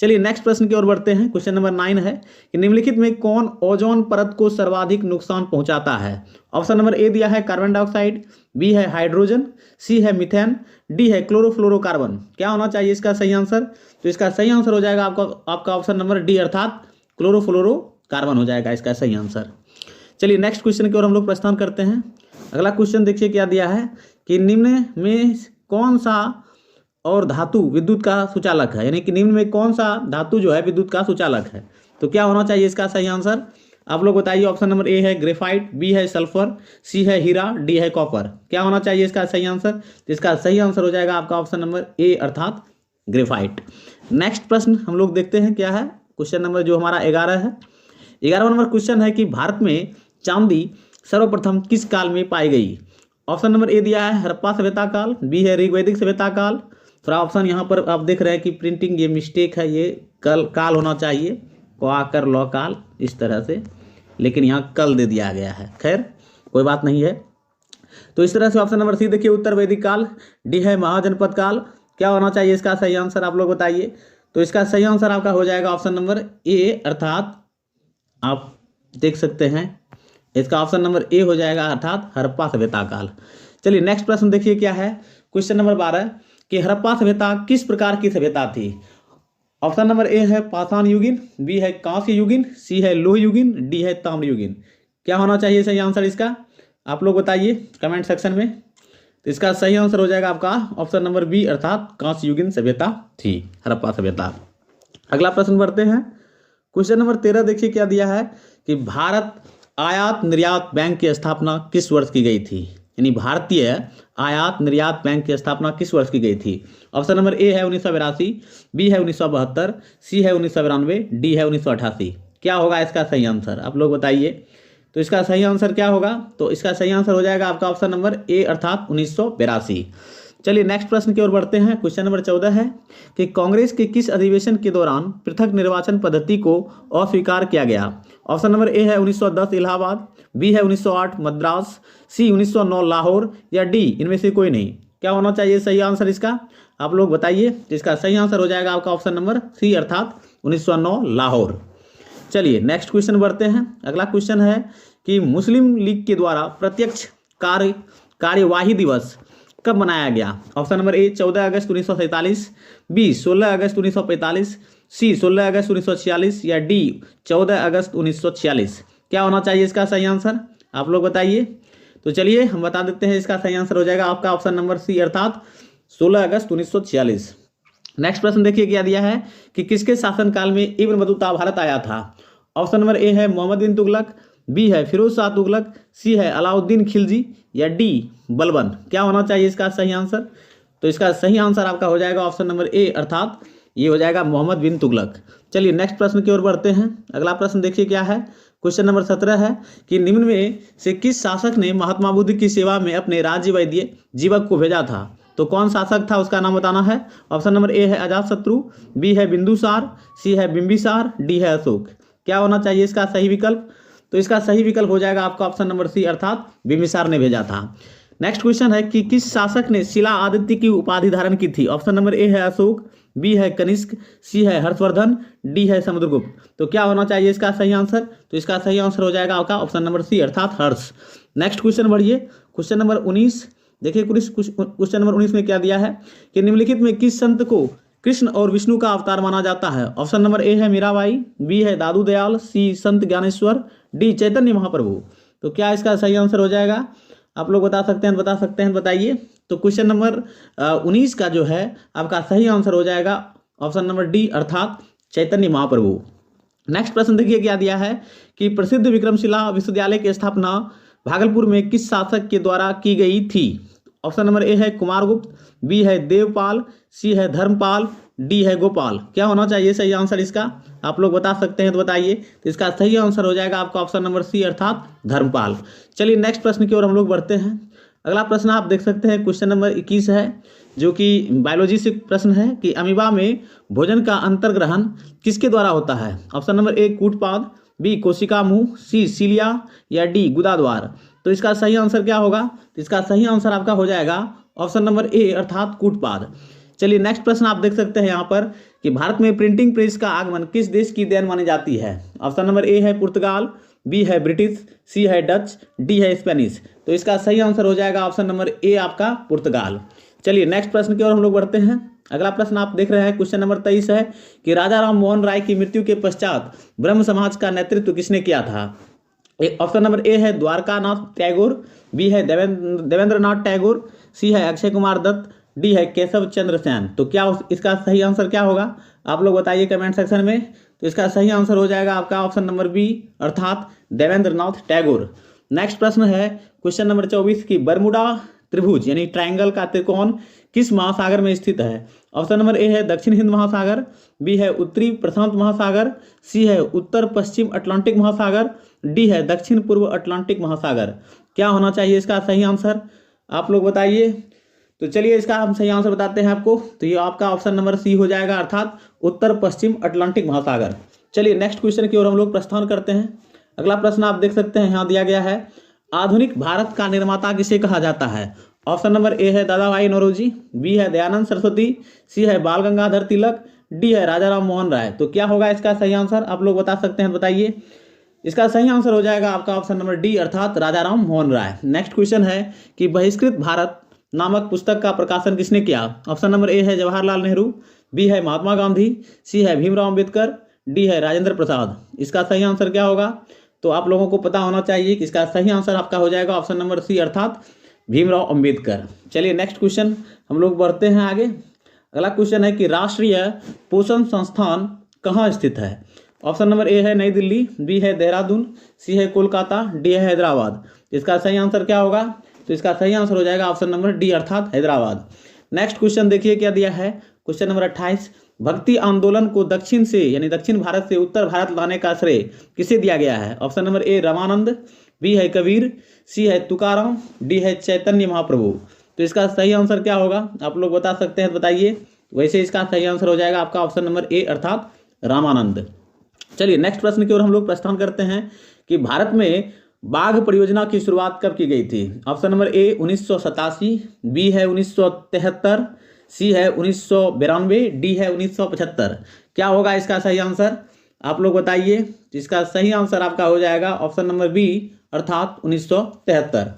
Speaker 1: चलिए नेक्स्ट प्रश्न की ओर बढ़ते हैं। क्वेश्चन नंबर 9 है कि निम्नलिखित में कौन ओजोन परत को सर्वाधिक नुकसान पहुंचाता है। ऑप्शन नंबर ए दिया है कार्बन डाइऑक्साइड, बी है हाइड्रोजन, सी है मीथेन, डी है क्लोरोफ्लोरोकार्बन। क्या होना चाहिए इसका सही आंसर? तो इसका सही आंसर हो जाएगा आपका ऑप्शन नंबर डी अर्थात क्लोरोफ्लोरोकार्बन हो जाएगा इसका सही आंसर। चलिए नेक्स्ट क्वेश्चन की ओर हम लोग प्रस्थान करते हैं। अगला क्वेश्चन देखिए क्या दिया है कि निम्न में कौन सा और धातु विद्युत का सुचालक है, यानी कि निम्न में कौन सा धातु जो है विद्युत का सुचालक है। तो क्या होना चाहिए इसका सही आंसर? आप लोग बताइए। ऑप्शन नंबर ए है ग्रेफाइट, बी है सल्फर, सी है हीरा, डी है कॉपर। क्या होना चाहिए इसका सही आंसर? तो इसका सही आंसर हो जाएगा आपका ऑप्शन नंबर ए अर्थात ग्रेफाइट। नेक्स्ट प्रश्न हम लोग देखते हैं क्या है। क्वेश्चन नंबर जो हमारा 11 है। 11वां नंबर क्वेश्चन है कि भारत में चांदी सर्वप्रथम किस काल में पाई गई। ऑप्शन नंबर ए दिया है हड़प्पा सभ्यता काल, बी है ऋग्वैदिक सभ्यता काल। थोड़ा ऑप्शन यहाँ पर आप देख रहे हैं कि प्रिंटिंग ये मिस्टेक है, ये काल होना चाहिए, क्वाकर लॉ काल इस तरह से, लेकिन यहाँ कल दे दिया गया है। खैर कोई बात नहीं है। तो इस तरह से ऑप्शन नंबर सी देखिए उत्तर वैदिक काल, डी है महाजनपद काल। क्या होना चाहिए इसका सही आंसर? आप लोग बताइए। तो इसका सही आंसर आपका हो जाएगा ऑप्शन नंबर ए अर्थात आप देख सकते हैं इसका ऑप्शन नंबर ए हो जाएगा अर्थात हड़प्पा सभ्यता काल। चलिए नेक्स्ट प्रश्न देखिए क्या है। क्वेश्चन नंबर 12 कि हड़प्पा सभ्यता किस प्रकार की सभ्यता थी। ऑप्शन नंबर ए है पाषाण युगीन, बी है कांस्य युगीन, सी है लोह युगीन, डी है ताम्र युगीन। क्या होना चाहिए सही आंसर इसका? आप लोग बताइए कमेंट सेक्शन में। तो इसका सही आंसर हो जाएगा आपका ऑप्शन नंबर बी अर्थात कांस्य युगीन सभ्यता थी हड़प्पा सभ्यता। अगला प्रश्न बढ़ते हैं। क्वेश्चन नंबर 13 देखिए क्या दिया है कि भारत आयात निर्यात बैंक की स्थापना किस वर्ष की गई थी, यानी भारतीय आयात निर्यात बैंक की स्थापना किस वर्ष की गई थी। ऑप्शन नंबर ए है 1982, बी है 1972, सी है 1992, डी है 1988। क्या होगा इसका सही आंसर? आप लोग बताइए। तो इसका सही आंसर क्या होगा? तो इसका सही आंसर हो जाएगा आपका ऑप्शन नंबर ए अर्थात 1982। चलिए नेक्स्ट प्रश्न की ओर बढ़ते हैं। क्वेश्चन नंबर 14 है कि कांग्रेस के किस अधिवेशन के दौरान पृथक निर्वाचन पद्धति को अस्वीकार किया गया। ऑप्शन नंबर ए है 1910 इलाहाबाद, बी है 1908 मद्रास, सी 1909 लाहौर, या डी इनमें से कोई नहीं। क्या होना चाहिए सही आंसर इसका? आप लोग बताइए। इसका सही आंसर हो जाएगा आपका ऑप्शन नंबर सी अर्थात 1909 लाहौर। चलिए नेक्स्ट क्वेश्चन बढ़ते हैं। अगला क्वेश्चन है कि मुस्लिम लीग के द्वारा प्रत्यक्ष कार्यवाही दिवस कब मनाया गया। ऑप्शन नंबर ए 14 अगस्त 1947, बी 16 अगस्त 1945, सी 16 अगस्त 1946, या डी 14 अगस्त 1946। क्या होना चाहिए इसका सही आंसर? आप लोग बताइए। तो चलिए हम बता देते हैं। इसका सही आंसर हो जाएगा आपका ऑप्शन नंबर सी अर्थात 16 अगस्त 1946। नेक्स्ट प्रश्न देखिए क्या दिया है कि किसके शासनकाल में इब्न बतूता भारत आया था। ऑप्शन नंबर ए है मोहम्मद बिन तुगलक, बी है फिरोज शाह तुगलक, सी है अलाउद्दीन खिलजी, या डी बलबन। क्या होना चाहिए इसका सही आंसर? तो इसका सही आंसर आपका हो जाएगा ऑप्शन नंबर ए अर्थात ये हो जाएगा मोहम्मद बिन तुगलक। चलिए नेक्स्ट प्रश्न की ओर बढ़ते हैं। अगला प्रश्न देखिए क्या है। क्वेश्चन नंबर 17 है कि निम्न में से किस शासक ने महात्मा बुद्ध की सेवा में अपने राज्य वैद्य जीवक को भेजा था। तो कौन शासक था उसका नाम बताना है। ऑप्शन नंबर ए है अजातशत्रु, बी है बिंदुसार, सी है बिंबिसार, डी है अशोक। क्या होना चाहिए इसका सही विकल्प? तो इसका सही विकल्प हो जाएगा आपका ऑप्शन नंबर सी अर्थात बिंबिसार ने भेजा था। नेक्स्ट क्वेश्चन है कि किस शासक ने शिला आदित्य की उपाधि धारण की थी। ऑप्शन नंबर ए है अशोक, बी है कनिष्क, सी है हर्षवर्धन, डी है समुद्रगुप्त। तो क्या होना चाहिए इसका सही आंसर? तो इसका सही आंसर हो जाएगा आपका ऑप्शन नंबर सी अर्थात हर्ष। नेक्स्ट क्वेश्चन बढ़िए। क्वेश्चन नंबर 19 देखिए। क्वेश्चन नंबर 19 में क्या दिया है कि निम्नलिखित में किस संत को कृष्ण और विष्णु का अवतार माना जाता है। ऑप्शन नंबर ए है मीराबाई, बी है दादू दयाल, सी संत ज्ञानेश्वर, डी चैतन्य महाप्रभु। तो क्या इसका सही आंसर हो जाएगा? आप लोग बता सकते हैं, बताइए। तो क्वेश्चन नंबर 19 का जो है आपका सही आंसर हो जाएगा ऑप्शन नंबर डी अर्थात चैतन्य महाप्रभु। नेक्स्ट प्रश्न देखिए क्या दिया है कि प्रसिद्ध विक्रमशिला विश्वविद्यालय की स्थापना भागलपुर में किस शासक के द्वारा की गई थी। ऑप्शन नंबर ए है कुमारगुप्त, बी है देवपाल, सी है धर्मपाल, डी है गोपाल। क्या होना चाहिए सही आंसर इसका? आप लोग बता सकते हैं तो बताइए। तो इसका सही आंसर हो जाएगा आपका ऑप्शन नंबर सी अर्थात धर्मपाल। चलिए नेक्स्ट प्रश्न की ओर हम लोग बढ़ते हैं। अगला प्रश्न आप देख सकते हैं क्वेश्चन नंबर 21 है जो कि बायोलॉजी से प्रश्न है कि अमीबा में भोजन का अंतर्ग्रहण किसके द्वारा होता है। ऑप्शन नंबर ए कूटपाद, बी कोशिका मुंह, सी सीलिया, या डी गुदा द्वार। तो इसका सही आंसर क्या होगा? तो इसका सही आंसर आपका हो जाएगा ऑप्शन नंबर ए अर्थात कूटपाद। चलिए नेक्स्ट प्रश्न आप देख सकते हैं यहाँ पर कि भारत में प्रिंटिंग प्रेस का आगमन किस देश की देन मानी जाती है। ऑप्शन नंबर ए है पुर्तगाल, बी है ब्रिटिश, सी है डच, डी है स्पेनिश। तो इसका सही आंसर हो जाएगा ऑप्शन नंबर ए आपका पुर्तगाल। चलिए नेक्स्ट प्रश्न की ओर हम लोग बढ़ते हैं। अगला प्रश्न आप देख रहे हैं क्वेश्चन नंबर 23 है कि राजा राम मोहन राय की मृत्यु के पश्चात ब्रह्म समाज का नेतृत्व किसने किया था। ऑप्शन नंबर ए है द्वारकानाथ टैगोर, बी है देवेंद्रनाथ टैगोर, सी है अक्षय कुमार दत्त, डी है केशव चंद्र सेन। तो क्या इसका सही आंसर क्या होगा आप लोग बताइए कमेंट सेक्शन में। तो इसका सही आंसर हो जाएगा आपका ऑप्शन नंबर बी अर्थात देवेंद्रनाथ टैगोर। नेक्स्ट प्रश्न है क्वेश्चन नंबर 24 की बरमुडा त्रिभुज यानी ट्रायंगल का त्रिकोण किस महासागर में स्थित है। ऑप्शन नंबर ए है दक्षिण हिंद महासागर, बी है उत्तरी प्रशांत महासागर, सी है उत्तर पश्चिम अटलांटिक महासागर, डी है दक्षिण पूर्व अटलांटिक महासागर। क्या होना चाहिए इसका सही आंसर आप लोग बताइए। तो चलिए इसका हम सही आंसर बताते हैं आपको। तो ये आपका ऑप्शन नंबर सी हो जाएगा अर्थात उत्तर पश्चिम अटलांटिक महासागर। चलिए नेक्स्ट क्वेश्चन की ओर हम लोग प्रस्थान करते हैं। अगला प्रश्न आप देख सकते हैं यहाँ दिया गया है आधुनिक भारत का निर्माता किसे कहा जाता है। ऑप्शन नंबर ए है दादा भाई नौरोजी, बी है दयानंद सरस्वती, सी है बाल गंगाधर तिलक, डी है राजा राम मोहन राय। तो क्या होगा इसका सही आंसर आप लोग बता सकते हैं बताइए। इसका सही आंसर हो जाएगा आपका ऑप्शन नंबर डी अर्थात राजा राम मोहन राय। नेक्स्ट क्वेश्चन है कि बहिष्कृत भारत नामक पुस्तक का प्रकाशन किसने किया। ऑप्शन नंबर ए है जवाहरलाल नेहरू, बी है महात्मा गांधी, सी है भीमराव अम्बेडकर, डी है राजेंद्र प्रसाद। इसका सही आंसर क्या होगा तो आप लोगों को पता होना चाहिए कि इसका सही आंसर आपका हो जाएगा ऑप्शन नंबर सी अर्थात भीमराव अम्बेडकर। चलिए नेक्स्ट क्वेश्चन हम लोग बढ़ते हैं आगे। अगला क्वेश्चन है कि राष्ट्रीय पोषण संस्थान कहाँ स्थित है। ऑप्शन नंबर ए है नई दिल्ली, बी है देहरादून, सी है कोलकाता, डी है हैदराबाद। इसका सही आंसर क्या होगा तो इसका सही आंसर हो जाएगा ऑप्शन नंबर डी अर्थात हैदराबाद। नेक्स्ट क्वेश्चन देखिए क्या दिया है क्वेश्चन नंबर 28 भक्ति आंदोलन को दक्षिण से यानी दक्षिण भारत से उत्तर भारत लाने का श्रेय किसे दिया गया है। Option number A Ramanand, B है कबीर, सी है तुकाराम, डी है चैतन्य महाप्रभु। तो इसका सही आंसर क्या होगा आप लोग बता सकते हैं बताइए। वैसे इसका सही आंसर हो जाएगा आपका ऑप्शन नंबर ए अर्थात रामानंद। चलिए नेक्स्ट प्रश्न की ओर हम लोग प्रस्थान करते हैं कि भारत में बाघ परियोजना की शुरुआत कब की गई थी। ऑप्शन नंबर ए 1987, बी है 1973, सी है 1992, डी है 1975। क्या होगा इसका सही आंसर आप लोग बताइए। इसका सही आंसर आपका हो जाएगा ऑप्शन नंबर बी अर्थात 1973।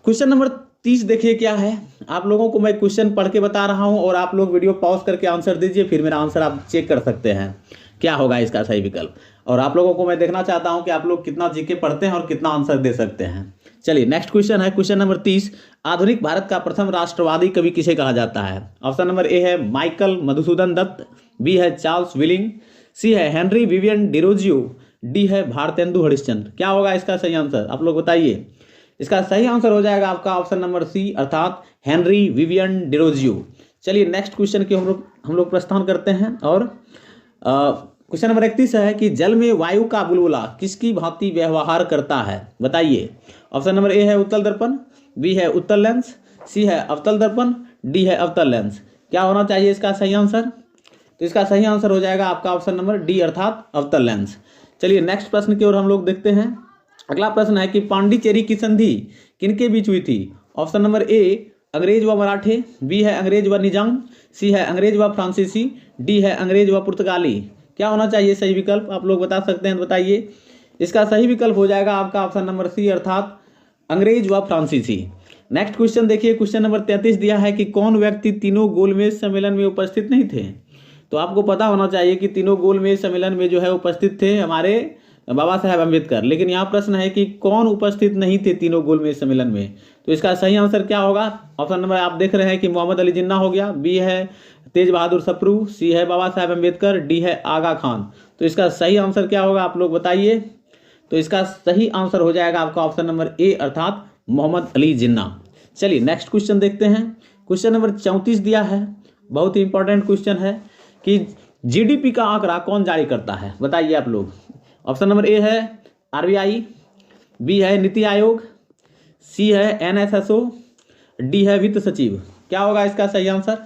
Speaker 1: क्वेश्चन नंबर 30 देखिए क्या है। आप लोगों को मैं क्वेश्चन पढ़ के बता रहा हूं और आप लोग वीडियो पॉज करके आंसर दीजिए, फिर मेरा आंसर आप चेक कर सकते हैं क्या होगा इसका सही विकल्प। और आप लोगों को मैं देखना चाहता हूं कि आप लोग कितना जीके पढ़ते हैं और कितना आंसर दे सकते हैं। चलिए नेक्स्ट क्वेश्चन है क्वेश्चन नंबर 30 आधुनिक भारत का प्रथम राष्ट्रवादी कवि किसे कहा जाता है। ऑप्शन नंबर ए है माइकल मधुसूदन दत्त, बी है चार्ल्स विलिंग, सी है हेनरी विवियन डिरोजियो, डी है भारतेंदु हरिश्चंद्र। क्या होगा इसका सही आंसर आप लोग बताइए। इसका सही आंसर हो जाएगा आपका ऑप्शन नंबर सी अर्थात हेनरी विवियन डिरोजियो। चलिए नेक्स्ट क्वेश्चन की हम लोग प्रस्थान करते हैं और क्वेश्चन नंबर 31 है कि जल में वायु का बुलबुला किसकी भांति व्यवहार करता है बताइए। ऑप्शन नंबर ए है उत्तल दर्पण, बी है उत्तल लेंस, सी है अवतल दर्पण, डी है अवतल लेंस। क्या होना चाहिए इसका सही आंसर तो इसका सही आंसर हो जाएगा आपका ऑप्शन नंबर डी अर्थात अवतल लेंस। चलिए नेक्स्ट प्रश्न की ओर हम लोग देखते हैं। अगला प्रश्न है कि पांडिचेरी की संधि किनके बीच हुई थी। ऑप्शन नंबर ए अंग्रेज व मराठे, बी है अंग्रेज व निजाम, सी है अंग्रेज व फ्रांसीसी, डी है अंग्रेज व पुर्तगाली। क्या होना चाहिए सही विकल्प आप लोग बता सकते हैं बताइए। इसका सही विकल्प हो जाएगा आपका ऑप्शन नंबर सी अर्थात अंग्रेज व फ्रांसीसी। नेक्स्ट क्वेश्चन देखिए क्वेश्चन नंबर 33 दिया है कि कौन व्यक्ति तीनों गोलमेज सम्मेलन में उपस्थित नहीं थे। तो आपको पता होना चाहिए कि तीनों गोलमेज सम्मेलन में जो है उपस्थित थे हमारे बाबा साहेब अम्बेडकर, लेकिन यहाँ प्रश्न है कि कौन उपस्थित नहीं थे तीनों गोलमेज सम्मेलन में। तो इसका सही आंसर क्या होगा ऑप्शन नंबर आप देख रहे हैं कि मोहम्मद अली जिन्ना हो गया, बी है तेज बहादुर सप्रू, सी है बाबा साहेब अम्बेडकर, डी है आगा खान। तो इसका सही आंसर क्या होगा आप लोग बताइए। तो इसका सही आंसर हो जाएगा आपका ऑप्शन नंबर ए अर्थात मोहम्मद अली जिन्ना। चलिए नेक्स्ट क्वेश्चन देखते हैं। क्वेश्चन नंबर 34 दिया है, बहुत ही इंपॉर्टेंट क्वेश्चन है कि जीडीपी का आंकड़ा कौन जारी करता है बताइए आप लोग। ऑप्शन नंबर ए है आरबीआई, बी है नीति आयोग, सी है एनएसएसओ, डी है वित्त सचिव। क्या होगा इसका सही आंसर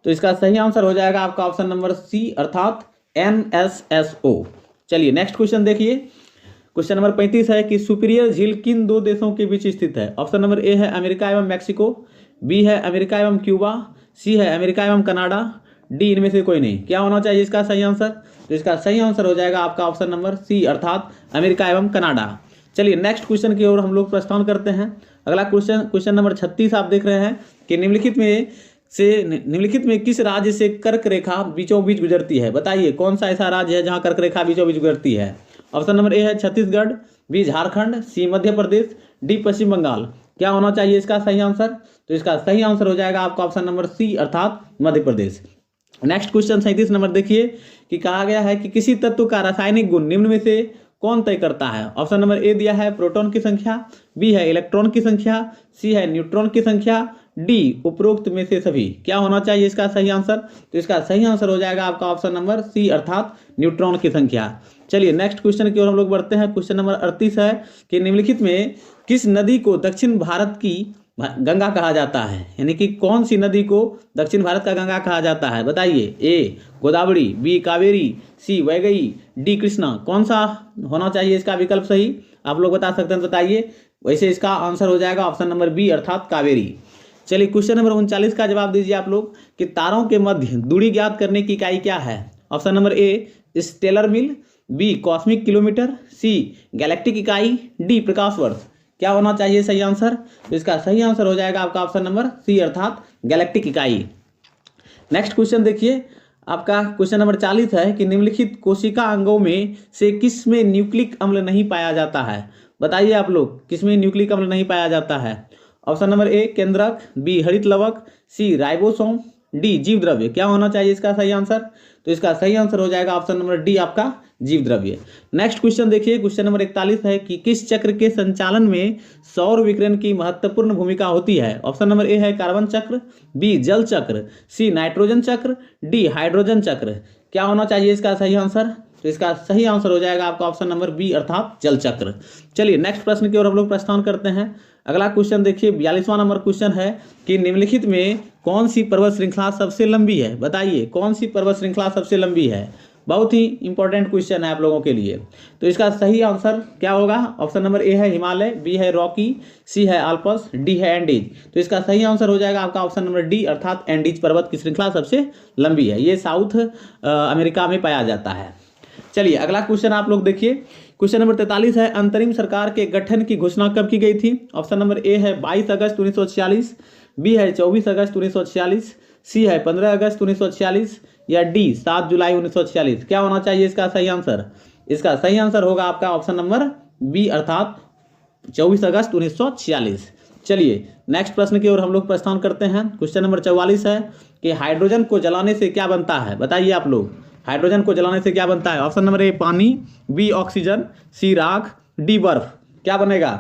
Speaker 1: तो इसका सही आंसर हो जाएगा आपका ऑप्शन नंबर सी अर्थात एनएसएसओ। चलिए नेक्स्ट क्वेश्चन देखिए। क्वेश्चन नंबर 35 है कि सुपीरियर झील किन दो देशों के बीच स्थित है। ऑप्शन नंबर ए है अमेरिका एवं मैक्सिको, बी है अमेरिका एवं क्यूबा, सी है अमेरिका एवं कनाडा, डी इनमें से कोई नहीं। क्या होना चाहिए इसका सही आंसर? तो इसका सही आंसर हो जाएगा आपका ऑप्शन नंबर सी अर्थात अमेरिका एवं कनाडा। चलिए नेक्स्ट क्वेश्चन की ओर हम लोग प्रस्थान करते हैं। अगला क्वेश्चन नंबर 36 आप देख रहे हैं कि निम्नलिखित में किस राज्य से कर्क रेखा बीचों बीच गुजरती है? बताइए कौन सा ऐसा राज्य है जहां कर्क रेखा बीचों बीच गुजरती है? ऑप्शन नंबर ए है छत्तीसगढ़, बी झारखंड, सी मध्य प्रदेश, डी पश्चिम बंगाल। क्या होना चाहिए इसका सही आंसर? तो इसका सही आंसर हो जाएगा आपका ऑप्शन नंबर सी अर्थात Madhya Pradesh. Next question 37 number देखिए कि कहा गया है कि किसी तत्व का रासायनिक गुण निम्न में से कौन तय करता है? ऑप्शन नंबर ए दिया है प्रोटॉन की संख्या, बी है इलेक्ट्रॉन की संख्या, सी है न्यूट्रॉन की संख्या, डी उपरोक्त में से सभी। क्या होना चाहिए इसका सही आंसर? तो इसका सही आंसर हो जाएगा आपका ऑप्शन नंबर सी अर्थात न्यूट्रॉन की संख्या। चलिए नेक्स्ट क्वेश्चन की ओर हम लोग बढ़ते हैं। क्वेश्चन नंबर 38 है कि निम्नलिखित में किस नदी को दक्षिण भारत की गंगा कहा जाता है? यानी कि कौन सी नदी को दक्षिण भारत का गंगा कहा जाता है? बताइए, ए गोदावरी, बी कावेरी, सी वैगई, डी कृष्णा। कौन सा होना चाहिए इसका विकल्प सही? आप लोग बता सकते हैं, बताइए। वैसे इसका आंसर हो जाएगा ऑप्शन नंबर बी अर्थात कावेरी। चलिए क्वेश्चन नंबर 39 का जवाब दीजिए आप लोग कि तारों के मध्य दूरी ज्ञात करने की इकाई क्या है? Option number A stellar mile, B cosmic kilometre, C galactic इकाई, डी प्रकाश वर्ष। क्या होना चाहिए सही आंसर? तो इसका सही आंसर हो जाएगा आपका ऑप्शन नंबर सी अर्थात गैलेक्टिक इकाई। नेक्स्ट क्वेश्चन देखिए, आपका क्वेश्चन नंबर 40 है कि निम्नलिखित कोशिका अंगों में से किस में न्यूक्लिक अम्ल नहीं पाया जाता है? बताइए आप लोग किस में न्यूक्लिक अम्ल नहीं पाया जाता है? ऑप्शन नंबर ए केंद्रक, बी हरित लवक, सी राइबोसोम, डी जीव द्रव्य। क्या होना चाहिए इसका सही आंसर? तो इसका सही आंसर हो जाएगा ऑप्शन नंबर डी आपका जीव द्रव्य। नेक्स्ट क्वेश्चन देखिए, क्वेश्चन नंबर 41 है कि किस चक्र के संचालन में सौर विकिरण की महत्वपूर्ण भूमिका होती है? ऑप्शन नंबर ए है कार्बन चक्र, बी जल चक्र, सी नाइट्रोजन चक्र, डी हाइड्रोजन चक्र। क्या होना चाहिए इसका सही आंसर? तो इसका सही आंसर हो जाएगा आपका ऑप्शन नंबर बी अर्थात जल चक्र। चलिए नेक्स्ट प्रश्न की ओर हम लोग प्रस्थान करते हैं। अगला क्वेश्चन देखिए, 42वां नंबर क्वेश्चन है कि निम्नलिखित में कौन सी पर्वत श्रृंखला सबसे लंबी है? बताइए कौन सी पर्वत श्रृंखला सबसे लंबी है? बहुत ही इंपॉर्टेंट क्वेश्चन है आप लोगों के लिए। तो इसका सही आंसर क्या होगा? ऑप्शन नंबर ए है हिमालय, बी है रॉकी, सी है आल्प्स, डी है एंडीज। तो इसका सही आंसर हो जाएगा आपका ऑप्शन नंबर डी अर्थात एंडीज पर्वत की श्रृंखला सबसे लंबी है। ये साउथ अमेरिका में पाया जाता है। चलिए अगला क्वेश्चन आप लोग देखिए, क्वेश्चन नंबर 43 है अंतरिम सरकार के गठन की घोषणा कब की गई थी? ऑप्शन नंबर ए है 22 अगस्त 1946, बी है 24 अगस्त 1946, सी है 15 अगस्त 1946 या डी 7 जुलाई 1946। क्या होना चाहिए इसका सही आंसर? इसका सही आंसर होगा आपका ऑप्शन नंबर बी अर्थात 24 अगस्त 1946। चलिए नेक्स्ट प्रश्न की ओर हम लोग प्रस्थान करते हैं। क्वेश्चन नंबर 44 है कि हाइड्रोजन को जलाने से क्या बनता है? बताइए आप लोग हाइड्रोजन को जलाने से क्या बनता है? ऑप्शन नंबर ए पानी, बी ऑक्सीजन, सी राख, डी बर्फ। क्या बनेगा?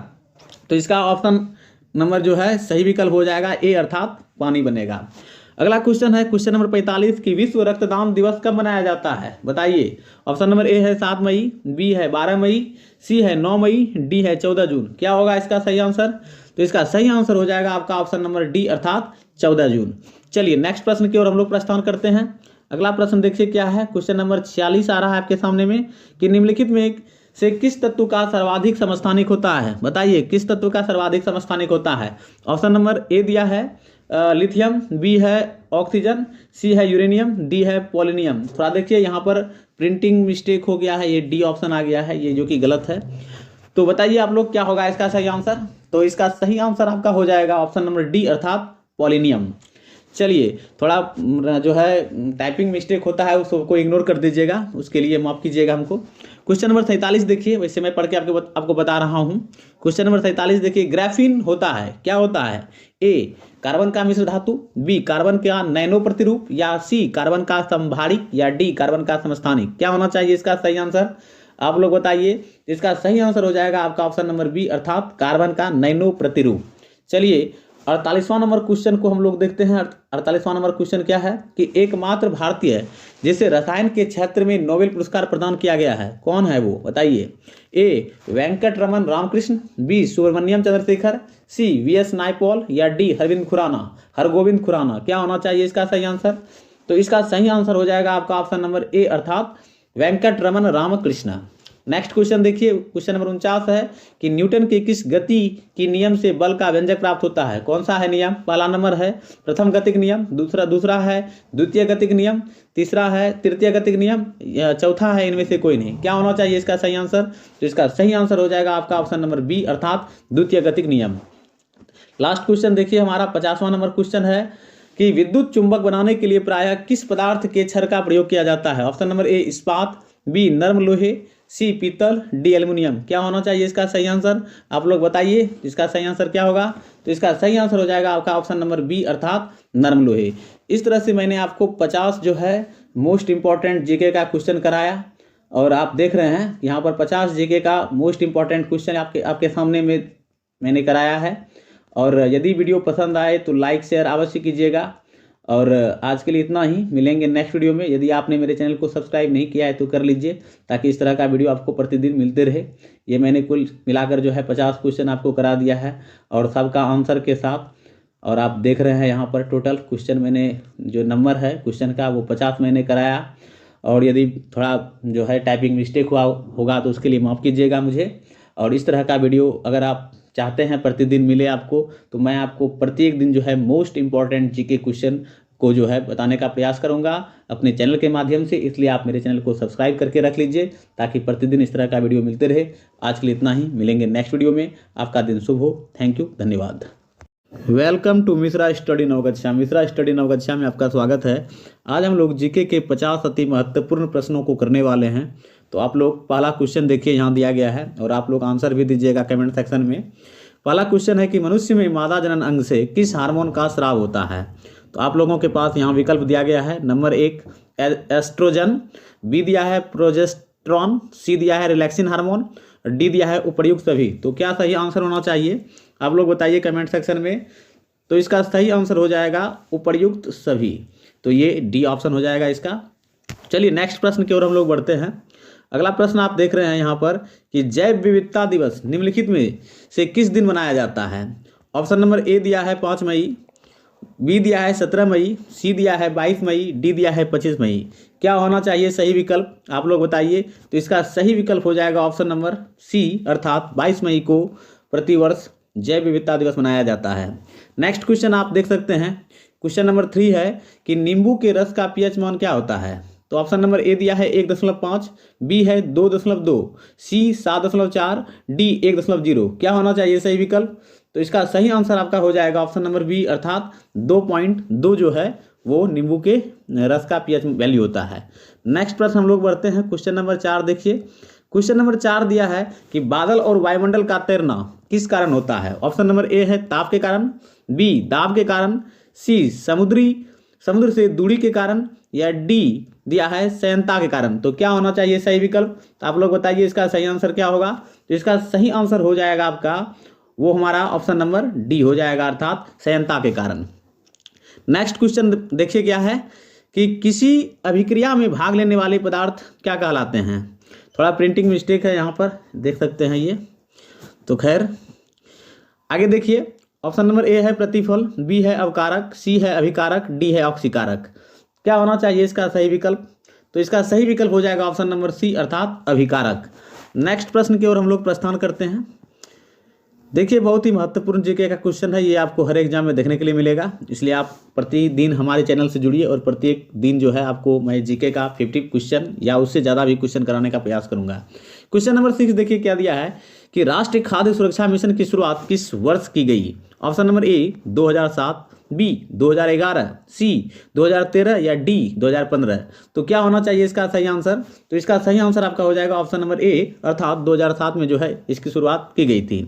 Speaker 1: तो इसका ऑप्शन नंबर जो है सही विकल्प हो जाएगा ए अर्थात पानी बनेगा। अगला क्वेश्चन है क्वेश्चन नंबर 45 की विश्व रक्तदान दिवस कब मनाया जाता है? बताइए। ऑप्शन नंबर ए है 7 मई, बी है 12 मई, सी है 9 मई, डी है 14 जून। क्या होगा इसका सही आंसर? तो इसका सही आंसर हो जाएगा आपका ऑप्शन नंबर डी अर्थात 14 जून। चलिए नेक्स्ट प्रश्न की ओर हम लोग प्रस्थान करते हैं। अगला प्रश्न देखिए क्या है, क्वेश्चन नंबर 46 आ रहा है आपके सामने में कि निम्नलिखित में से किस तत्व का सर्वाधिक समस्थानिक होता है? बताइए किस तत्व का सर्वाधिक समस्थानिक होता है? ऑप्शन नंबर ए दिया है लिथियम, बी है ऑक्सीजन, सी है यूरेनियम, डी है पोलोनियम। थोड़ा देखिए यहाँ पर प्रिंटिंग मिस्टेक हो गया है, ये डी ऑप्शन आ गया है, ये जो कि गलत है। तो बताइए आप लोग क्या होगा इसका सही आंसर? तो इसका सही आंसर आपका हो जाएगा ऑप्शन नंबर डी अर्थात पोलोनियम। चलिए थोड़ा जो है टाइपिंग मिस्टेक होता है उसको इग्नोर कर दीजिएगा, उसके लिए माफ़ कीजिएगा हमको। क्वेश्चन नंबर 47 देखिए, वैसे मैं पढ़ के आपको बता रहा हूँ। क्वेश्चन नंबर 47 देखिए, ग्राफीन होता है, क्या होता है? ए कार्बन का मिश्र धातु, बी कार्बन का नैनो प्रतिरूप, या सी कार्बन का समभारिक, या डी कार्बन का समस्थानिक। क्या होना चाहिए इसका सही आंसर? आप लोग बताइए। इसका सही आंसर हो जाएगा आपका ऑप्शन नंबर बी अर्थात कार्बन का नैनो प्रतिरूप। चलिए 48वां नंबर क्वेश्चन को हम लोग देखते हैं। 48वां नंबर क्वेश्चन क्या है कि एकमात्र भारतीय जिसे रसायन के क्षेत्र में नोबेल पुरस्कार प्रदान किया गया है, कौन है वो? बताइए। ए वेंकट रमन रामकृष्ण, बी सुब्रमण्यम चंद्रशेखर, सी वीएस नायपॉल, या डी हरगोविंद खुराना। क्या होना चाहिए इसका सही आंसर? तो इसका सही आंसर हो जाएगा आपका ऑप्शन नंबर ए अर्थात वेंकट रमन रामकृष्ण। नेक्स्ट क्वेश्चन देखिए, क्वेश्चन नंबर 49 है कि न्यूटन के किस गति की नियम से बल का व्यंजक प्राप्त होता है। कौन सा है नियम? पहला नंबर है प्रथम गतिक नियम, दूसरा है द्वितीय गतिक नियम, तीसरा है तृतीय गतिक नियम, या चौथा है इनमें से कोई नहीं। क्या होना चाहिए इसका सही आंसर? तो इसका सही आंसर हो जाएगा आपका ऑप्शन नंबर बी अर्थात द्वितीय गतिक नियम। लास्ट क्वेश्चन देखिए, हमारा 50वां नंबर क्वेश्चन है कि विद्युत चुंबक बनाने के लिए प्रायः किस पदार्थ के छड़ का प्रयोग किया जाता है। ऑप्शन नंबर ए इस्पात, बी नर्म लोहे, सी पीतल, डी एल्युमिनियम। क्या होना चाहिए इसका सही आंसर? आप लोग बताइए इसका सही आंसर क्या होगा। तो इसका सही आंसर हो जाएगा आपका ऑप्शन नंबर बी अर्थात नर्म लोहे। इस तरह से मैंने आपको 50 जो है मोस्ट इंपॉर्टेंट जीके का क्वेश्चन कराया और आप देख रहे हैं यहाँ पर 50 जीके का मोस्ट इंपॉर्टेंट क्वेश्चन आपके सामने में मैंने कराया है। और यदि वीडियो पसंद आए तो लाइक शेयर अवश्य कीजिएगा। और आज के लिए इतना ही, मिलेंगे नेक्स्ट वीडियो में। यदि आपने मेरे चैनल को सब्सक्राइब नहीं किया है तो कर लीजिए ताकि इस तरह का वीडियो आपको प्रतिदिन मिलते रहे। ये मैंने कुल मिलाकर जो है 50 क्वेश्चन आपको करा दिया है और सबका आंसर के साथ। और आप देख रहे हैं यहाँ पर टोटल क्वेश्चन मैंने जो नंबर है क्वेश्चन का वो 50 मैंने कराया। और यदि थोड़ा जो है टाइपिंग मिस्टेक होगा तो उसके लिए माफ़ कीजिएगा मुझे। और इस तरह का वीडियो अगर आप चाहते हैं प्रतिदिन मिले आपको, तो मैं आपको प्रत्येक दिन जो है मोस्ट इंपॉर्टेंट जीके क्वेश्चन को जो है बताने का प्रयास करूंगा अपने चैनल के माध्यम से। इसलिए आप मेरे चैनल को सब्सक्राइब करके रख लीजिए ताकि प्रतिदिन इस तरह का वीडियो मिलते रहे। आज के लिए इतना ही, मिलेंगे नेक्स्ट वीडियो में। आपका दिन शुभ हो। थैंक यू, धन्यवाद। Welcome to Mishra study Naugachia. Mishra study Naugachia में आपका स्वागत है। आज हम लोग जीके के 50 अति महत्वपूर्ण प्रश्नों को करने वाले हैं। तो आप लोग पहला क्वेश्चन देखिए, यहाँ दिया गया है और आप लोग आंसर भी दीजिएगा कमेंट सेक्शन में। पहला क्वेश्चन है कि मनुष्य में मादा जनन अंग से किस हार्मोन का स्राव होता है। तो आप लोगों के पास यहाँ विकल्प दिया गया है। नंबर 1 एस्ट्रोजन, बी दिया है प्रोजेस्टेरॉन, सी दिया है रिलैक्सिन हार्मोन, डी दिया है उपर्युक्त सभी। तो क्या सही आंसर होना चाहिए आप लोग बताइए कमेंट सेक्शन में। तो इसका सही आंसर हो जाएगा उपर्युक्त सभी। तो ये डी ऑप्शन हो जाएगा इसका। चलिए नेक्स्ट प्रश्न की ओर हम लोग बढ़ते हैं। अगला प्रश्न आप देख रहे हैं यहाँ पर कि जैव विविधता दिवस निम्नलिखित में से किस दिन मनाया जाता है। ऑप्शन नंबर ए दिया है 5 मई, बी दिया है 17 मई, सी दिया है 22 मई, डी दिया है 25 मई। क्या होना चाहिए सही विकल्प आप लोग बताइए। तो इसका सही विकल्प हो जाएगा ऑप्शन नंबर सी अर्थात 22 मई को प्रतिवर्ष जैव विविधता दिवस मनाया जाता है। नेक्स्ट क्वेश्चन आप देख सकते हैं। क्वेश्चन नंबर 3 है कि नींबू के रस का पीएच मान क्या होता है। तो ऑप्शन नंबर ए दिया है 1.5, बी है 2.2, सी 7.4, डी 1.0। क्या होना चाहिए सही विकल्प। तो इसका सही आंसर आपका हो जाएगा ऑप्शन नंबर बी अर्थात 2.2 जो है वो नींबू के रस का पीएच वैल्यू होता है। नेक्स्ट प्रश्न हम लोग बढ़ते हैं। क्वेश्चन नंबर 4 देखिए। क्वेश्चन नंबर 4 दिया है कि बादल और वायुमंडल का तैरना किस कारण होता है। ऑप्शन नंबर ए है ताप के कारण, बी दाब के कारण, सी समुद्र से दूरी के कारण, या डी दिया है संयंता के कारण। तो क्या होना चाहिए सही विकल्प। तो आप लोग बताइए इसका सही आंसर क्या होगा। तो इसका सही आंसर हो जाएगा आपका वो हमारा ऑप्शन नंबर डी हो जाएगा अर्थात संयंता के कारण। नेक्स्ट क्वेश्चन देखिए क्या है कि किसी अभिक्रिया में भाग लेने वाले पदार्थ क्या कहलाते हैं। थोड़ा प्रिंटिंग मिस्टेक है यहाँ पर देख सकते हैं ये। तो खैर आगे देखिए। ऑप्शन नंबर ए है प्रतिफल, बी है अवकारक, सी है अभिकारक, डी है ऑक्सीकारक। क्या होना चाहिए इसका सही विकल्प। तो इसका सही विकल्प हो जाएगा ऑप्शन नंबर सी अर्थात अभिकारक। नेक्स्ट प्रश्न की ओर हम लोग प्रस्थान करते हैं। देखिए बहुत ही महत्वपूर्ण जीके का क्वेश्चन है, ये आपको हर एग्जाम में देखने के लिए मिलेगा। इसलिए आप प्रतिदिन हमारे चैनल से जुड़िए और प्रत्येक दिन जो है आपको मैं जीके का 50 क्वेश्चन या उससे ज़्यादा भी क्वेश्चन कराने का प्रयास करूंगा। क्वेश्चन नंबर 6 देखिए क्या दिया है कि राष्ट्रीय खाद्य सुरक्षा मिशन की शुरुआत किस वर्ष की गई। ऑप्शन नंबर ए 2007, बी 2011, सी 2013 या डी 2015। तो क्या होना चाहिए इसका सही आंसर। तो इसका सही आंसर आपका हो जाएगा ऑप्शन नंबर ए अर्थात 2007 में जो है इसकी शुरुआत की गई थी।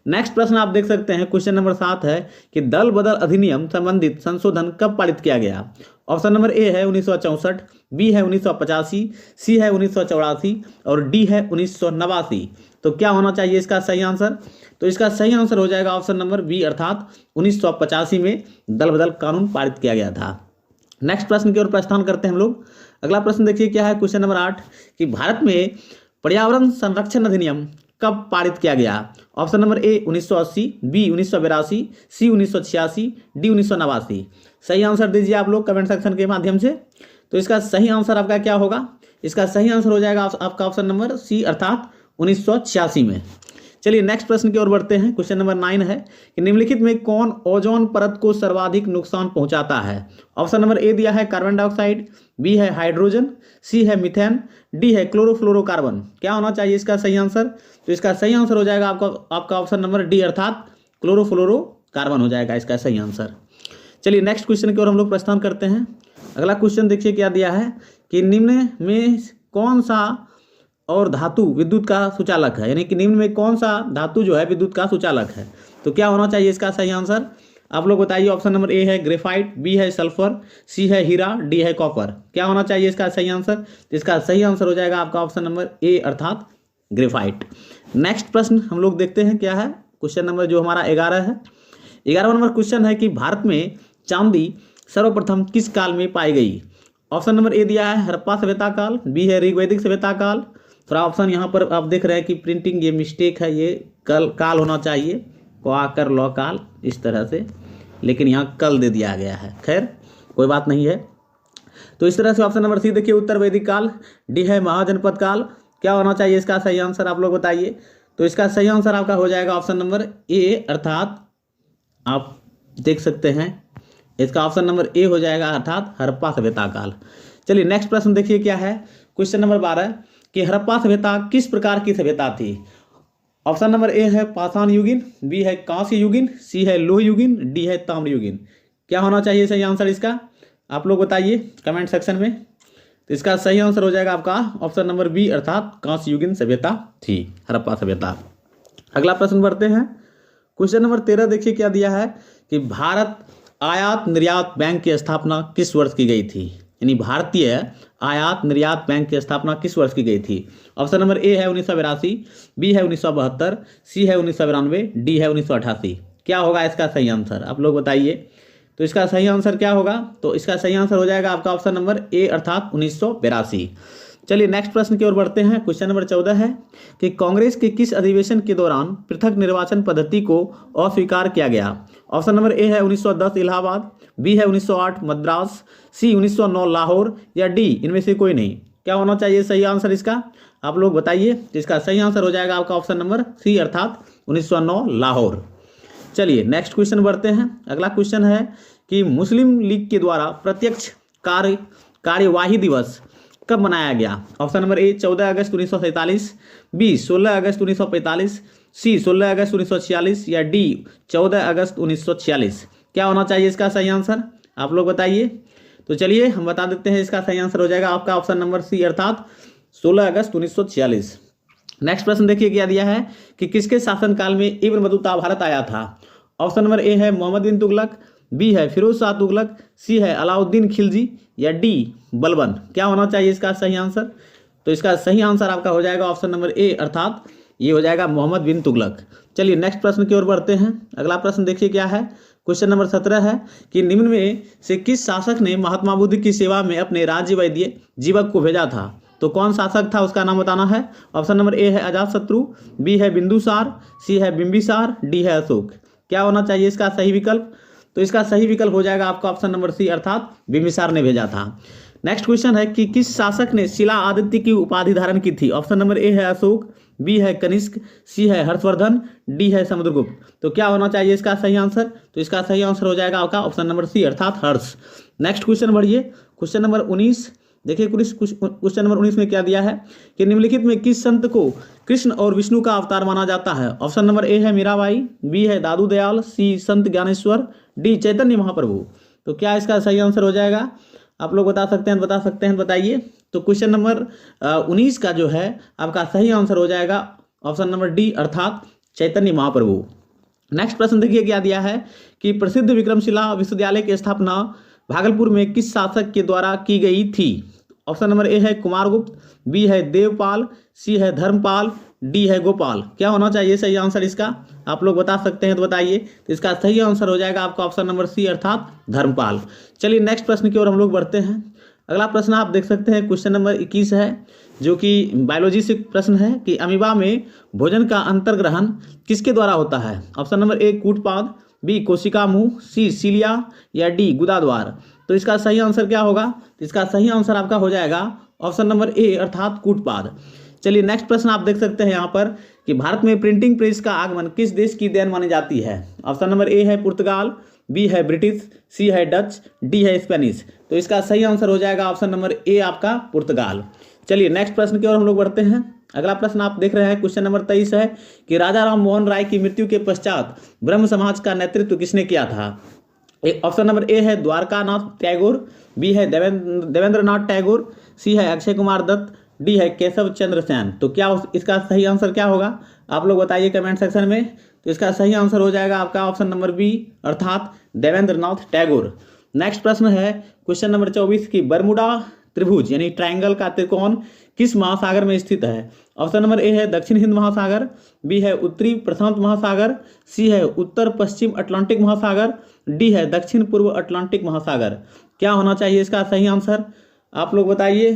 Speaker 1: नेक्स्ट प्रश्न आप देख सकते हैं। क्वेश्चन नंबर 7 है कि दल बदल अधिनियम संबंधित संशोधन कब पारित किया गया। ऑप्शन नंबर ए है 1964, बी है 1985, सी है 1984 और डी है 1989। तो क्या होना चाहिए इसका सही आंसर। तो इसका सही आंसर हो जाएगा ऑप्शन नंबर बी अर्थात 1985 में दल बदल कानून पारित किया गया था। नेक्स्ट प्रश्न की ओर प्रस्थान करते हैं हम लोग। अगला प्रश्न देखिए क्या है। क्वेश्चन नंबर 8 कि भारत में पर्यावरण संरक्षण अधिनियम कब पारित किया गया। Option number A 1980, B 1982, C 1986, D 1989। सही आंसर दीजिए आप लोग कमेंट सेक्शन के माध्यम से। तो इसका सही आंसर आपका क्या होगा। इसका सही आंसर हो जाएगा आपका ऑप्शन नंबर सी अर्थात 1986 में। चलिए नेक्स्ट प्रश्न की ओर बढ़ते हैं। क्वेश्चन नंबर 9 है कि निम्नलिखित में कौन ओजोन परत को सर्वाधिक नुकसान पहुंचाता है। ऑप्शन नंबर ए दिया है कार्बन डाइऑक्साइड, बी है हाइड्रोजन, सी है मीथेन, डी है क्लोरोफ्लोरोकार्बन। क्या होना चाहिए इसका सही आंसर? तो इसका सही आंसर हो जाएगा आपका ऑप्शन नंबर डी अर्थात क्लोरोफ्लोरोकार्बन हो जाएगा इसका सही आंसर। चलिए नेक्स्ट क्वेश्चन की ओर हम लोग प्रस्थान करते हैं। अगला क्वेश्चन देखिए क्या दिया है कि निम्न में कौन सा और धातु विद्युत का सुचालक है, यानी कि निम्न में कौन सा धातु जो है विद्युत का सुचालक है। तो क्या होना चाहिए इसका सही आंसर? आप लोग बताइए। ऑप्शन नंबर ए है ग्रेफाइट, बी है सल्फर, सी है हीरा, डी है कॉपर। क्या होना चाहिए इसका सही आंसर? इसका सही आंसर हो जाएगा आपका ऑप्शन नंबर ए अर्थात ग्रेफाइट। नेक्स्ट प्रश्न हम लोग देखते हैं क्या है। क्वेश्चन नंबर जो हमारा 11 है। 11वां नंबर क्वेश्चन है कि भारत में चांदी सर्वप्रथम किस काल में पाई गई। ऑप्शन नंबर ए दिया है हड़प्पा सभ्यता काल, बी है ऋग्वैदिक सभ्यता काल। थोड़ा ऑप्शन यहाँ पर आप देख रहे हैं कि प्रिंटिंग ये मिस्टेक है, ये काल होना चाहिए, क्वाकर लॉ काल इस तरह से, लेकिन यहाँ कल दे दिया गया है। खैर कोई बात नहीं है। तो इस तरह से ऑप्शन नंबर सी देखिए उत्तर वैदिक काल, डी है महाजनपद काल। क्या होना चाहिए इसका सही आंसर आप लोग बताइए। तो इसका सही आंसर आपका हो जाएगा ऑप्शन नंबर ए अर्थात आप देख सकते हैं इसका ऑप्शन नंबर ए हो जाएगा अर्थात हड़प्पा सभ्यता काल। चलिए नेक्स्ट प्रश्न देखिए क्या है। क्वेश्चन नंबर 12 कि हड़प्पा सभ्यता किस प्रकार की सभ्यता थी। ऑप्शन नंबर ए है पाषाण युगीन, बी है कांस्य युगीन, सी है लोह युगीन, डी है ताम्र युगीन। क्या होना चाहिए सही आंसर इसका आप लोग बताइए कमेंट सेक्शन में। तो इसका सही आंसर हो जाएगा आपका ऑप्शन नंबर बी अर्थात कांस्य युगीन सभ्यता थी हड़प्पा सभ्यता। अगला प्रश्न बढ़ते हैं। क्वेश्चन नंबर 13 देखिए क्या दिया है कि भारत आयात निर्यात बैंक की स्थापना किस वर्ष की गई थी, यानी भारतीय आयात निर्यात बैंक की स्थापना किस वर्ष की गई थी। ऑप्शन नंबर ए है 1982, बी है 1972, सी है 1992, डी है 1988। क्या होगा इसका सही आंसर आप लोग बताइए। तो इसका सही आंसर क्या होगा? तो इसका सही आंसर हो जाएगा आपका ऑप्शन नंबर ए अर्थात 1982। चलिए नेक्स्ट प्रश्न की ओर बढ़ते हैं। क्वेश्चन नंबर 14 है कि कांग्रेस के किस अधिवेशन के दौरान पृथक निर्वाचन पद्धति को अस्वीकार किया गया। ऑप्शन नंबर ए है 1910 इलाहाबाद, बी है 1908 मद्रास, सी 1909 लाहौर, या डी इनमें से कोई नहीं। क्या होना चाहिए सही आंसर इसका आप लोग बताइए। इसका सही आंसर हो जाएगा आपका ऑप्शन नंबर सी अर्थात 1909 लाहौर। चलिए नेक्स्ट क्वेश्चन बढ़ते हैं। अगला क्वेश्चन है कि मुस्लिम लीग के द्वारा प्रत्यक्ष कार्यवाही दिवस कब मनाया गया। ऑप्शन नंबर ए 14 अगस्त 1947, बी 16 अगस्त 1945, सी 16 अगस्त 1946, या डी 14 अगस्त 1946। क्या होना चाहिए इसका सही आंसर आप लोग बताइए। तो चलिए हम बता देते हैं इसका सही आंसर हो जाएगा आपका ऑप्शन नंबर सी अर्थात 16 अगस्त 1946। नेक्स्ट प्रश्न देखिए क्या दिया है कि किसके शासनकाल में इब्न बतूता भारत आया था। ऑप्शन नंबर ए है मोहम्मद बिन तुगलक, बी है फिरोज शाह तुगलक, सी है अलाउद्दीन खिलजी, या डी बलबन। क्या होना चाहिए इसका सही आंसर। तो इसका सही आंसर आपका हो जाएगा ऑप्शन नंबर ए अर्थात ये हो जाएगा मोहम्मद बिन तुगलक। चलिए नेक्स्ट प्रश्न की ओर बढ़ते हैं। अगला प्रश्न देखिए क्या है। क्वेश्चन नंबर 17 है कि निम्न में से किस शासक ने महात्मा बुद्ध की सेवा में अपने राज्य वैद्य जीवक को भेजा था। तो कौन शासक था उसका नाम बताना है। ऑप्शन नंबर ए है अजातशत्रु, बी है बिंदुसार, सी है बिंबिसार, डी है अशोक। क्या होना चाहिए इसका सही विकल्प। तो इसका सही विकल्प हो जाएगा आपका ऑप्शन नंबर सी अर्थात बिंबिसार ने भेजा था। नेक्स्ट क्वेश्चन है कि किस शासक ने शिला आदित्य की उपाधि धारण की थी। ऑप्शन नंबर ए है अशोक, बी है कनिष्क, सी है हर्षवर्धन, डी है समुद्रगुप्त। तो क्या होना चाहिए इसका सही आंसर। तो इसका सही आंसर हो जाएगा आपका ऑप्शन नंबर सी अर्थात हर्ष। नेक्स्ट क्वेश्चन बढ़िए। क्वेश्चन नंबर 19 देखिए। क्वेश्चन नंबर 19 में क्या दिया है कि निम्नलिखित में किस संत को कृष्ण और विष्णु का अवतार माना जाता है। ऑप्शन नंबर ए है मीराबाई, बी है दादू दयाल, सी संत ज्ञानेश्वर, डी चैतन्य महाप्रभु। तो क्या इसका सही आंसर हो जाएगा आप लोग बता सकते हैं बताइए। तो क्वेश्चन नंबर 19 का जो है आपका सही आंसर हो जाएगा ऑप्शन नंबर डी अर्थात चैतन्य महाप्रभु। नेक्स्ट प्रश्न देखिए क्या दिया है कि प्रसिद्ध विक्रमशिला विश्वविद्यालय की स्थापना भागलपुर में किस शासक के द्वारा की गई थी। ऑप्शन नंबर ए है कुमारगुप्त, बी है देवपाल, सी है धर्मपाल, डी है गोपाल। क्या होना चाहिए सही आंसर इसका आप लोग बता सकते हैं तो बताइए। तो इसका सही आंसर हो जाएगा आपका ऑप्शन नंबर सी अर्थात धर्मपाल। चलिए नेक्स्ट प्रश्न की ओर हम लोग बढ़ते हैं। अगला प्रश्न आप देख सकते हैं क्वेश्चन नंबर 21 है जो कि बायोलॉजी से प्रश्न है कि अमीबा में भोजन का अंतर्ग्रहण किसके द्वारा होता है। ऑप्शन नंबर ए कूटपाद, बी कोशिका मुंह, सी सीलिया, या डी गुदा द्वार। तो इसका सही आंसर क्या होगा। तो इसका सही आंसर आपका हो जाएगा ऑप्शन नंबर ए अर्थात कूटपाद। चलिए नेक्स्ट प्रश्न आप देख सकते हैं यहाँ पर कि भारत में प्रिंटिंग प्रेस का आगमन किस देश की देन मानी जाती है। ऑप्शन नंबर ए है पुर्तगाल, बी है ब्रिटिश, सी है डच, डी है स्पेनिश। तो इसका सही आंसर हो जाएगा ऑप्शन नंबर ए आपका पुर्तगाल। चलिए नेक्स्ट प्रश्न की ओर हम लोग बढ़ते हैं। अगला प्रश्न आप देख रहे हैं क्वेश्चन नंबर 23 है कि राजा राम मोहन राय की मृत्यु के पश्चात ब्रह्म समाज का नेतृत्व किसने किया था। ऑप्शन नंबर ए है द्वारकानाथ टैगोर, बी है देवेंद्रनाथ टैगोर, सी है अक्षय कुमार दत्त, डी है केशव चंद्र सेन। तो क्या इसका सही आंसर क्या होगा आप लोग बताइए कमेंट सेक्शन में। तो इसका सही आंसर हो जाएगा आपका ऑप्शन नंबर बी अर्थात देवेंद्रनाथ टैगोर। नेक्स्ट प्रश्न है क्वेश्चन नंबर 24 की बरमुडा त्रिभुज यानी ट्रायंगल का त्रिकोण किस महासागर में स्थित है। ऑप्शन नंबर ए है दक्षिण हिंद महासागर, बी है उत्तरी प्रशांत महासागर, सी है उत्तर पश्चिम अटलांटिक महासागर, डी है दक्षिण पूर्व अटलांटिक महासागर। क्या होना चाहिए इसका सही आंसर आप लोग बताइए।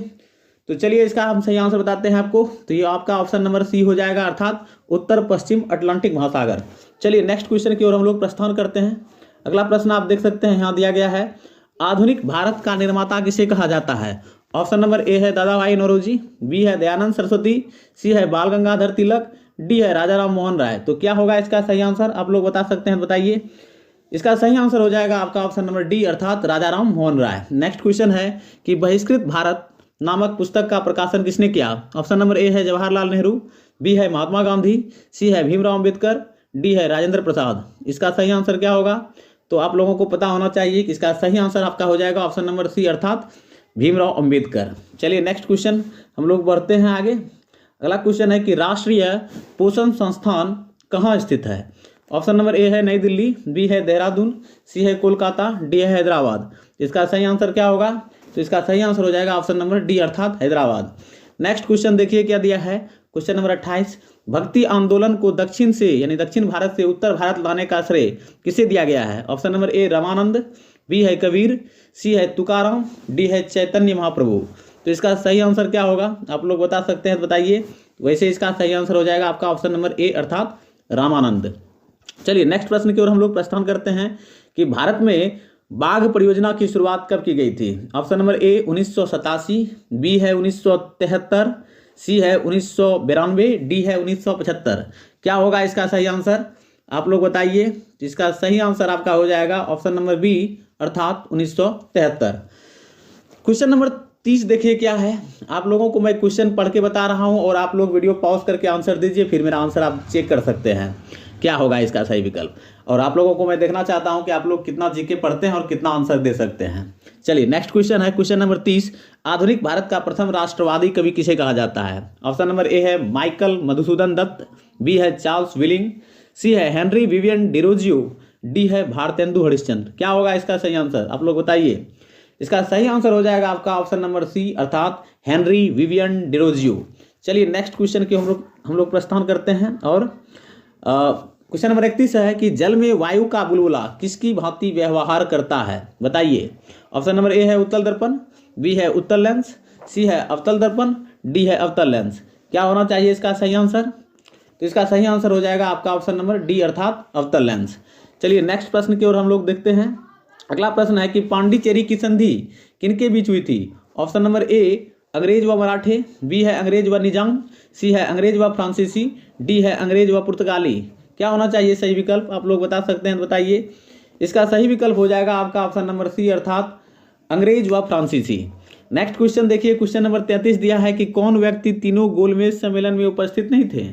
Speaker 1: तो चलिए इसका हम सही आंसर बताते हैं आपको। तो ये आपका ऑप्शन नंबर सी हो जाएगा अर्थात उत्तर पश्चिम अटलांटिक महासागर। चलिए नेक्स्ट क्वेश्चन की ओर हम लोग प्रस्थान करते हैं। अगला प्रश्न आप देख सकते हैं यहाँ दिया गया है आधुनिक भारत का निर्माता किसे कहा जाता है। ऑप्शन नंबर ए है दादा भाई नौरोजी, बी है दयानंद सरस्वती, सी है बाल गंगाधर तिलक, डी है राजा राम मोहन राय। तो क्या होगा इसका सही आंसर आप लोग बता सकते हैं बताइए। इसका सही आंसर हो जाएगा आपका ऑप्शन नंबर डी अर्थात राजा राम मोहन राय। नेक्स्ट क्वेश्चन है कि बहिष्कृत भारत नामक पुस्तक का प्रकाशन किसने किया। ऑप्शन नंबर ए है जवाहरलाल नेहरू, बी है महात्मा गांधी, सी है भीमराव अम्बेडकर, डी है राजेंद्र प्रसाद। इसका सही आंसर क्या होगा तो आप लोगों को पता होना चाहिए कि इसका सही आंसर आपका हो जाएगा ऑप्शन नंबर सी अर्थात भीमराव अम्बेडकर। चलिए नेक्स्ट क्वेश्चन हम लोग बढ़ते हैं आगे। अगला क्वेश्चन है कि राष्ट्रीय पोषण संस्थान कहाँ स्थित है। ऑप्शन नंबर ए है नई दिल्ली, बी है देहरादून, सी है कोलकाता, डी है हैदराबाद। इसका सही आंसर क्या होगा तो इसका सही आंसर हो जाएगा ऑप्शन नंबर डी अर्थात हैदराबाद। नेक्स्ट क्वेश्चन देखिए क्या दिया है क्वेश्चन नंबर 28 भक्ति आंदोलन को दक्षिण से यानी दक्षिण भारत से उत्तर भारत लाने का श्रेय किसे दिया गया है। Option number A Ramanand, B है कबीर, सी है तुकाराम, डी है चैतन्य महाप्रभु। तो इसका सही आंसर क्या होगा आप लोग बता सकते हैं बताइए। वैसे इसका सही आंसर हो जाएगा आपका ऑप्शन नंबर ए अर्थात रामानंद। चलिए नेक्स्ट प्रश्न की ओर हम लोग प्रस्थान करते हैं कि भारत में बाघ परियोजना की शुरुआत कब की गई थी। ऑप्शन नंबर ए 1987, बी है 1973, सी है 1992, डी है 1975। क्या होगा इसका सही आंसर आप लोग बताइए। इसका सही आंसर आपका हो जाएगा ऑप्शन नंबर बी अर्थात 1973। क्वेश्चन नंबर 30 देखिए क्या है। आप लोगों को मैं क्वेश्चन पढ़ के बता रहा हूं और आप लोग वीडियो पॉज करके आंसर दीजिए, फिर मेरा आंसर आप चेक कर सकते हैं क्या होगा इसका सही विकल्प। और आप लोगों को मैं देखना चाहता हूं कि आप लोग कितना जीके पढ़ते हैं और कितना आंसर दे सकते हैं। चलिए नेक्स्ट क्वेश्चन है क्वेश्चन नंबर 30 आधुनिक भारत का प्रथम राष्ट्रवादी कवि किसे कहा जाता है। ऑप्शन नंबर ए है माइकल मधुसूदन दत्त, बी है चार्ल्स विलिंग, सी है हेनरी विवियन डिरोजियो, डी है भारतेंदु हरिश्चंद्र। क्या होगा इसका सही आंसर आप लोग बताइए। इसका सही आंसर हो जाएगा आपका ऑप्शन नंबर सी अर्थात हेनरी विवियन डिरोजियो। चलिए नेक्स्ट क्वेश्चन की हम लोग प्रस्थान करते हैं और क्वेश्चन नंबर 31 है कि जल में वायु का बुलबुला किसकी भांति व्यवहार करता है बताइए। ऑप्शन नंबर ए है उत्तल दर्पण, बी है उत्तल लेंस, सी है अवतल दर्पण, डी है अवतल लेंस। क्या होना चाहिए इसका सही आंसर तो इसका सही आंसर हो जाएगा आपका ऑप्शन नंबर डी अर्थात अवतल लेंस। चलिए नेक्स्ट प्रश्न की ओर हम लोग देखते हैं। अगला प्रश्न है कि पांडिचेरी की संधि किनके बीच हुई थी। ऑप्शन नंबर ए अंग्रेज व मराठे, बी है अंग्रेज व निजाम, सी है अंग्रेज व फ्रांसीसी, डी है अंग्रेज व पुर्तगाली। क्या होना चाहिए सही विकल्प आप लोग बता सकते हैं बताइए। इसका सही विकल्प हो जाएगा आपका ऑप्शन नंबर सी अर्थात अंग्रेज व फ्रांसीसी। नेक्स्ट क्वेश्चन देखिए क्वेश्चन नंबर 33 दिया है कि कौन व्यक्ति तीनों गोलमेज सम्मेलन में उपस्थित नहीं थे।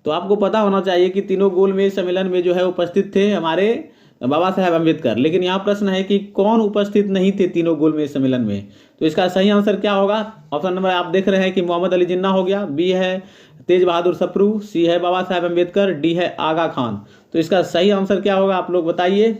Speaker 1: तो आपको पता होना चाहिए कि तीनों गोलमेज सम्मेलन में जो है उपस्थित थे हमारे बाबा साहेब अम्बेडकर, लेकिन यहाँ प्रश्न है कि कौन उपस्थित नहीं थे तीनों गोलमेज सम्मेलन में। तो इसका सही आंसर क्या होगा ऑप्शन नंबर आप देख रहे हैं कि मोहम्मद अली जिन्ना हो गया, बी है तेज बहादुर सप्रू, सी है बाबा साहेब अम्बेडकर, डी है आगा खान। तो इसका सही आंसर क्या होगा आप लोग बताइए।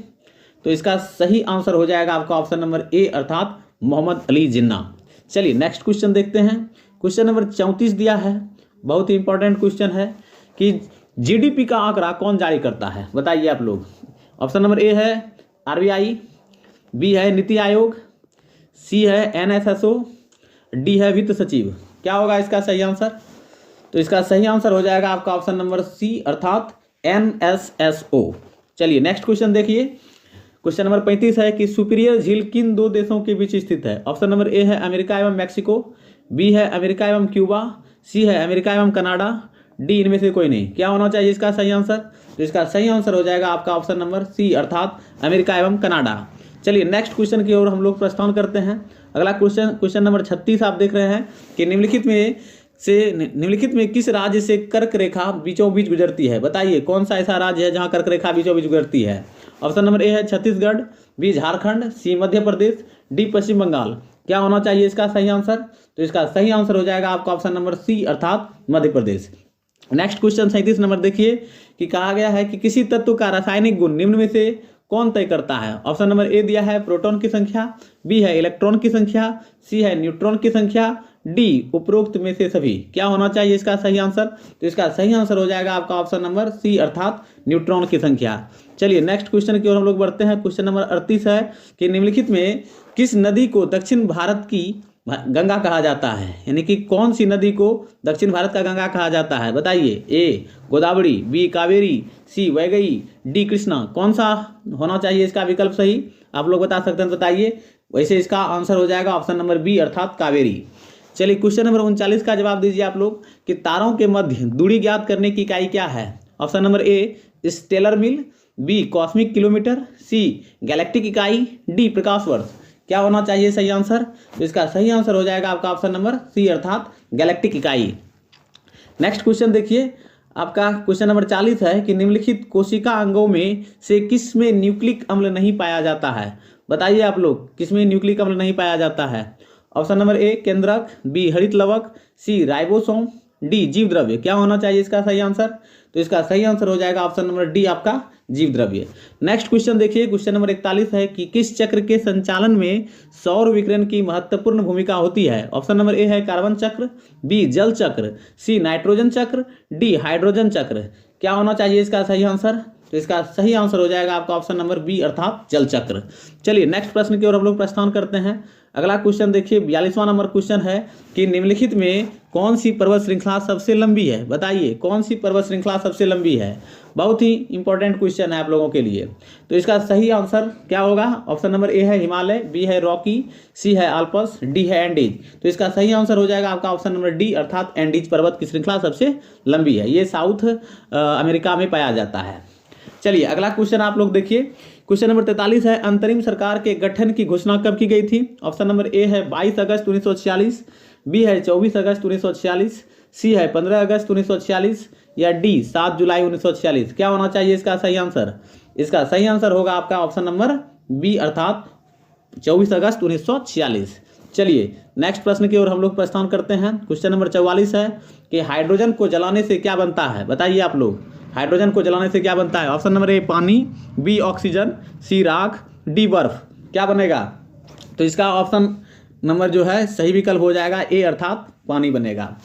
Speaker 1: तो इसका सही आंसर हो जाएगा आपका ऑप्शन नंबर ए अर्थात मोहम्मद अली जिन्ना। चलिए नेक्स्ट क्वेश्चन देखते हैं। क्वेश्चन नंबर 34 दिया है, बहुत ही इंपॉर्टेंट क्वेश्चन है कि जीडीपी का आंकड़ा कौन जारी करता है बताइए आप लोग। ऑप्शन नंबर ए है आरबीआई, बी है नीति आयोग, सी है एनएसएसओ, डी है वित्त सचिव। क्या होगा इसका सही आंसर तो इसका सही आंसर हो जाएगा आपका ऑप्शन नंबर सी अर्थात एनएसएसओ। चलिए नेक्स्ट क्वेश्चन देखिए। क्वेश्चन नंबर 35 है कि सुपीरियर झील किन दो देशों के बीच स्थित है। ऑप्शन नंबर ए है अमेरिका एवं मैक्सिको, बी है अमेरिका एवं क्यूबा, सी है अमेरिका एवं कनाडा, डी इनमें से कोई नहीं। क्या होना चाहिए इसका सही आंसर? तो इसका सही आंसर हो जाएगा आपका ऑप्शन नंबर सी अर्थात अमेरिका एवं कनाडा। चलिए नेक्स्ट क्वेश्चन की ओर हम लोग प्रस्थान करते हैं। अगला क्वेश्चन नंबर 36 आप देख रहे हैं कि निम्नलिखित में किस राज्य से कर्क रेखा बीचों बीच गुजरती है? बताइए कौन सा ऐसा राज्य है जहां कर्क रेखा बीचों बीच गुजरती है? ऑप्शन नंबर ए है छत्तीसगढ़, बी झारखंड, सी मध्य प्रदेश, डी पश्चिम बंगाल। क्या होना चाहिए इसका सही आंसर? तो इसका सही आंसर हो जाएगा आपका ऑप्शन नंबर सी अर्थात Madhya Pradesh. Next question 37 number देखिए कि कहा गया है कि किसी तत्व का रासायनिक गुण निम्न में से कौन तय करता है? ऑप्शन नंबर ए दिया है प्रोटॉन की संख्या, बी है इलेक्ट्रॉन की संख्या, सी है न्यूट्रॉन की संख्या, डी उपरोक्त में से सभी। क्या होना चाहिए इसका सही आंसर? तो इसका सही आंसर हो जाएगा आपका ऑप्शन नंबर सी अर्थात न्यूट्रॉन की संख्या। चलिए नेक्स्ट क्वेश्चन की ओर हम लोग बढ़ते हैं। क्वेश्चन नंबर 38 है कि निम्नलिखित में किस नदी को दक्षिण भारत की गंगा कहा जाता है? यानी कि कौन सी नदी को दक्षिण भारत का गंगा कहा जाता है? बताइए। ए गोदावरी, बी कावेरी, सी वैगई, डी कृष्णा। कौन सा होना चाहिए इसका विकल्प सही? आप लोग बता सकते हैं, बताइए। वैसे इसका आंसर हो जाएगा ऑप्शन नंबर बी अर्थात कावेरी। चलिए क्वेश्चन नंबर 39 का जवाब दीजिए आप लोग कि तारों के मध्य दूरी ज्ञात करने की इकाई क्या है? Option number A stellar mile, B cosmic kilometre, C galactic इकाई, डी प्रकाश वर्ष। क्या होना चाहिए सही आंसर? तो इसका सही आंसर हो जाएगा आपका ऑप्शन नंबर सी अर्थात गैलेक्टिक इकाई। नेक्स्ट क्वेश्चन देखिए, आपका क्वेश्चन नंबर 40 है कि निम्नलिखित कोशिका अंगों में से किस में न्यूक्लिक अम्ल नहीं पाया जाता है? बताइए आप लोग किस में न्यूक्लिक अम्ल नहीं पाया जाता है? ऑप्शन नंबर ए केंद्रक, बी हरित लवक, सी राइबोसोम, डी जीव द्रव्य। क्या होना चाहिए इसका सही आंसर? तो इसका सही आंसर हो जाएगा ऑप्शन नंबर डी आपका जीव द्रव्य। नेक्स्ट क्वेश्चन देखिए, क्वेश्चन नंबर 41 है कि किस चक्र के संचालन में सौर विकिरण की महत्वपूर्ण भूमिका होती है? ऑप्शन नंबर ए है कार्बन चक्र, बी जल चक्र, सी नाइट्रोजन चक्र, डी हाइड्रोजन चक्र। क्या होना चाहिए इसका सही आंसर? तो इसका सही आंसर हो जाएगा आपका ऑप्शन नंबर बी अर्थात जल चक्र। चलिए नेक्स्ट प्रश्न की ओर हम लोग प्रस्थान करते हैं। अगला क्वेश्चन देखिए, 42वां नंबर क्वेश्चन है कि निम्नलिखित में कौन सी पर्वत श्रृंखला सबसे लंबी है? बताइए कौन सी पर्वत श्रृंखला सबसे लंबी है? बहुत ही इंपॉर्टेंट क्वेश्चन है आप लोगों के लिए। तो इसका सही आंसर क्या होगा? ऑप्शन नंबर ए है हिमालय, बी है रॉकी, सी है आल्पस, डी है एंडीज। तो इसका सही आंसर हो जाएगा आपका ऑप्शन नंबर डी अर्थात एंडीज पर्वत की श्रृंखला सबसे लंबी है। ये साउथ अमेरिका में पाया जाता है। चलिए अगला क्वेश्चन आप लोग देखिए, क्वेश्चन नंबर 43 है अंतरिम सरकार के गठन की घोषणा कब की गई थी? ऑप्शन नंबर ए है 22 अगस्त 1946, बी है 24 अगस्त 1946, सी है 15 अगस्त 1946 या डी 7 जुलाई 1946। क्या होना चाहिए इसका सही आंसर? इसका सही आंसर होगा आपका ऑप्शन नंबर बी अर्थात 24 अगस्त 1946। चलिए नेक्स्ट प्रश्न की ओर हम लोग प्रस्थान करते हैं। क्वेश्चन नंबर 44 है कि हाइड्रोजन को जलाने से क्या बनता है? बताइए आप लोग हाइड्रोजन को जलाने से क्या बनता है? ऑप्शन नंबर ए पानी, बी ऑक्सीजन, सी राख, डी बर्फ। क्या बनेगा? तो इसका ऑप्शन नंबर जो है सही विकल्प हो जाएगा ए अर्थात पानी बनेगा।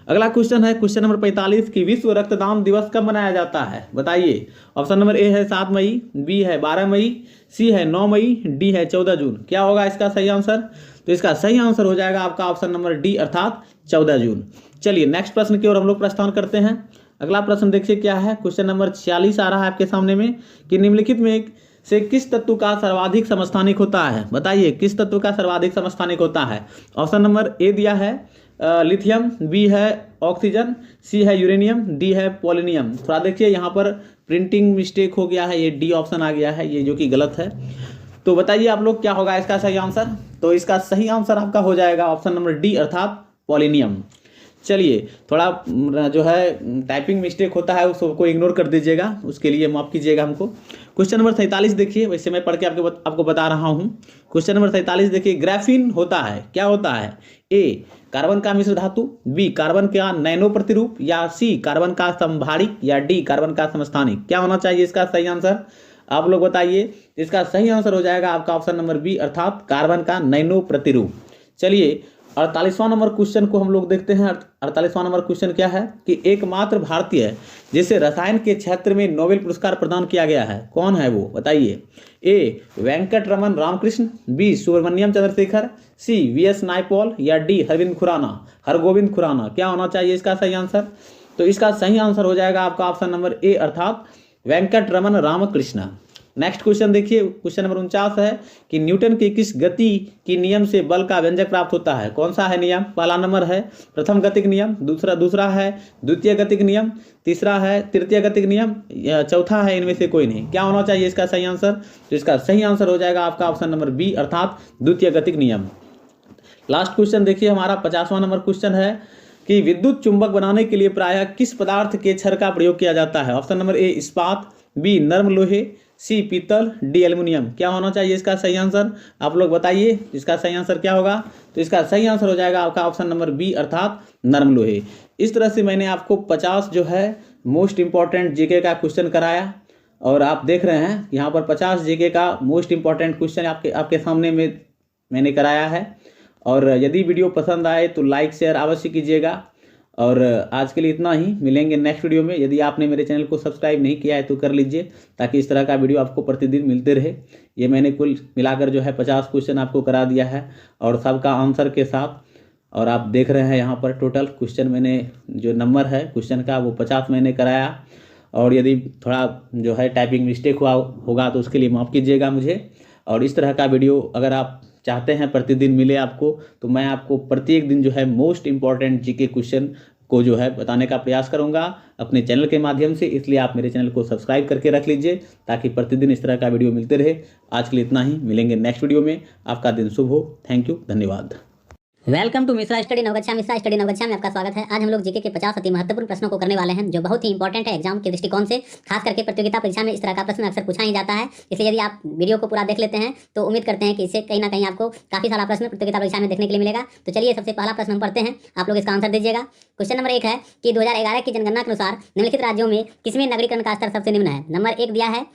Speaker 1: अगला क्वेश्चन है क्वेश्चन नंबर 45 की विश्व रक्तदान दिवस कब मनाया जाता है? बताइए। ऑप्शन नंबर ए है 7 मई, बी है 12 मई, सी है 9 मई, डी है 14 जून। क्या होगा इसका सही आंसर? तो इसका सही आंसर हो जाएगा आपका ऑप्शन नंबर डी अर्थात 14 जून। चलिए नेक्स्ट प्रश्न की ओर हम लोग प्रस्थान करते हैं। अगला प्रश्न देखिए क्या है, क्वेश्चन नंबर 46 आ रहा है आपके सामने में कि निम्नलिखित में से किस तत्व का सर्वाधिक समस्थानिक होता है? बताइए किस तत्व का सर्वाधिक समस्थानिक होता है? ऑप्शन नंबर ए दिया है लिथियम, बी है ऑक्सीजन, सी है यूरेनियम, डी है पोलोनियम। थोड़ा देखिए यहाँ पर प्रिंटिंग मिस्टेक हो गया है, ये डी ऑप्शन आ गया है, ये जो कि गलत है। तो बताइए आप लोग क्या होगा इसका सही आंसर? तो इसका सही आंसर आपका हो जाएगा ऑप्शन नंबर डी अर्थात पोलोनियम। चलिए थोड़ा जो है टाइपिंग मिस्टेक होता है उसको इग्नोर कर दीजिएगा, उसके लिए माफ़ कीजिएगा हमको। क्वेश्चन नंबर 47 देखिए, वैसे मैं पढ़ के आपको बता रहा हूँ। क्वेश्चन नंबर 47 देखिए, ग्राफीन होता है, क्या होता है? ए कार्बन का मिश्र धातु, बी कार्बन का नैनो प्रतिरूप, या सी कार्बन का समभारिक, या डी कार्बन का समस्थानिक। क्या होना चाहिए इसका सही आंसर? आप लोग बताइए। इसका सही आंसर हो जाएगा आपका ऑप्शन नंबर बी अर्थात कार्बन का नैनो प्रतिरूप। चलिए 48वां नंबर क्वेश्चन को हम लोग देखते हैं। 48वां नंबर क्वेश्चन क्या है कि एकमात्र भारतीय जिसे रसायन के क्षेत्र में नोबेल पुरस्कार प्रदान किया गया है, कौन है वो? बताइए। ए वेंकट रमन रामकृष्ण, बी सुब्रमण्यम चंद्रशेखर, सी वीएस नायपॉल, या डी हरगोविंद खुराना। क्या होना चाहिए इसका सही आंसर? तो इसका सही आंसर हो जाएगा आपका ऑप्शन नंबर ए अर्थात वेंकट रमन रामकृष्ण। नेक्स्ट क्वेश्चन देखिए, क्वेश्चन नंबर 49 है कि न्यूटन के किस गति की नियम से बल का व्यंजक प्राप्त होता है? कौन सा है नियम? पहला नंबर है प्रथम गतिक नियम, दूसरा है द्वितीय गतिक नियम, तीसरा है तृतीय गतिक नियम, या चौथा है इनमें से कोई नहीं। क्या होना चाहिए इसका सही आंसर? तो इसका सही आंसर हो जाएगा आपका ऑप्शन नंबर बी, अर्थात द्वितीय गतिक नियम। लास्ट क्वेश्चन देखिए, हमारा 50वां नंबर क्वेश्चन है कि विद्युत चुंबक बनाने के लिए प्रायः किस पदार्थ के छड़ का प्रयोग किया जाता है? ऑप्शन नंबर ए इस्पात, बी नर्म लोहे, सी पीतल, डी एल्युमिनियम। क्या होना चाहिए इसका सही आंसर? आप लोग बताइए इसका सही आंसर क्या होगा? तो इसका सही आंसर हो जाएगा आपका ऑप्शन नंबर बी, अर्थात नर्म लोहे। इस तरह से मैंने आपको 50 जो है मोस्ट इंपॉर्टेंट जीके का क्वेश्चन कराया, और आप देख रहे हैं यहाँ पर 50 जीके का मोस्ट इंपॉर्टेंट क्वेश्चन आपके सामने में मैंने कराया है। और यदि वीडियो पसंद आए तो लाइक शेयर अवश्य कीजिएगा। और आज के लिए इतना ही, मिलेंगे नेक्स्ट वीडियो में। यदि आपने मेरे चैनल को सब्सक्राइब नहीं किया है तो कर लीजिए, ताकि इस तरह का वीडियो आपको प्रतिदिन मिलते रहे। ये मैंने कुल मिलाकर जो है 50 क्वेश्चन आपको करा दिया है, और सबका आंसर के साथ। और आप देख रहे हैं यहाँ पर टोटल क्वेश्चन मैंने जो नंबर है क्वेश्चन का वो 50 मैंने कराया। और यदि थोड़ा जो है टाइपिंग मिस्टेक होगा तो उसके लिए माफ़ कीजिएगा मुझे। और इस तरह का वीडियो अगर आप चाहते हैं प्रतिदिन मिले आपको, तो मैं आपको प्रत्येक दिन जो है मोस्ट इंपॉर्टेंट जीके क्वेश्चन को जो है बताने का प्रयास करूंगा अपने चैनल के माध्यम से। इसलिए आप मेरे चैनल को सब्सक्राइब करके रख लीजिए, ताकि प्रतिदिन इस तरह का वीडियो मिलते रहे। आज के लिए इतना ही, मिलेंगे नेक्स्ट वीडियो में। आपका दिन शुभ हो। थैंक यू, धन्यवाद।
Speaker 2: Welcome to Mishra study Naugachia. Mishra study Naugachia में आपका स्वागत है। आज हम लोग जीके के 50 अति महत्वपूर्ण प्रश्नों को करने वाले हैं, जो बहुत ही इंपॉर्टेंट है एग्जाम के दृष्टिकोण से। खास करके प्रतियोगिता परीक्षा में इस तरह का प्रश्न अक्सर पूछा ही जाता है। इसलिए यदि आप वीडियो को पूरा देख लेते हैं तो उम्मीद करते हैं कि इससे कहीं ना कहीं आपको काफी सारा प्रश्न प्रतियोगिता परीक्षा में देखने के लिए मिलेगा। तो चलिए सबसे पहला प्रश्न हम पढ़ते हैं, आप लोग इसका आंसर दीजिएगा। क्वेश्चन नंबर 1 है कि 2011 की जनगणना के अनुसार निम्नलिखित राज्यों में किसमें नगरीकरण का स्तर सबसे निम्न है? नंबर 1 दिया है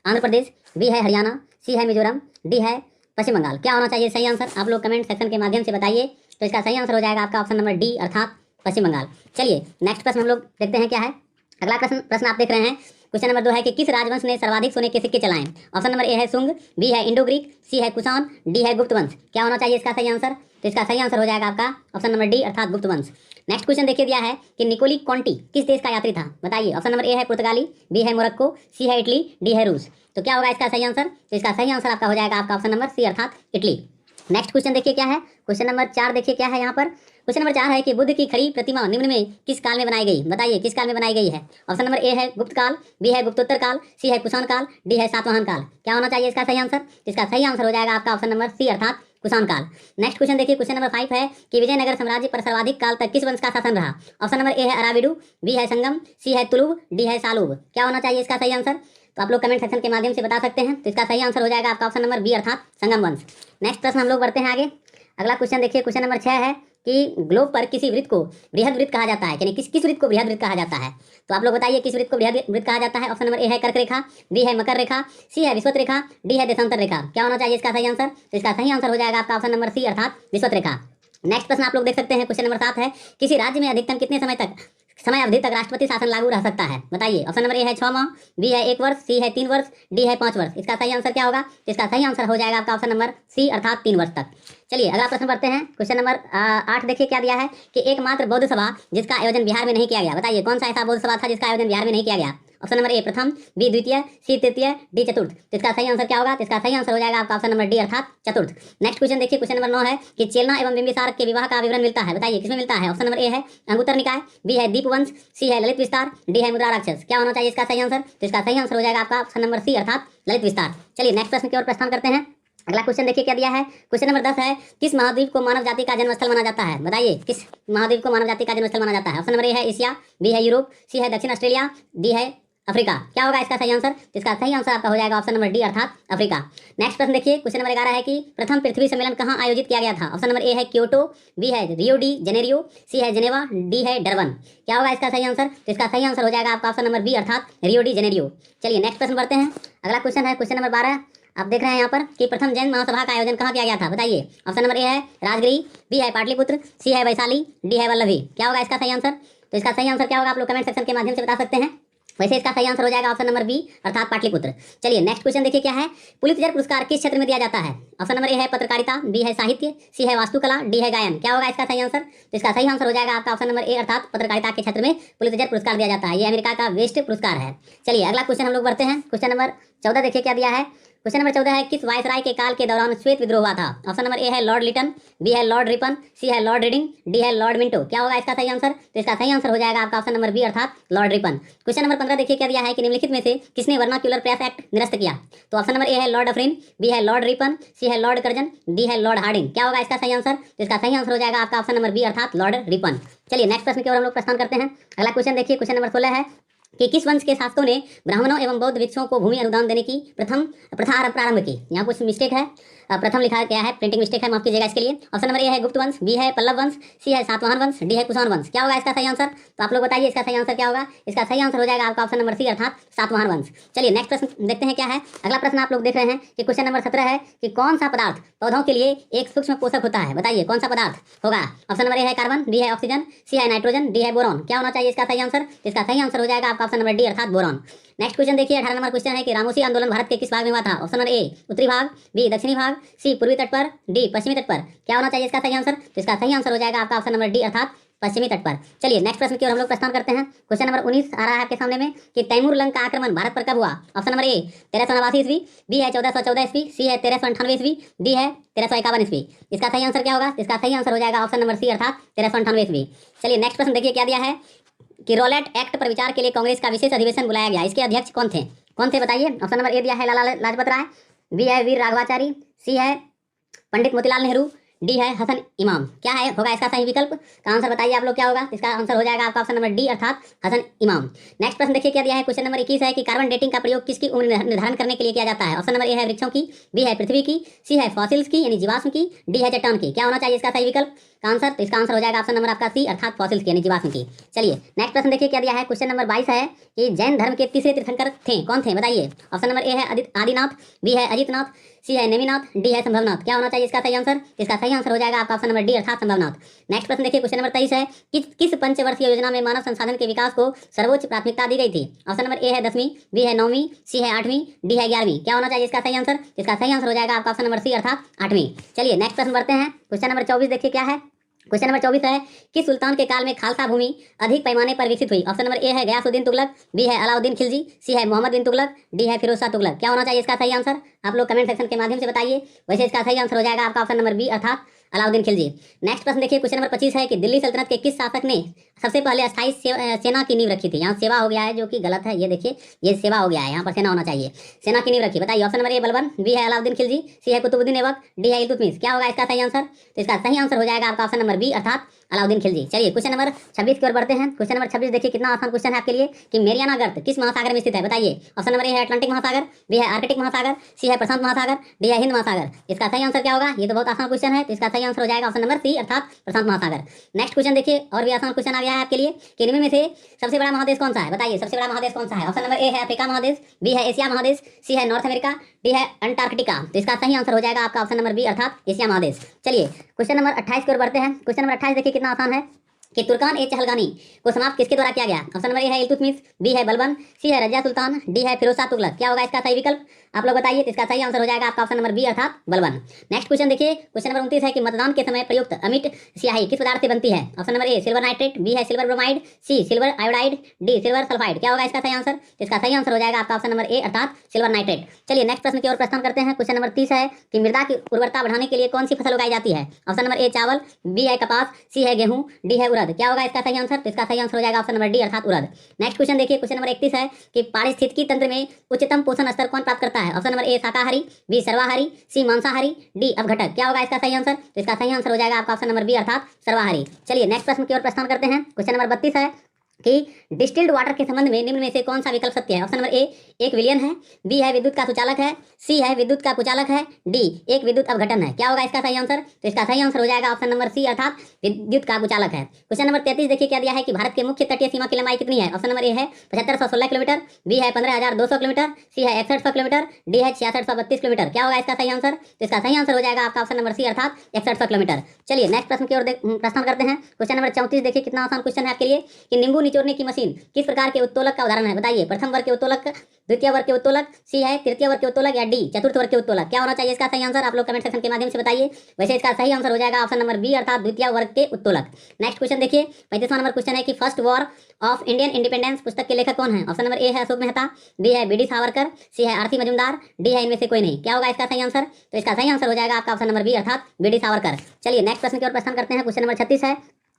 Speaker 2: आंध्र प्रदेश, बी है हरियाणा, सी है मिजोरम, डी है पश्चिम बंगाल। क्या होना चाहिए सही आंसर? आप लोग कमेंट सेक्शन के माध्यम से बताइए। तो इसका सही आंसर हो जाएगा आपका ऑप्शन नंबर डी, अर्थात पश्चिम बंगाल। चलिए नेक्स्ट प्रश्न हम लोग देखते हैं क्या है। अगला प्रश्न आप देख रहे हैं। क्वेश्चन नंबर 2 है कि किस राजवंश ने सर्वाधिक सोने के सिक्के चलाए? ऑप्शन नंबर ए है सुंग, बी है इंडो ग्रीक, सी है कुषाण, डी है गुप्त वंश। क्या होना चाहिए इसका सही आंसर? तो इसका सही आंसर हो जाएगा आपका ऑप्शन नंबर डी, अर्थात गुप्त वंश। नेक्स्ट क्वेश्चन देखिए दिया है कि निकोली कॉन्टी किस देश का यात्री था? बताइए। ऑप्शन नंबर ए है पुर्तगाली, बी है मोरक्को, सी है इटली, डी है रूस। तो क्या होगा इसका सही आंसर? तो इसका सही आंसर आपका हो जाएगा आपका ऑप्शन नंबर सी, अर्थात इटली। नेक्स्ट क्वेश्चन देखिए क्या है। क्वेश्चन नंबर 4 देखिए क्या है यहाँ पर। क्वेश्चन नंबर 4 है कि बुद्ध की खड़ी प्रतिमा निम्न में किस काल में बनाई गई? बताइए किस काल में बनाई गई है? ऑप्शन नंबर ए है गुप्त काल, बी है गुप्तोत्तर काल, सी है कुषाण काल, डी है सातवाहन काल। क्या होना चाहिए इसका सही आंसर? इसका सही आंसर हो जाएगा आपका ऑप्शन नंबर सी, अर्थात कुषाण काल। नेक्स्ट क्वेश्चन देखिए, क्वेश्चन नंबर 5 है कि विजयनगर साम्राज्य पर सर्वाधिक काल तक किस वंश का शासन रहा? ऑप्शन नंबर ए है अराविडू, बी है संगम, सी है तुलुव, डी है सालुव। क्या होना चाहिए इसका सही आंसर? तो आप लोग कमेंट सेक्शन के माध्यम से बता सकते हैं। तो इसका सही आंसर हो जाएगा आपका ऑप्शन नंबर बी, अर्थात संगम वंश। नेक्स्ट प्रश्न हम लोग बढ़ते हैं आगे। अगला क्वेश्चन देखिए, क्वेश्चन नंबर 6 है कि ग्लोब पर किसी वृत्त को बृहद वृत्त कहा जाता है, यानी किस वृत्त को बृहद वृत्त कहा जाता है? तो आप लोग बताइए किस वृत्त को बृहद वृत्त कहा जाता है। ऑप्शन नंबर ए है कर्क रेखा, बी है मकर रेखा, सी है विषुवत रेखा, डी है देशांतर रेखा। क्या होना चाहिए इसका सही आंसर? तो इसका सही आंसर हो जाएगा आपका ऑप्शन नंबर सी, अर्थात विषुवत रेखा। नेक्स्ट प्रश्न आप लोग देख सकते हैं। क्वेश्चन नंबर 7 है किसी राज्य में अधिकतम कितने समय अवधि तक राष्ट्रपति शासन लागू रह सकता है? बताइए। ऑप्शन नंबर ए है 6 माह, बी है 1 वर्ष, सी है 3 वर्ष, डी है 5 वर्ष। इसका सही आंसर क्या होगा? इसका सही आंसर हो जाएगा आपका ऑप्शन नंबर सी, अर्थात 3 वर्ष तक। चलिए अगला प्रश्न पढ़ते हैं। क्वेश्चन नंबर 8 देखिए क्या दिया है कि एकमात्र बौद्ध सभा जिसका आयोजन बिहार में नहीं किया गया। बताइए कौन सा ऐसा बौद्ध सभा था जिसका आयोजन बिहार में नहीं किया गया? ऑप्शन नंबर ए प्रथम, बी द्वितीय, सी तृतीय, डी चतुर्थ। तो इसका सही आंसर क्या होगा? तो इसका सही आंसर हो जाएगा आपका ऑप्शन नंबर डी, अर्थात चतुर्थ। नेक्स्ट क्वेश्चन देखिए, क्वेश्चन नंबर 9 है कि चेलना एवं बिंबिसार के विवाह का विवरण मिलता है। बताइए किसमें मिलता है? ऑप्शन नंबर ए है अंगुत्तर निकाय, बी है दीपवंश, सी है ललित विस्तार, डी है मुद्रा राक्षस। क्या होना चाहिए इसका सही आंसर? तो इसका सही आंसर हो जाएगा आपका ऑप्शन नंबर सी, अर्थात ललित विस्तार। चलिए नेक्स्ट प्रश्न की ओर प्रस्थान करते हैं। अगला क्वेश्चन देखिए क्या दिया है। क्वेश्चन नंबर 10 है किस महाद्वीप को मानव जाति का जन्मस्थल माना जाता है? बताइए किस महाद्वीप को मानव जाति का जन्मस्थल माना जाता है? ऑप्शन नंबर ए है एशिया, बी है यूरोप, सी है दक्षिण ऑस्ट्रेलिया, डी है अफ्रीका। क्या होगा इसका सही आंसर? इसका सही आंसर आपका हो जाएगा ऑप्शन नंबर डी, अर्थात अफ्रीका। नेक्स्ट प्रश्न देखिए, क्वेश्चन नंबर 11 है कि प्रथम पृथ्वी सम्मेलन कहाँ आयोजित किया गया था? ऑप्शन नंबर ए है क्योटो, बी है रियो डी जेनेरियो, सी है जेनेवा, डी है डरबन। क्या होगा इसका सही आंसर? तो इसका सही आंसर हो जाएगा आपका ऑप्शन नंबर बी, अर्थात रियो डी जेनेरियो। चलिए नेक्स्ट प्रश्न बढ़ते हैं। अगला क्वेश्चन है क्वेश्चन नंबर 12। आप देख रहे हैं यहाँ पर कि प्रथम जैन महासभा का आयोजन कहाँ किया गया था? बताइए। ऑप्शन नंबर ए है राजगिरी, बी है पाटलिपुत्र, सी है वैशाली, डी है वल्लभी। क्या होगा इसका सही आंसर? तो इसका सही आंसर क्या होगा? आप लोग कमेंट सेक्शन के माध्यम से बता सकते हैं। वैसे इसका सही आंसर हो जाएगा ऑप्शन नंबर बी अर्थात पाटलिपुत्र। चलिए नेक्स्ट क्वेश्चन देखिए क्या है, पुलित्जर पुरस्कार किस क्षेत्र में दिया जाता है? ऑप्शन नंबर ए है पत्रकारिता, बी है साहित्य, सी है वास्तुकला, डी है गायन। क्या होगा इसका सही आंसर? तो इसका सही आंसर हो जाएगा आपका ऑप्शन नंबर ए अर्थात पत्रकारिता के क्षेत्र में पुलित्जर पुरस्कार दिया जाता है। ये अमेरिका का वेस्ट पुरस्कार है। चलिए अगला क्वेश्चन हम लोग बढ़ते हैं। क्वेश्चन नंबर 14 देखिए क्या दिया है। क्वेश्चन नंबर 14 है, किस वायसराय के काल के दौरान श्वेत विद्रोह हुआ था? ऑप्शन नंबर ए है लॉर्ड लिटन, बी है लॉर्ड रिपन, सी है लॉर्ड रीडिंग, डी है लॉर्ड मिंटो। क्या होगा इसका सही आंसर? तो इसका सही आंसर हो जाएगा आपका ऑप्शन नंबर बी अर्थात लॉर्ड रिपन। क्वेश्चन नंबर 15 देखिए क्या दिया है कि निम्नलिखित में से किसने वर्नाक्यूलर प्रेस एक्ट निरस्त किया? तो ऑप्शन नंबर ए है लॉर्ड डफरिन, बी है लॉर्ड रिपन, सी है लॉर्ड कर्जन, डी है लॉर्ड हार्डिंग। क्या होगा इसका सही आंसर? तो इसका सही आंसर हो जाएगा आपका ऑप्शन नंबर बी अर्थात लॉर्ड रिपन। चलिए नेक्स्ट प्रश्न की ओर हम लोग प्रस्थान करते हैं। अगला क्वेश्चन देखिए, क्वेश्चन नंबर 16 है कि किस वंश के शासकों ने ब्राह्मणों एवं बौद्ध भिक्षुओं को भूमि अनुदान देने की प्रथम प्रथा प्रारंभ की? यहाँ कुछ मिस्टेक है, प्रथम लिखा गया है, प्रिंटिंग मिस्टेक है, माफ कीजिएगा इसके लिए। ऑप्शन नंबर ए है गुप्त वंश, बी है पल्लव वंश, सी है सातवाहन वंश, डी है कुषाण वंश। क्या होगा इसका सही आंसर? तो आप लोग बताइए इसका सही आंसर क्या होगा? इसका सही आंसर हो जाएगा आपका ऑप्शन नंबर सी अर्थात सातवाहन वंश। चलिए नेक्स्ट प्रश्न देखते हैं क्या है। अगला प्रश्न आप लोग देख रहे हैं कि क्वेश्चन नंबर 17 है कि कौन सा पदार्थ पौधों के लिए एक सूक्ष्म पोषक होता है? बताइए कौन सा पदार्थ होगा? ऑप्शन नंबर ए है कार्बन, बी है ऑक्सीजन, सी है नाइट्रोजन, डी है बोरॉन। क्या होना चाहिए इसका सही आंसर? इसका सही आंसर हो जाएगा आपका ऑप्शन नंबर डी अर्थात बोरॉन। नेक्स्ट क्वेश्चन देखिए, 18 नंबर क्वेश्चन है कि रामोसी आंदोलन भारत के किस भाग में हुआ था? ऑप्शन नंबर ए उत्तरी भाग, बी दक्षिणी भाग, सी पूर्वी तट पर, डी पश्चिमी तट पर। क्या होना चाहिए इसका सही आंसर? तो इसका सही आंसर हो जाएगा आपका ऑप्शन नंबर डी अर्थात पश्चिमी तट पर। चलिए नेक्स्ट प्रश्न की ओर हम लोग प्रस्थान करते हैं। क्वेश्चन नंबर 19 आ रहा है आपके सामने में कि तैमूर लंग का आक्रमण भारत पर कब हुआ? ऑप्शन नंबर ए 1389 ईस्वी, बी है 1414 ईस्वी, सी है 1398 ईस्वी, डी है 1351 ईस्वी। इसका सही आंसर क्या होगा? इसका सही आंसर हो जाएगा ऑप्शन नंबर सी अर्थात 1398 ईस्वी। चलिए नेक्स्ट प्रश्न देखिए क्या दिया है कि रॉलेट एक्ट पर विचार के लिए कांग्रेस का विशेष अधिवेशन बुलाया गया। इसके अध्यक्ष कौन थे? बताइए। ऑप्शन नंबर ए दिया है लाला लाजपत राय, बी है वीर राघवाचारी, सी है पंडित मोतीलाल नेहरू, डी है हसन इमाम। क्या है होगा इसका सही विकल्प का आंसर बताइए आप लोग क्या होगा? इसका आंसर हो जाएगा आपका ऑप्शन नंबर डी अर्थात हसन इमाम। नेक्स्ट प्रश्न देखिए क्या दिया है। क्वेश्चन नंबर 21 है कि कार्बन डेटिंग का प्रयोग किसकी उम्र निर्धारण करने के लिए किया जाता है? ऑप्शन नंबर ए है वृक्षों की, बी है पृथ्वी की, सी है फॉसिल्स की यानी जीवाश्म की, डी है चट्टान की। क्या होना चाहिए इसका सही विकल्प का आंसर? तो इसका आंसर हो जाएगा ऑप्शन नंबर आपका सी अर्थात फॉसिल्स की यानी जीवाश्म की। चलिए नेक्स्ट प्रश्न देखिए क्या दिया है। क्वेश्चन नंबर 22 है कि जैन धर्म के तीसरे तीर्थंकर थे, कौन थे? बताइए। ऑप्शन नंबर ए है आदिनाथ, बी है अजितनाथ, सी है नेमिनाथ, डी है संभवनाथ। क्या होना चाहिए इसका सही आंसर? इसका सही आंसर हो जाएगा आपका ऑप्शन नंबर डी अर्थात संभवनाथ। नेक्स्ट प्रश्न देखिए क्वेश्चन नंबर 23 है किस पंचवर्षीय योजना में मानव संसाधन के विकास को सर्वोच्च प्राथमिकता दी गई थी? ऑप्शन नंबर ए है 10वीं, बी है 9वीं, सी है 8वीं, डी है 11वीं। क्या होना चाहिए इसका सही आंसर? इसका सही आंसर हो जाएगा आपका ऑप्शन नंबर सी अर्थात 8वीं। चलिए नेक्स्ट प्रश्न बढ़ते हैं। क्वेश्चन नंबर 24 देखिए क्या है। क्वेश्चन नंबर 24 है कि सुल्तान के काल में खालसा भूमि अधिक पैमाने पर विकसित हुई? ऑप्शन नंबर ए है गयासुद्दीन तुगलक, बी है अलाउद्दीन खिलजी, सी है मोहम्मद बिन तुगलक, डी है फिरोज शाह तुगलक। क्या होना चाहिए इसका सही आंसर? आप लोग कमेंट सेक्शन के माध्यम से बताइए। वैसे इसका सही आंसर हो जाएगा आपका ऑप्शन नंबर बी अर्थात अलाउद्दीन खिलजी। नेक्स्ट प्रश्न देखिए क्वेश्चन नंबर 25 है कि दिल्ली सल्तनत के किस शासक ने सबसे पहले अस्थायी सेना की नींव रखी थी? यहाँ सेवा हो गया है जो कि गलत है, ये देखिए ये सेवा हो गया है, यहाँ पर सेना होना चाहिए। सेना की नींव रखी, बताइए। Option number A Balban, B है अलाउद्दीन खिलजी, सी है कुतुबुद्दीन ऐबक, डी है इल्तुतमिश। क्या होगा इसका सही आंसर? तो इसका सही आंसर हो जाएगा आपका ऑप्शन नंबर बी अर्थात अलाउद्दीन खिलजी। चलिए क्वेश्चन नंबर 26 की ओर बढ़ते हैं। क्वेश्चन नंबर 26 देखिए कितना आसान क्वेश्चन है आपके लिए कि मेरियाना गर्त किस महासागर में स्थित है? बताइए। ऑप्शन नंबर ए है अटलांटिक महासागर, बी है आर्कटिक महासागर, सी है प्रशांत महासागर, डी है हिंद महासागर। इसका सही आंसर क्या होगा? ये तो बहुत आसान क्वेश्चन है, तो इसका सही आंसर हो जाएगा ऑप्शन नंबर सी अर्थात प्रशांत महासागर। नेक्स्ट क्वेश्चन देखिए और भी आसान क्वेश्चन आ गया है आपके लिए कि इनमें से सबसे बड़ा महादेश कौन सा है? बताइए सबसे बड़ा महादेश कौन सा है? ऑप्शन नंबर ए है अफ्रीका महादेश, बी है एशिया महादेश, सी है नॉर्थ अमेरिका, डी है अंटार्कटिका। तो इसका सही आंसर हो जाएगा आपका ऑप्शन नंबर बी अर्थात एशिया महादेश। चलिए क्वेश्चन नंबर 28 की ओर बढ़ते हैं। क्वेश्चन नंबर 28 देखिए कितना आसान है कि तुर्कान ए चहलगानी को समाप्त किसके द्वारा किया गया? ऑप्शन नंबर ए है इल्तुतमिश, बी है बलबन, सी है रजिया सुल्तान, डी है फिरोज शाह तुगलक। क्या होगा इसका सही विकल्प? आप लोग बताइए। इसका सही आंसर हो जाएगा आपका ऑप्शन नंबर बी अर्थात बलबन। नेक्स्ट क्वेश्चन देखिए क्वेश्चन नंबर 29 है कि मतदान के समय प्रयुक्त अमिट स्याही किस पदार्थ से बनती है? Option number A silver nitrate, B है silver bromide, C silver iodide, D silver sulphide. क्या होगा इसका सही आंसर? इसका सही आंसर हो जाएगा आपका ऑप्शन नंबर ए अर्थात सिल्वर नाइट्रेट। चलिए नेक्स्ट प्रश्न की ओर प्रस्थान करते हैं। क्वेश्चन नंबर 30 है कि मृदा की उर्वरता बढ़ाने के लिए कौन सी फसल उगाई जाती है? ऑप्शन नंबर ए चावल, बी है कपास, सी है गेहूं, डी है उड़द। क्या होगा इसका सही आंसर? तो इसका सही आंसर हो जाएगा ऑप्शन नंबर डी अर्थात उड़द। नेक्स्ट क्वेश्चन देखिए क्वेश्चन नंबर 31 है कि पारिस्थितिकी तंत्र में उच्चतम पोषण स्तर कौन प्राप्त करता है? ऑप्शन नंबर ए शाकाहारी, बी सर्वाहारी, सी मांसाहारी, डी अपघटक। क्या होगा इसका सही आंसर? तो इसका सही आंसर हो जाएगा आपका ऑप्शन नंबर बी अर्थात सर्वाहारी। चलिए नेक्स्ट प्रश्न की ओर प्रस्थान करते हैं। क्वेश्चन नंबर 32 है कि डिस्टिल्ड वाटर के संबंध में निम्न में से कौन सा विकल्प सत्य है? ऑप्शन नंबर ए एक विलयन है, बी है विद्युत का सुचालक है, सी है विद्युत का कुचालक है, डी एक विद्युत अपघटन है। क्या होगा इसका सही आंसर? तो इसका सही आंसर हो जाएगा ऑप्शन नंबर सी अर्थात विद्युत का कुचालक है। क्वेश्चन नंबर 33 देखिए क्या दिया है कि भारत के मुख्य तटीय सीमा की लंबाई कितनी है? ऑप्शन नंबर ए है 7516 किलोमीटर, बी है 15200 किलोमीटर, सी है 6100 किलोमीटर, डी है 6632 किलोमीटर। क्या होगा इसका सही आंसर? तो इसका सही आंसर हो जाएगा आपका ऑप्शन नंबर सी अर्थात 6100 किलोमीटर। चलिए नेक्स्ट प्रश्न की ओर प्रस्थान करते हैं। क्वेश्चन नंबर 34 देखिए कितना आसान क्वेश्चन है आपके लिए कि नींबू निचोड़ने की मशीन किस प्रकार के उत्तोलक का उदाहरण है? बताइए। प्रथम वर्ग के उत्तोलक, द्वितीय वर्ग के उत्तोलक, सी है तृतीय वर्ग के उत्तोलक या डी चतुर्थ वर्ग के उत्तोलक? क्या होना चाहिए इसका सही आंसर? आप लोग कमेंट सेक्शन के माध्यम से बताइए। वैसे इसका सही आंसर हो जाएगा ऑप्शन नंबर बी अर्थात द्वितीय वर्ग के उत्तोलक। नेक्स्ट क्वेश्चन देखिए, 35वां नंबर क्वेश्चन है कि first war of Indian independence पुस्तक के लेखक कौन है? ऑप्शन नंबर ए है अशोक मेहता, बी है बी डी सावरकर, सी है आरती मजूमदार, डी है इनमें से कोई नहीं। क्या होगा इसका सही आंसर? तो इसका सही आंसर हो जाएगा आपका ऑप्शन नंबर बी अर्थात बी डी सावरकर। चलिए नेक्स्ट प्रश्न की ओर प्रस्थान करते हैं। क्वेश्चन नंबर 36 है।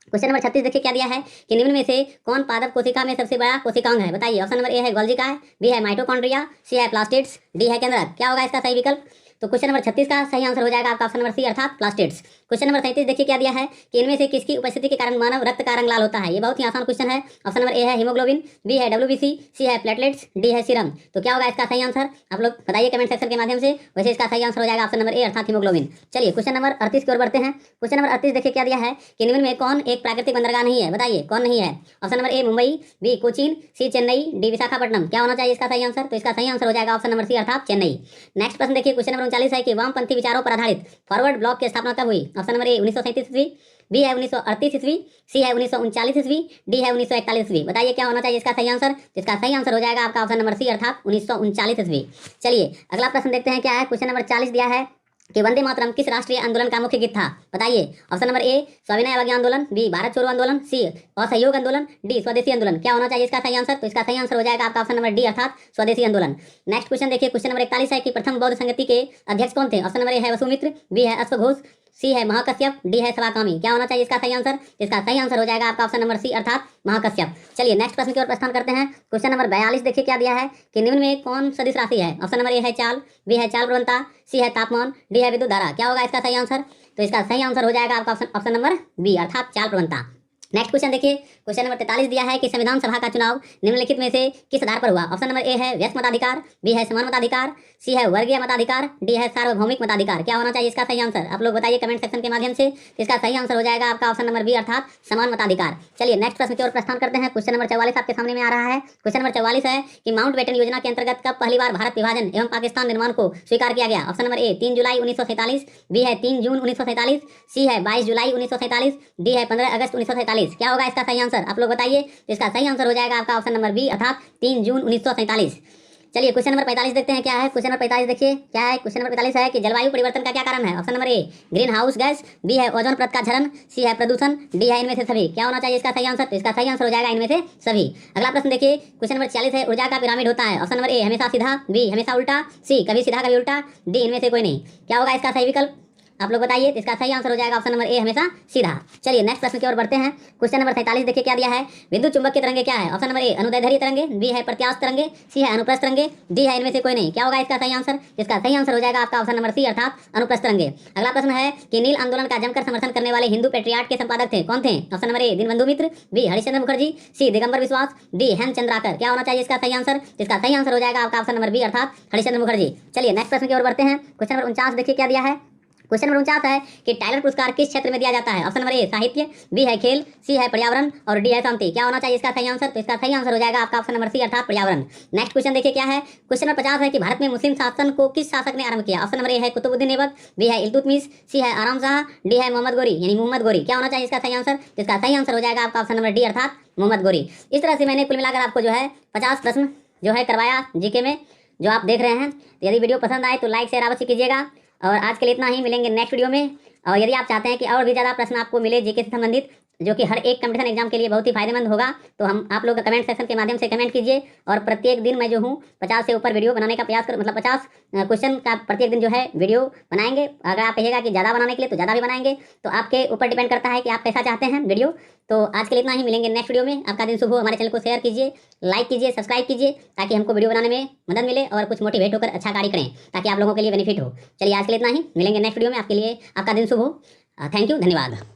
Speaker 2: क्वेश्चन नंबर 36 देखिए क्या दिया है कि निम्न में से कौन पादप कोशिका में सबसे बड़ा कोशिकांग है? बताइए। ऑप्शन नंबर ए है गोल्जिका, बी है माइटोकॉन्ड्रिया, सी है प्लास्टिड्स, डी है केंद्रक। क्या होगा इसका सही विकल्प? तो क्वेश्चन नंबर 36 का सही आंसर हो जाएगा आपका ऑप्शन नंबर सी अर्थात प्लास्टिड्स। क्वेश्चन नंबर 37 देखिए क्या दिया है कि इनमें से किसकी उपस्थिति के कारण मानव रक्त का रंग लाल होता है? ये बहुत ही आसान क्वेश्चन है। ऑप्शन नंबर ए है हीमोग्लोबिन, बी है डब्ल्यूबीसी, सी है प्लेटलेट्स, डी है सीरम। तो क्या होगा इसका सही आंसर? आप लोग बताइए कमेंट सेक्शन के माध्यम से। वैसे इसका सही आंसर हो जाएगा ऑप्शन नंबर ए अर्थात हीमोग्लोबिन। चलिए क्वेश्चन नंबर 38 की ओर बढ़ते हैं। क्वेश्चन नंबर 38 देखिए क्या दिया है कि निम्न में कौन एक प्राकृतिक बंदरगाह नहीं है? बताइए कौन नहीं है? Option number A Mumbai, B Cochin, C Chennai, D Visakhapatnam. क्या होना चाहिए इसका सही आंसर? तो इसका सही आंसर हो जाएगा ऑप्शन नंबर सी अर्थात चेन्नई। नेक्स्ट प्रश्न देखिए, क्वेश्चन नंबर 39 है कि वामपंथी विचारों पर आधारित फॉरवर्ड ब्लॉक की स्थापना कब हुई? ऑप्शन नंबर ए 1937 ईस्वी, बी है 1938 ईस्वी, सी है 1939 ईस्वी, डी है 1941 ईस्वी। बताइए क्या होना चाहिए इसका सही आंसर? इसका सही आंसर हो जाएगा आपका ऑप्शन नंबर सी अर्थात 1939 ईस्वी। चलिए अगला प्रश्न देखते हैं क्या है। क्वेश्चन नंबर 40 दिया है कि वंदे मातरम किस राष्ट्रीय आंदोलन का मुख्य गीत था? बताइए। ऑप्शन नंबर ए सविनय अवज्ञा आंदोलन, बी भारत छोड़ो आंदोलन, सी असहयोग आंदोलन, डी स्वदेशी आंदोलन। क्या होना चाहिए इसका सही आंसर? तो इसका सही आंसर हो जाएगा आपका ऑप्शन नंबर डी अर्थात स्वदेशी आंदोलन। नेक्स्ट क्वेश्चन देखिए, क्वेश्चन नंबर 41 है कि प्रथम बौद्ध संगति के अध्यक्ष कौन थे? ऑप्शन नंबर ए है वसुमित्र, बी है अश्वघोष, सी है महाकश्यप, डी है सवाकामी। क्या होना चाहिए इसका सही आंसर? इसका सही आंसर हो जाएगा आपका ऑप्शन नंबर सी अर्थात महाकश्यप। चलिए नेक्स्ट प्रश्न की ओर प्रस्थान करते हैं। क्वेश्चन नंबर 42 देखिए क्या दिया है कि निम्न में कौन सदिश राशि है? ऑप्शन नंबर ए है चाल, बी है चाल प्रवणता, सी है तापमान, डी है विद्युत धारा। क्या होगा इसका सही आंसर? तो इसका सही आंसर हो जाएगा आपका ऑप्शन नंबर बी अर्थात चाल प्रवणता। नेक्स्ट क्वेश्चन देखिए, क्वेश्चन नंबर 43 दिया है कि संविधान सभा का चुनाव निम्नलिखित में से किस आधार पर हुआ? ऑप्शन नंबर ए है व्यस्क मताधिकार, बी है समान मताधिकार, सी है वर्गीय मताधिकार, डी है सार्वभौमिक मताधिकार। क्या होना चाहिए इसका सही आंसर? आप लोग बताइए कमेंट सेक्शन के माध्यम से। इसका सही आंसर हो जाएगा आपका ऑप्शन नंबर बी अर्थात समान मताधिकार। चलिए नेक्स्ट प्रश्न की ओर प्रस्थान करते हैं। क्वेश्चन नंबर 44 आपके सामने में आ रहा है। क्वेश्चन नंबर 44 है कि माउंटबेटन योजना के अंतर्गत कब पहली बार भारत विभाजन एवं पाकिस्तान निर्माण को स्वीकार किया गया? ऑप्शन नंबर ए 3 जुलाई 1947, बी है 3 जून 1947, सी है 22 जुलाई 1947, डी है 15 अगस्त 1947। क्या होगा इसका सही आंसर? आप लोग बताइए। इसका सही आंसर हो जाएगा आपका ऑप्शन नंबर बी अर्थात 3 जून 1947। चलिए क्वेश्चन नंबर 45 देखते हैं क्या है। क्वेश्चन नंबर 45 देखिए क्या है। क्वेश्चन नंबर 45 है कि जलवायु परिवर्तन का क्या कारण है? Option number A green house gas, B है ओजोन परत का क्षरण, सी है प्रदूषण, डी है इनमें से सभी। क्या होना चाहिए इसका सही आंसर? तो इसका सही आंसर हो जाएगा इनमें से सभी। अगला प्रश्न देखिए, क्वेश्चन नंबर 46 है ऊर्जा का पिरामिड होता है? ऑप्शन नंबर ए हमेशा सीधा, बी हमेशा उल्टा, सी कभी सीधा कभी उल्टा, डी इनमें से कोई नहीं। क्या होगा इसका सही विकल्प? आप लोग बताइए। इसका सही आंसर हो जाएगा ऑप्शन नंबर ए हमेशा सीधा। चलिए नेक्स्ट प्रश्न की ओर बढ़ते हैं। क्वेश्चन नंबर 47 देखिए क्या दिया है। विद्युत चुंबक की तरंगे क्या है? ऑप्शन नंबर ए अनुदैर्ध्य तरंगे, बी है प्रत्यास्थ तरंगे, सी है अनुप्रस्थ तरंगे, डी है इनमें से कोई नहीं। क्या होगा इसका सही आंसर? इसका सही आंसर हो जाएगा आपका ऑप्शन नंबर सी अर्थात अनुप्रस्थ तरंगे। अगला प्रश्न है कि नील आंदोलन का जमकर समर्थन करने वाले हिंदू पेट्रियाट के संपादक थे कौन थे? Option number A Dinabandhu Mitra, B Harishchandra Mukherjee, C Digambar Biswas, D हेमचंद्राकर। क्या होना चाहिए इसका सही आंसर? इसका सही आंसर हो जाएगा आपका ऑप्शन नंबर बी अर्थात हरिश्चंद्र मुखर्जी। चलिए नेक्स्ट प्रश्न की ओर बढ़ते हैं। क्वेश्चन नंबर 49 देखिए क्या दिया है। क्वेश्चन नंबर 49 है कि टाइलर पुरस्कार किस क्षेत्र में दिया जाता है? ऑप्शन नंबर ए साहित्य, बी है खेल, सी है पर्यावरण और डी है शांति। क्या होना चाहिए इसका सही आंसर? तो इसका सही आंसर हो जाएगा आपका ऑप्शन नंबर सी अर्थात पर्यावरण। नेक्स्ट क्वेश्चन देखिए क्या है। क्वेश्चन नंबर 50 है कि भारत में मुस्लिम शासन को किस शासक ने आरंभ किया? ऑप्शन नंबर ए है कुतुबुद्दीन ऐबक, बी है इल्तुतमिश, सी है आराम शाह, डी है मोहम्मद गोरी यानी मोहम्मद गोरी। क्या होना चाहिए इसका सही आंसर? इसका सही आंसर हो जाएगा आपका ऑप्शन नंबर डी अर्थात मोहम्मद गोरी। इस तरह से मैंने कुल मिलाकर आपको जो है 50 प्रश्न जो है करवाया जीके में, जो आप देख रहे हैं। तो यदि वीडियो पसंद आए तो लाइक शेयर अवश्य कीजिएगा। और आज के लिए इतना ही, मिलेंगे नेक्स्ट वीडियो में। और यदि आप चाहते हैं कि और भी ज़्यादा प्रश्न आपको मिले जीके से संबंधित, जो कि हर एक कंपटीशन एग्जाम के लिए बहुत ही फायदेमंद होगा, तो हम आप लोग कमेंट सेक्शन के माध्यम से कमेंट कीजिए। और प्रत्येक दिन मैं जो हूँ 50 से ऊपर वीडियो बनाने का प्रयास कर, मतलब 50 क्वेश्चन का प्रत्येक दिन जो है वीडियो बनाएंगे। अगर आप कहिएगा कि ज़्यादा बनाने के लिए तो ज़्यादा भी बनाएंगे, तो आपके ऊपर डिपेंड करता है कि आप कैसा चाहते हैं वीडियो। तो आज के लिए इतना ही, मिलेंगे नेक्स्ट वीडियो में। आपका दिन शुभ हो। हमारे चैनल को शेयर कीजिए, लाइक कीजिए, सब्सक्राइब कीजिए, ताकि हमको वीडियो बनाने में मदद मिले और कुछ मोटिवेट होकर अच्छा कार्य करें, ताकि आप लोगों के लिए बेनिफिट हो। चलिए आज के लिए इतना ही, मिलेंगे नेक्स्ट वीडियो में। आपके लिए आपका दिन शुभ हो। थैंक यू, धन्यवाद।